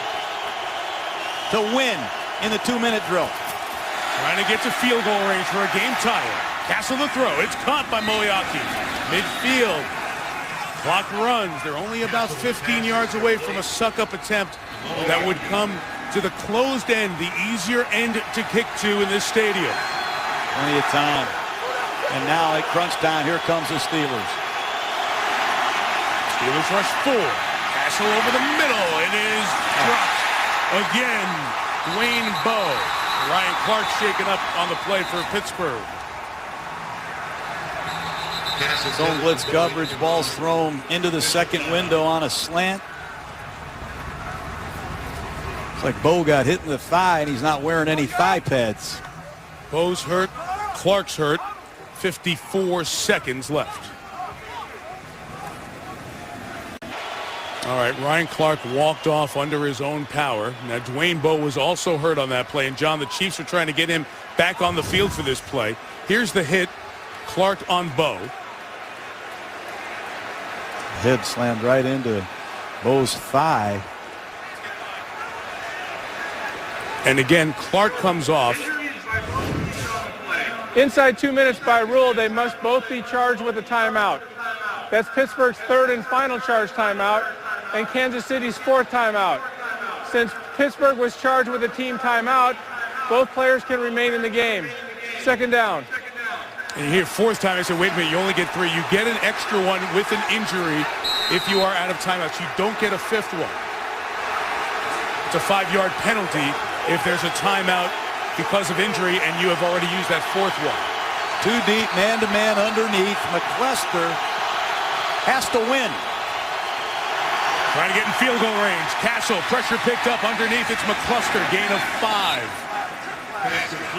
to win in the 2-minute drill. Trying to get to field goal range for a game tire. Castle the throw. It's caught by Moyaki. Midfield. Clock runs. They're only about 15 yards away from a suck-up attempt that would come to the closed end, the easier end to kick to in this stadium. Plenty of time. And now at crunch time, here comes the Steelers. Steelers rush 4. Castle over the middle. It is dropped again. Dwayne Bowe. Ryan Clark shaken up on the play for Pittsburgh. Zone blitz coverage. Ball's thrown into the second window on a slant. It's like Bowe got hit in the thigh, and he's not wearing any thigh pads. Bowe's hurt. Clark's hurt. 54 seconds left. All right, Ryan Clark walked off under his own power. Now, Dwayne Bowe was also hurt on that play. And, John, the Chiefs are trying to get him back on the field for this play. Here's the hit. Clark on Bowe. Head slammed right into Bowe's thigh. And, again, Clark comes off. Inside 2 minutes by rule, they must both be charged with a timeout. That's Pittsburgh's third and final charge timeout and Kansas City's fourth timeout. Since Pittsburgh was charged with a team timeout, both players can remain in the game. Second down. And you hear fourth time, I said, wait a minute, you only get 3. You get an extra one with an injury if you are out of timeouts. You don't get a fifth one. It's a 5-yard penalty if there's a timeout because of injury and you have already used that fourth one. Too deep, man-to-man underneath. McCluster has to win. Trying to get in field goal range. Castle, pressure picked up underneath. It's McCluster, gain of 5.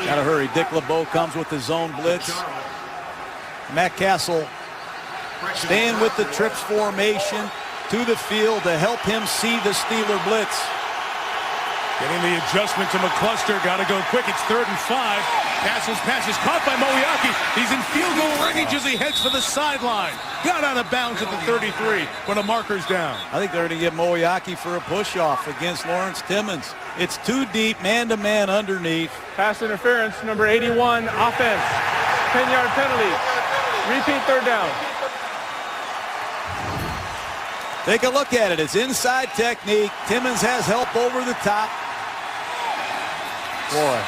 Gotta hurry. Dick LeBeau comes with the zone blitz. Matt Castle staying with the trips formation to the field to help him see the Steeler blitz. Getting the adjustment to McCluster. Got to go quick. It's 3rd and 5. Castle's pass is caught by Moyaki. He's in field goal range as he heads for the sideline. Got out of bounds at the 33 when a marker's down. I think they're going to give Moyaki for a push-off against Lawrence Timmons. It's too deep, man-to-man underneath. Pass interference, number 81, offense. 10-yard penalty. Repeat third down. Take a look at it. It's inside technique. Timmons has help over the top. Boy.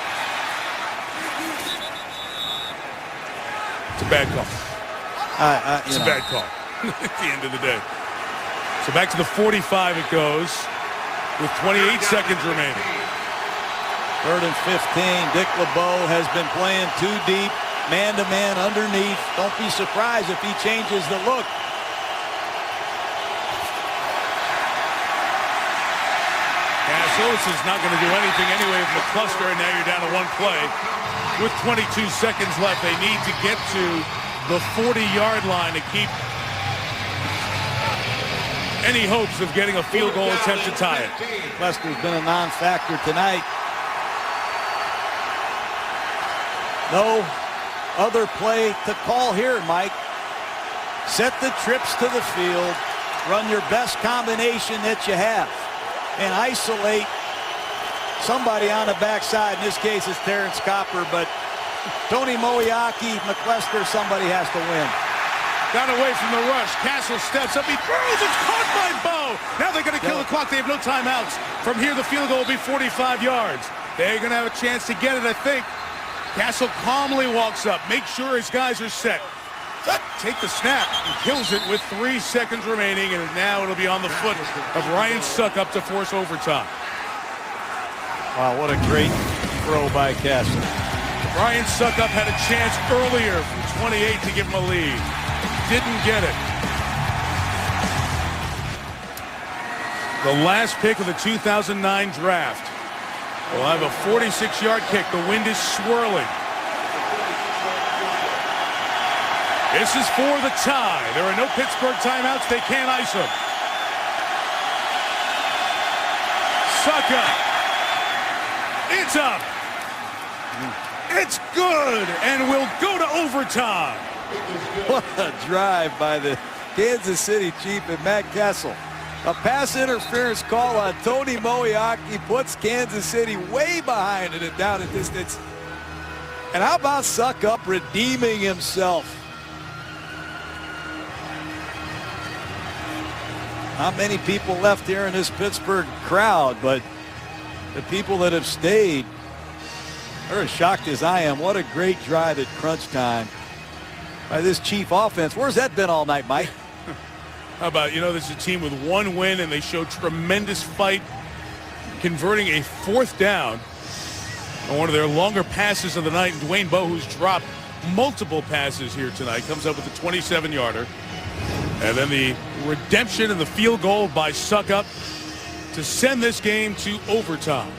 It's a bad call. It's a bad call at the end of the day. So back to the 45 it goes with 28 seconds remaining. 3rd and 15. Dick LeBeau has been playing too deep, man-to-man underneath. Don't be surprised if he changes the look. This is not going to do anything anyway with McCluster, and now you're down to 1 play. With 22 seconds left, they need to get to the 40-yard line to keep any hopes of getting a field goal attempt to tie it. McCluster's been a non-factor tonight. No other play to call here, Mike. Set the trips to the field. Run your best combination that you have. And isolate somebody on the backside. In this case, it's Terrence Copper, but Tony Moyaki, McCluster, somebody has to win. Got away from the rush. Castle steps up. He throws. It's caught by Bowe. Now they're going to kill the clock. They have no timeouts. From here, the field goal will be 45 yards. They're going to have a chance to get it, I think. Castle calmly walks up. Make sure his guys are set. Take the snap and kills it with 3 seconds remaining, and now it'll be on the foot of Ryan Suckup to force overtime. Wow, what a great throw by Castle. Ryan Suckup had a chance earlier from 28 to give him a lead. Didn't get it. The last pick of the 2009 draft will have a 46-yard kick. The wind is swirling. This is for the tie. There are no Pittsburgh timeouts. They can't ice them. Sucka. It's up. It's good, and we'll go to overtime. What a drive by the Kansas City Chief and Matt Kessel. A pass interference call on Tony Moeaki puts Kansas City way behind it and down a distance. And how about Suckup redeeming himself? Not many people left here in this Pittsburgh crowd, but the people that have stayed are as shocked as I am. What a great drive at crunch time by this Chief offense. Where's that been all night, Mike? How about, this is a team with one win, and they show tremendous fight, converting a fourth down on one of their longer passes of the night. Dwayne Bowe, who's dropped multiple passes here tonight, comes up with a 27-yarder. And then the redemption and the field goal by Suckup to send this game to overtime.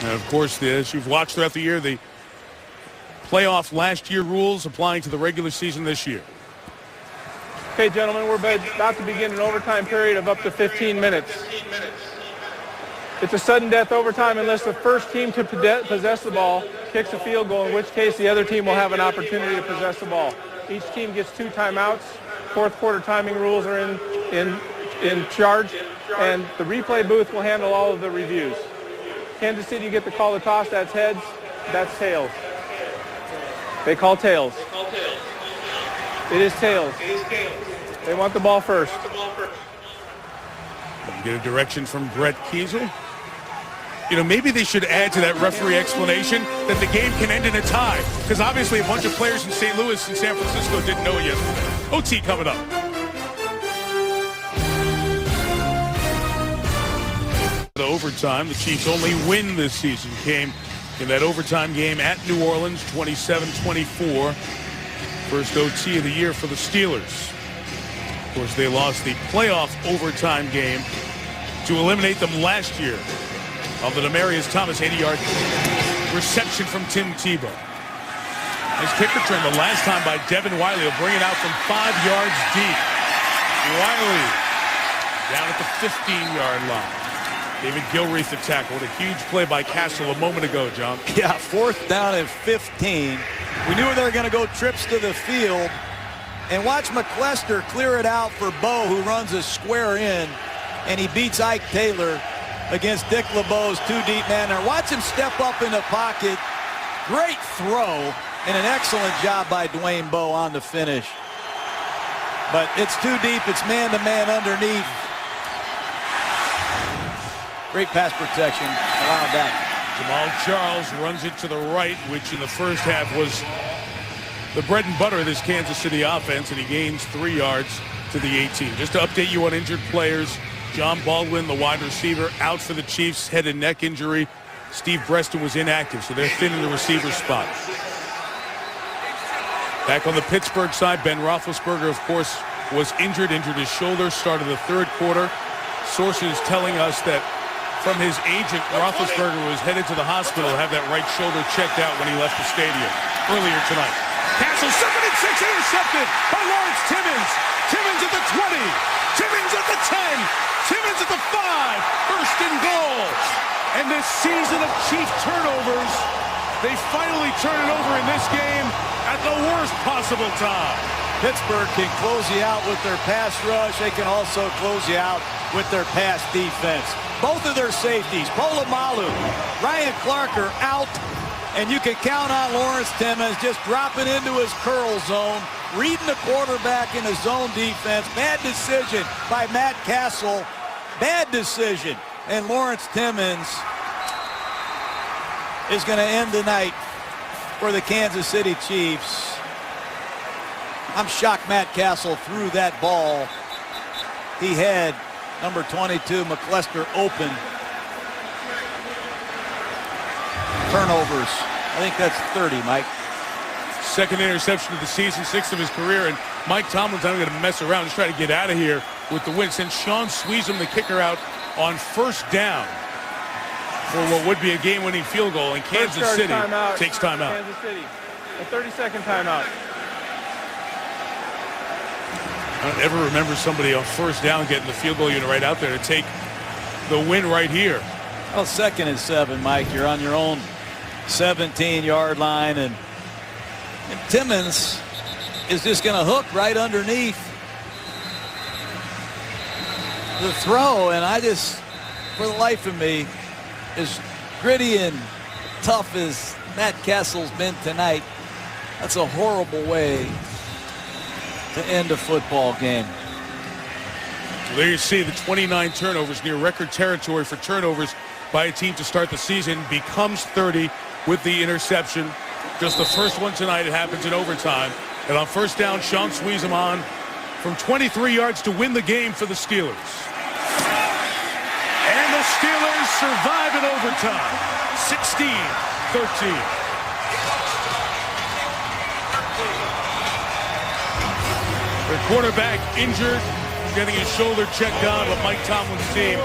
And, of course, as you've watched throughout the year, the playoff last year rules applying to the regular season this year. Okay, gentlemen, we're about to begin an overtime period of up to 15 minutes. It's a sudden death overtime unless the first team to possess the ball kicks a field goal, in which case the other team will have an opportunity to possess the ball. Each team gets 2 timeouts. Fourth quarter timing rules are in charge, and the replay booth will handle all of the reviews. Kansas City, you get to call the toss. That's heads. That's tails. They call tails. It is tails. They want the ball first. You get a direction from Brett Kiesel. Maybe they should add to that referee explanation that the game can end in a tie, because obviously a bunch of players in St. Louis and San Francisco didn't know it yet. OT coming up. The overtime, the Chiefs' only win this season came in that overtime game at New Orleans, 27-24. First OT of the year for the Steelers. Of course, they lost the playoff overtime game to eliminate them last year on the Demaryius Thomas 80-yard reception from Tim Tebow. His kick return the last time by Devin Wiley will bring it out from 5 yards deep. Wiley down at the 15-yard line. David Gilreath the tackle. What a huge play by Castle a moment ago, John. Yeah, 4th down and 15. We knew they were going to go trips to the field. And watch McClester clear it out for Bowe, who runs a square in. And he beats Ike Taylor against Dick LeBeau's 2-deep man there. Watch him step up in the pocket. Great throw and an excellent job by Dwayne Bowe on the finish. But it's too deep. It's man-to-man underneath. Great pass protection. Allowed that. Jamal Charles runs it to the right, which in the first half was the bread and butter of this Kansas City offense, and he gains 3 yards to the 18. Just to update you on injured players, John Baldwin, the wide receiver, out for the Chiefs, head and neck injury. Steve Breston was inactive, so they're thin in the receiver spot. Back on the Pittsburgh side, Ben Roethlisberger, of course, was injured his shoulder, started the third quarter. Sources telling us that from his agent, Roethlisberger was headed to the hospital to have that right shoulder checked out when he left the stadium earlier tonight. Castle, 2nd and 6, intercepted by Lawrence Timmons. Timmons at the 20. Timmons at the 10. Timmons at the 5. First and goal. And this season of Chief turnovers, they finally turn it over in this game at the worst possible time. Pittsburgh can close you out with their pass rush. They can also close you out with their pass defense. Both of their safeties, Polamalu, Ryan Clark are out, and you can count on Lawrence Timmons just dropping into his curl zone, reading the quarterback in his zone defense. Bad decision by Matt Castle. Bad decision. And Lawrence Timmons is going to end the night for the Kansas City Chiefs. I'm shocked Matt Castle threw that ball. He had number 22, McClester, open. Turnovers. I think that's 30, Mike. Second interception of the season, 6th of his career, and Mike Tomlin's not going to mess around, just try to get out of here with the win. Sends Sean Sweezum, the kicker, out on first down for what would be a game-winning field goal, and Kansas City takes timeout. Kansas City. A 30-second timeout. I don't ever remember somebody on first down getting the field goal unit right out there to take the win right here. Well, 2nd and 7, Mike. You're on your own 17-yard line, and Timmons is just going to hook right underneath the throw, and I just, for the life of me, as gritty and tough as Matt Kessel's been tonight, that's a horrible way to end a football game. There you see the 29 turnovers, near record territory for turnovers by a team to start the season, becomes 30 with the interception. Just the first one tonight. It happens in overtime. And on first down, Sean squeezes him on from 23 yards to win the game for the Steelers. And the Steelers survive in overtime. 16-13. Their quarterback injured, getting his shoulder checked out, but Mike Tomlin's team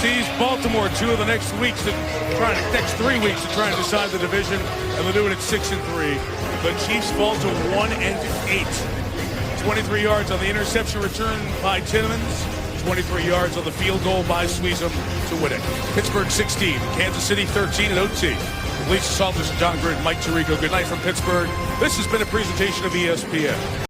sees Baltimore 2 of the next 3 weeks to try and decide the division, and they're doing it 6-3. The Chiefs fall to 1-8. 23 yards on the interception return by Timmons, 23 yards on the field goal by Sweezum to win it. Pittsburgh 16, Kansas City 13 at OT. Lisa Salters and John Grid, Mike Tirico. Good night from Pittsburgh. This has been a presentation of ESPN.